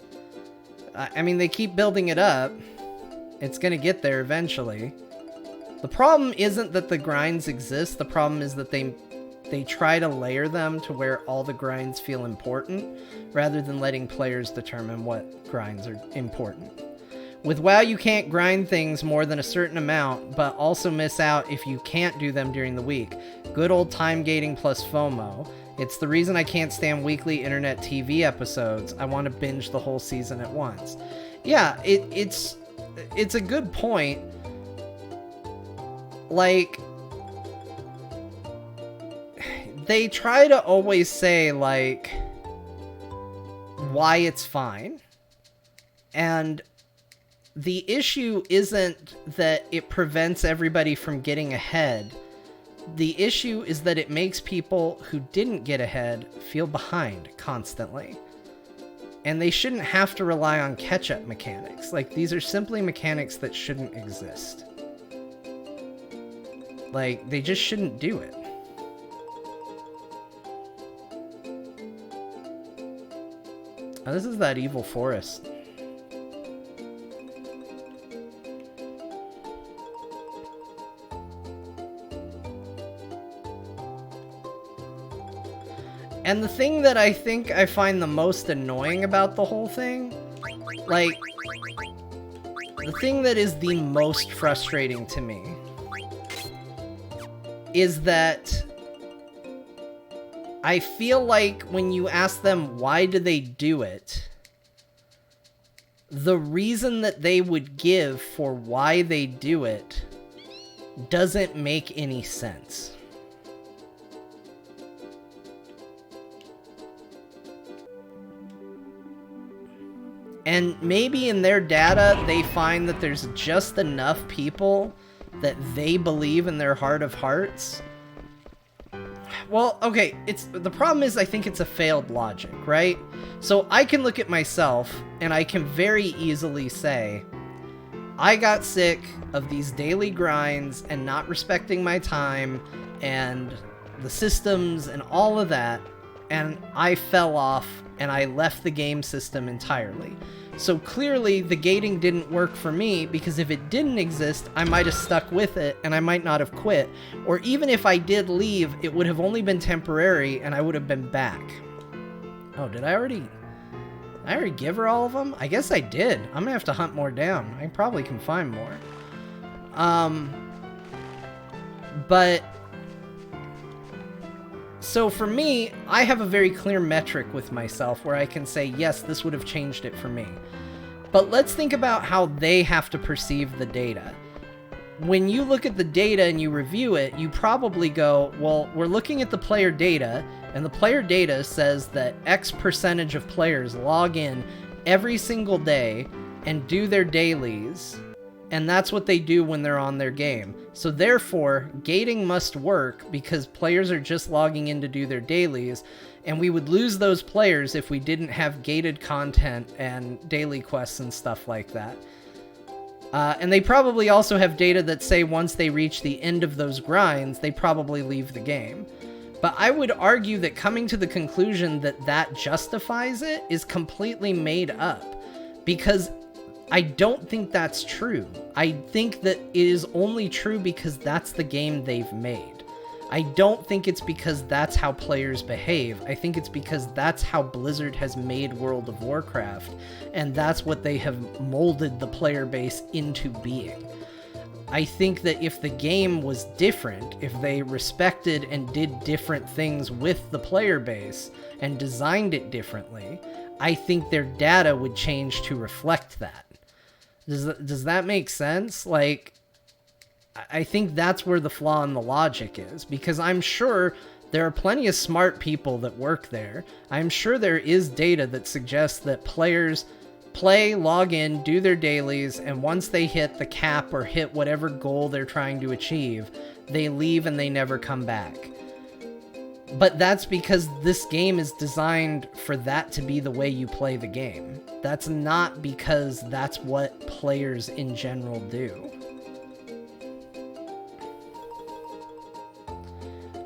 I mean, they keep building it up. It's gonna get there eventually. The problem isn't that the grinds exist. The problem is that they try to layer them to where all the grinds feel important, rather than letting players determine what grinds are important. With WoW, you can't grind things more than a certain amount, but also miss out if you can't do them during the week. Good old time gating plus FOMO. It's the reason I can't stand weekly internet TV episodes. I want to binge the whole season at once. Yeah, it's a good point. Like, they try to always say, like, why it's fine. And the issue isn't that it prevents everybody from getting ahead. The issue is that it makes people who didn't get ahead feel behind constantly. And they shouldn't have to rely on catch-up mechanics. Like, these are simply mechanics that shouldn't exist. Like, they just shouldn't do it. Oh, this is that evil forest. And the thing that I think I find the most annoying about the whole thing, like, the thing that is the most frustrating to me is that I feel like when you ask them why do they do it, the reason that they would give for why they do it doesn't make any sense. And maybe in their data, they find that there's just enough people that they believe in their heart of hearts. Well, okay, the problem is I think it's a failed logic, right? So I can look at myself and I can very easily say, I got sick of these daily grinds and not respecting my time and the systems and all of that, and I fell off and I left the game system entirely. So clearly the gating didn't work for me, because if it didn't exist, I might have stuck with it and I might not have quit. Or even if I did leave, it would have only been temporary and I would have been back. Oh, did I already give her all of them? I guess I did. I'm gonna have to hunt more down. I probably can find more. But so for me, I have a very clear metric with myself where I can say, yes, this would have changed it for me. But let's think about how they have to perceive the data. when you look at the data and you review it, you probably go, well, we're looking at the player data, and the player data says that X percentage of players log in every single day and do their dailies, and that's what they do when they're on their game. So therefore, gating must work because players are just logging in to do their dailies, and we would lose those players if we didn't have gated content and daily quests and stuff like that. And they probably also have data that say once they reach the end of those grinds, they probably leave the game. But I would argue that coming to the conclusion that that justifies it is completely made up, because I don't think that's true. I think that it is only true because that's the game they've made. I don't think it's because that's how players behave. I think it's because that's how Blizzard has made World of Warcraft, and that's what they have molded the player base into being. I think that if the game was different, if they respected and did different things with the player base and designed it differently, I think their data would change to reflect that. Does that make sense? Like, I think that's where the flaw in the logic is, because I'm sure there are plenty of smart people that work there. I'm sure there is data that suggests that players play, log in, do their dailies, and once they hit the cap or hit whatever goal they're trying to achieve, they leave and they never come back. But that's because this game is designed for that to be the way you play the game. That's not because that's what players in general do.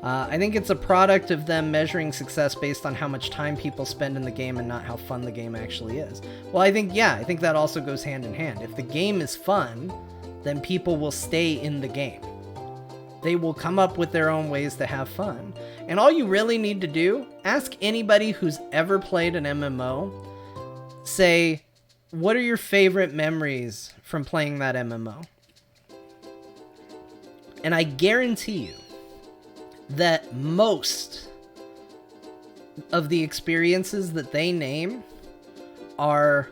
I think it's a product of them measuring success based on how much time people spend in the game and not how fun the game actually is. Well, I think that also goes hand in hand. If the game is fun, then people will stay in the game. They will come up with their own ways to have fun. And all you really need to do, ask anybody who's ever played an MMO, say, what are your favorite memories from playing that MMO? And I guarantee you that most of the experiences that they name are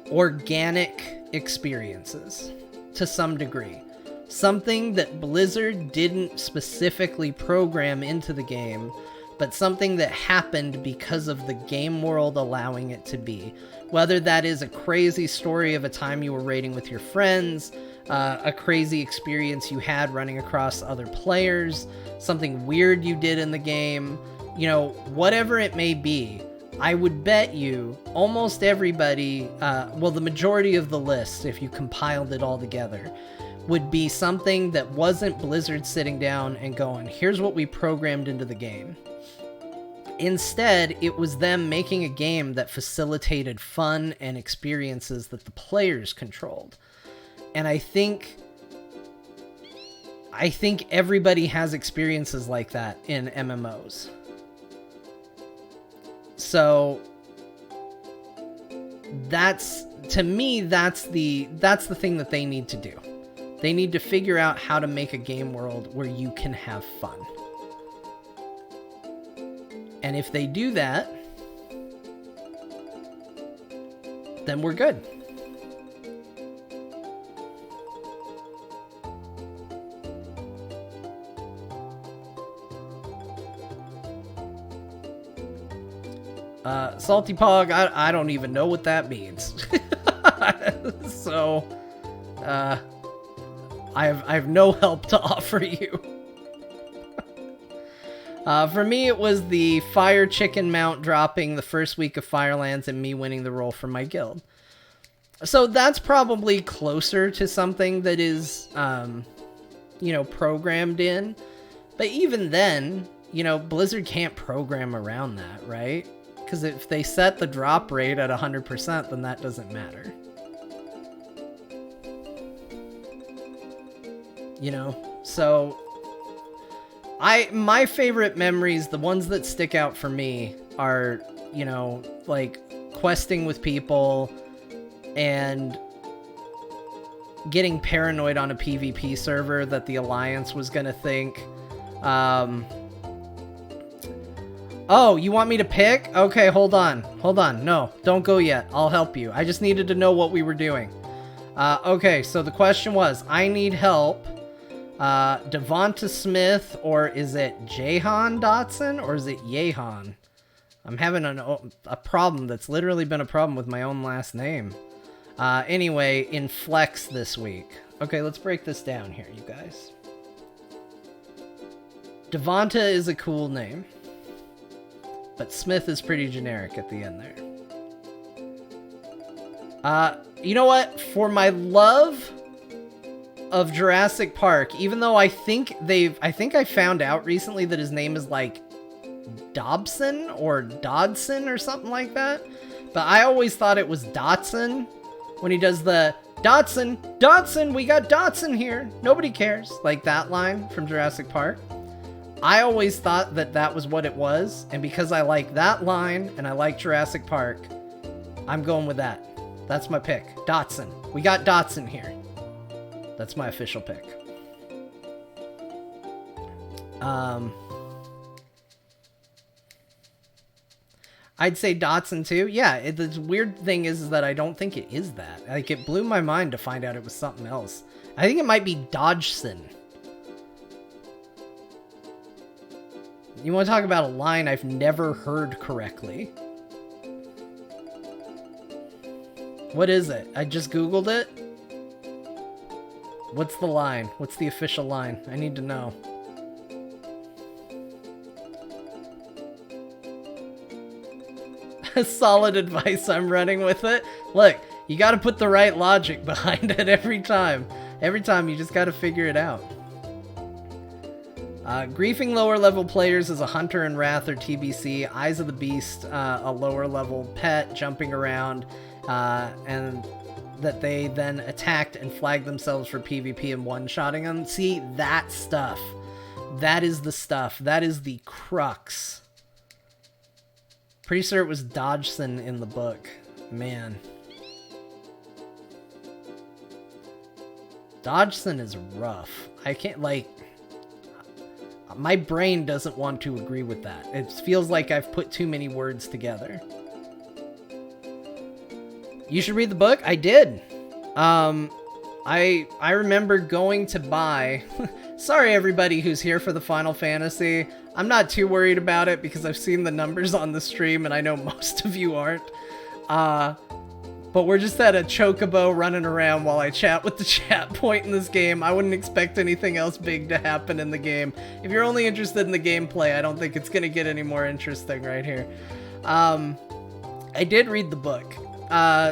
organic experiences to some degree. Something that Blizzard didn't specifically program into the game, but something that happened because of the game world allowing it to be. Whether that is a crazy story of a time you were raiding with your friends, a crazy experience you had running across other players, something weird you did in the game, you know, whatever it may be, I would bet you almost everybody, well, the majority of the list, if you compiled it all together, would be something that wasn't Blizzard sitting down and going, here's what we programmed into the game. Instead, it was them making a game that facilitated fun and experiences that the players controlled. And I think everybody has experiences like that in MMOs. So that's, to me, that's the thing that they need to do. They need to figure out how to make a game world where you can have fun. And if they do that, then we're good. Salty Pog, I don't even know what that means. So, I have no help to offer you. For me, it was the Fire Chicken mount dropping the first week of Firelands and me winning the role for my guild. So that's probably closer to something that is, programmed in. But even then, Blizzard can't program around that, right? Because if they set the drop rate at 100%, then that doesn't matter. So my favorite memories, the ones that stick out for me are, like questing with people and getting paranoid on a PvP server that the Alliance was going to think, oh, you want me to pick? Okay, hold on. No, don't go yet. I'll help you. I just needed to know what we were doing. Okay, so the question was, I need help. Devonta Smith, or is it Jahan Dotson, or is it Yehan? I'm having a problem that's literally been a problem with my own last name. Anyway, in Flex this week. Okay, let's break this down here, you guys. Devonta is a cool name, but Smith is pretty generic at the end there. You know what? For my love of Jurassic Park, even though I think I found out recently that his name is like Dobson or Dodson or something like that, but I always thought it was Dotson when he does the Dotson, we got Dotson here, nobody cares, like that line from Jurassic Park. I always thought that that was what it was, and because I like that line and I like Jurassic Park, I'm going with that. That's my pick. Dotson. We got Dotson here. That's my official pick. I'd say Dotson too. Yeah, the weird thing is that I don't think it is that. Like, it blew my mind to find out it was something else. I think it might be Dodgson. You want to talk about a line I've never heard correctly? What is it? I just Googled it. What's the line? What's the official line? I need to know. Solid advice. I'm running with it. Look, you got to put the right logic behind it every time. Every time you just got to figure it out. Griefing lower level players is a Hunter and Wrath or TBC. Eyes of the Beast, a lower level pet jumping around, and that they then attacked and flagged themselves for PvP and one-shotting them. See, that stuff. That is the stuff. That is the crux. Pretty sure it was Dodgson in the book. Man. Dodgson is rough. I can't, like... My brain doesn't want to agree with that. It feels like I've put too many words together. You should read the book? I did. I remember going to buy... Sorry everybody who's here for the Final Fantasy. I'm not too worried about it because I've seen the numbers on the stream and I know most of you aren't. But we're just at a chocobo running around while I chat with the chat point in this game. I wouldn't expect anything else big to happen in the game. If you're only interested in the gameplay, I don't think it's going to get any more interesting right here. I did read the book.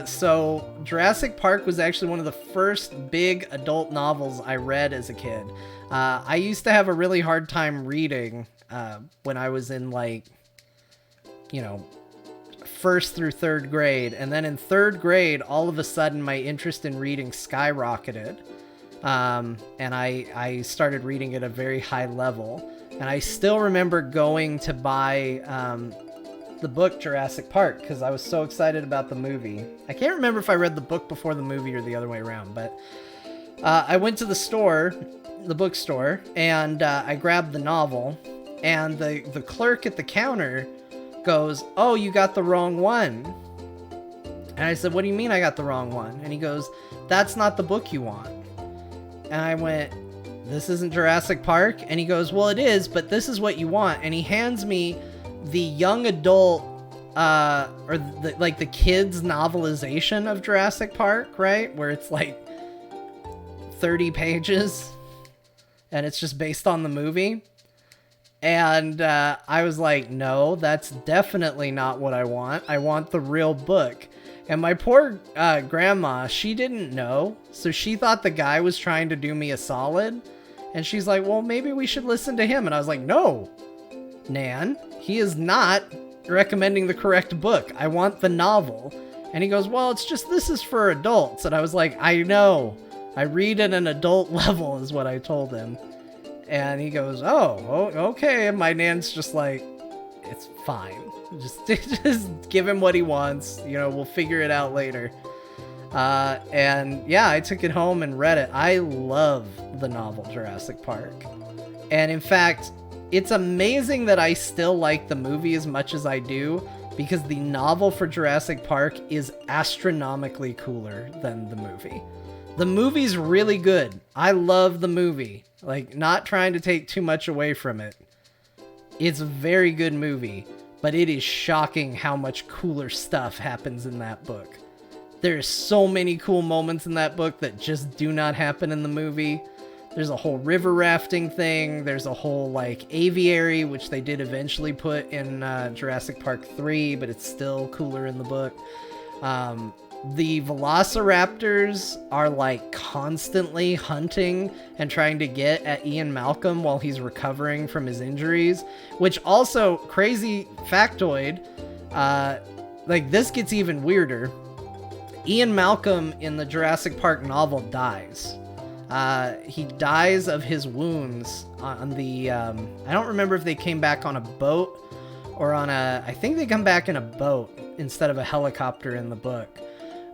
So Jurassic Park was actually one of the first big adult novels I read as a kid. I used to have a really hard time reading when I was in, like, you know, 1st through 3rd grade, and then in 3rd grade all of a sudden my interest in reading skyrocketed, and I started reading at a very high level, and I still remember going to buy the book Jurassic Park because I was so excited about the movie. I can't remember if I read the book before the movie or the other way around, but I went to the store, the bookstore, and I grabbed the novel, and the clerk at the counter goes, "Oh, you got the wrong one." And I said, "What do you mean I got the wrong one?" And he goes, "That's not the book you want." And I went, "This isn't Jurassic Park?" And he goes, "Well, it is, but this is what you want." And he hands me the young adult, or the kids novelization of Jurassic Park, right? Where it's like 30 pages and it's just based on the movie. And I was like, no, that's definitely not what I want. I want the real book. And my poor grandma, she didn't know. So she thought the guy was trying to do me a solid. And she's like, well, maybe we should listen to him. And I was like, no, Nan, he is not recommending the correct book. I want the novel. And he goes, well, it's just, this is for adults. And I was like, I know. I read at an adult level is what I told him. And he goes, oh, okay. And my Nan's just like, it's fine. Just give him what he wants. You know, we'll figure it out later. And yeah, I took it home and read it. I love the novel Jurassic Park. And in fact, it's amazing that I still like the movie as much as I do, because the novel for Jurassic Park is astronomically cooler than the movie. The movie's really good. I love the movie. Like, not trying to take too much away from it. It's a very good movie, but it is shocking how much cooler stuff happens in that book. There's so many cool moments in that book that just do not happen in the movie. There's a whole river rafting thing. There's a whole, like, aviary, which they did eventually put in Jurassic Park 3, but it's still cooler in the book. The velociraptors are, like, constantly hunting and trying to get at Ian Malcolm while he's recovering from his injuries, which also, crazy factoid, like, this gets even weirder. Ian Malcolm in the Jurassic Park novel dies. He dies of his wounds on the, I don't remember if they came back on a boat or on I think they come back in a boat instead of a helicopter in the book.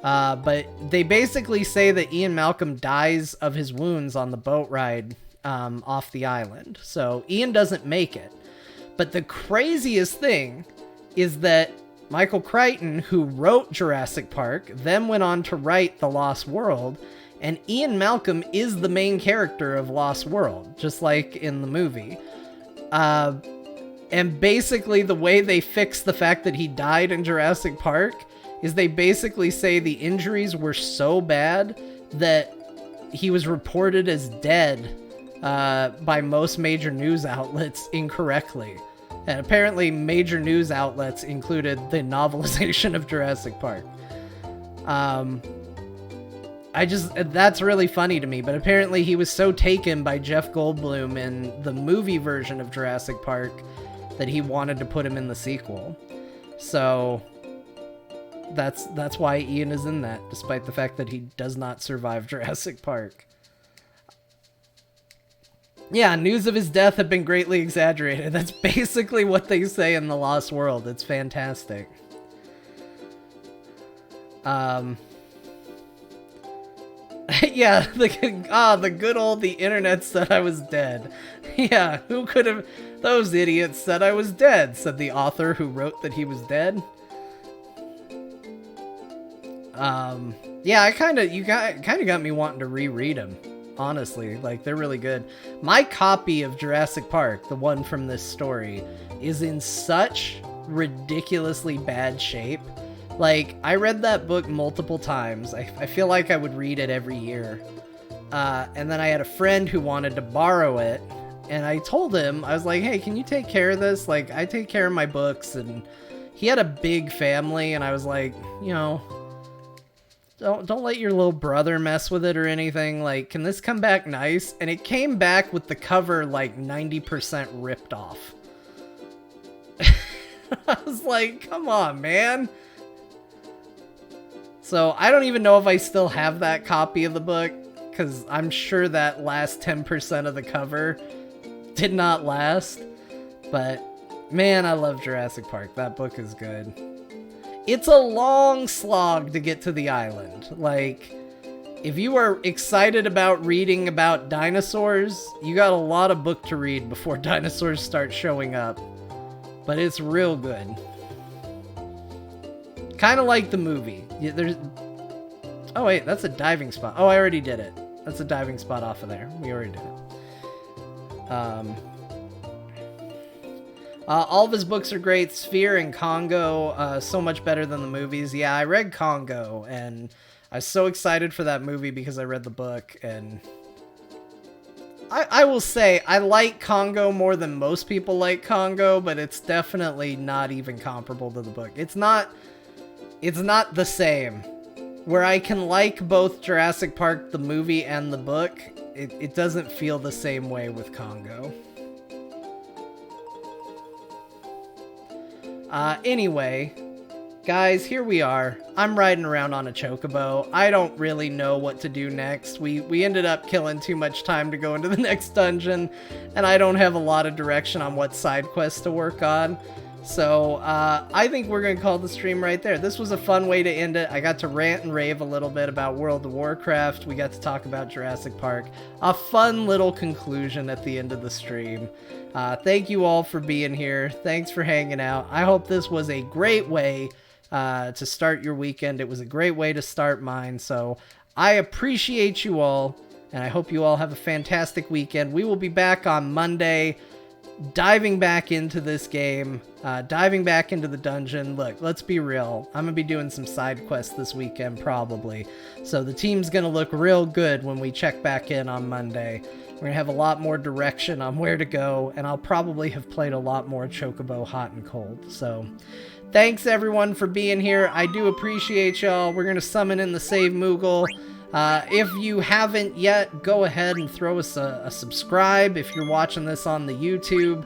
But they basically say that Ian Malcolm dies of his wounds on the boat ride off the island. So Ian doesn't make it. But the craziest thing is that Michael Crichton, who wrote Jurassic Park, then went on to write The Lost World, and Ian Malcolm is the main character of Lost World, just like in the movie. And basically the way they fix the fact that he died in Jurassic Park is they basically say the injuries were so bad that he was reported as dead by most major news outlets incorrectly. And apparently major news outlets included the novelization of Jurassic Park. That's really funny to me, but apparently he was so taken by Jeff Goldblum in the movie version of Jurassic Park that he wanted to put him in the sequel. So that's why Ian is in that, despite the fact that he does not survive Jurassic Park. Yeah, news of his death have been greatly exaggerated. That's basically what they say in The Lost World. It's fantastic. Yeah, the good old the internet said I was dead. Yeah, who could have... Those idiots said I was dead, said the author who wrote that he was dead. Yeah, you kind of got me wanting to reread them. Honestly, like, they're really good. My copy of Jurassic Park, the one from this story, is in such ridiculously bad shape. Like, I read that book multiple times. I feel like I would read it every year. And then I had a friend who wanted to borrow it, and I told him, I was like, hey, can you take care of this? Like, I take care of my books, and he had a big family, and I was like, you know, don't let your little brother mess with it or anything. Like, can this come back nice? And it came back with the cover like 90% ripped off. I was like, come on, man. So I don't even know if I still have that copy of the book, because I'm sure that last 10% of the cover did not last. But man, I love Jurassic Park. That book is good. It's a long slog to get to the island. Like, if you are excited about reading about dinosaurs, you got a lot of book to read before dinosaurs start showing up. But it's real good. Kind of like the movie. Oh wait, that's a diving spot. Oh, I already did it. That's a diving spot off of there. We already did it. All of his books are great. Sphere and Congo, so much better than the movies. Yeah, I read Congo, and I was so excited for that movie because I read the book, and I will say, I like Congo more than most people like Congo, but it's definitely not even comparable to the book. It's not the same. Where I can like both Jurassic Park, the movie, and the book, it doesn't feel the same way with Congo. Anyway, guys, here we are. I'm riding around on a chocobo. I don't really know what to do next. We ended up killing too much time to go into the next dungeon, and I don't have a lot of direction on what side quests to work on. So, I think we're going to call the stream right there. This was a fun way to end it. I got to rant and rave a little bit about World of Warcraft. We got to talk about Jurassic Park. A fun little conclusion at the end of the stream. Thank you all for being here. Thanks for hanging out. I hope this was a great way to start your weekend. It was a great way to start mine. So, I appreciate you all, and I hope you all have a fantastic weekend. We will be back on Monday, diving back into this game, diving back into the dungeon. Look, let's be real. I'm going to be doing some side quests this weekend, probably. So the team's going to look real good when we check back in on Monday. We're going to have a lot more direction on where to go, and I'll probably have played a lot more Chocobo Hot and Cold. So thanks, everyone, for being here. I do appreciate y'all. We're going to summon in the Save Moogle. If you haven't yet, go ahead and throw us a subscribe if you're watching this on the YouTube.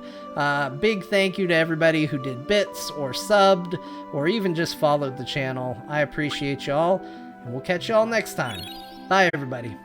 Big thank you to everybody who did bits or subbed or even just followed the channel. I appreciate y'all, and we'll catch y'all next time. Bye, everybody.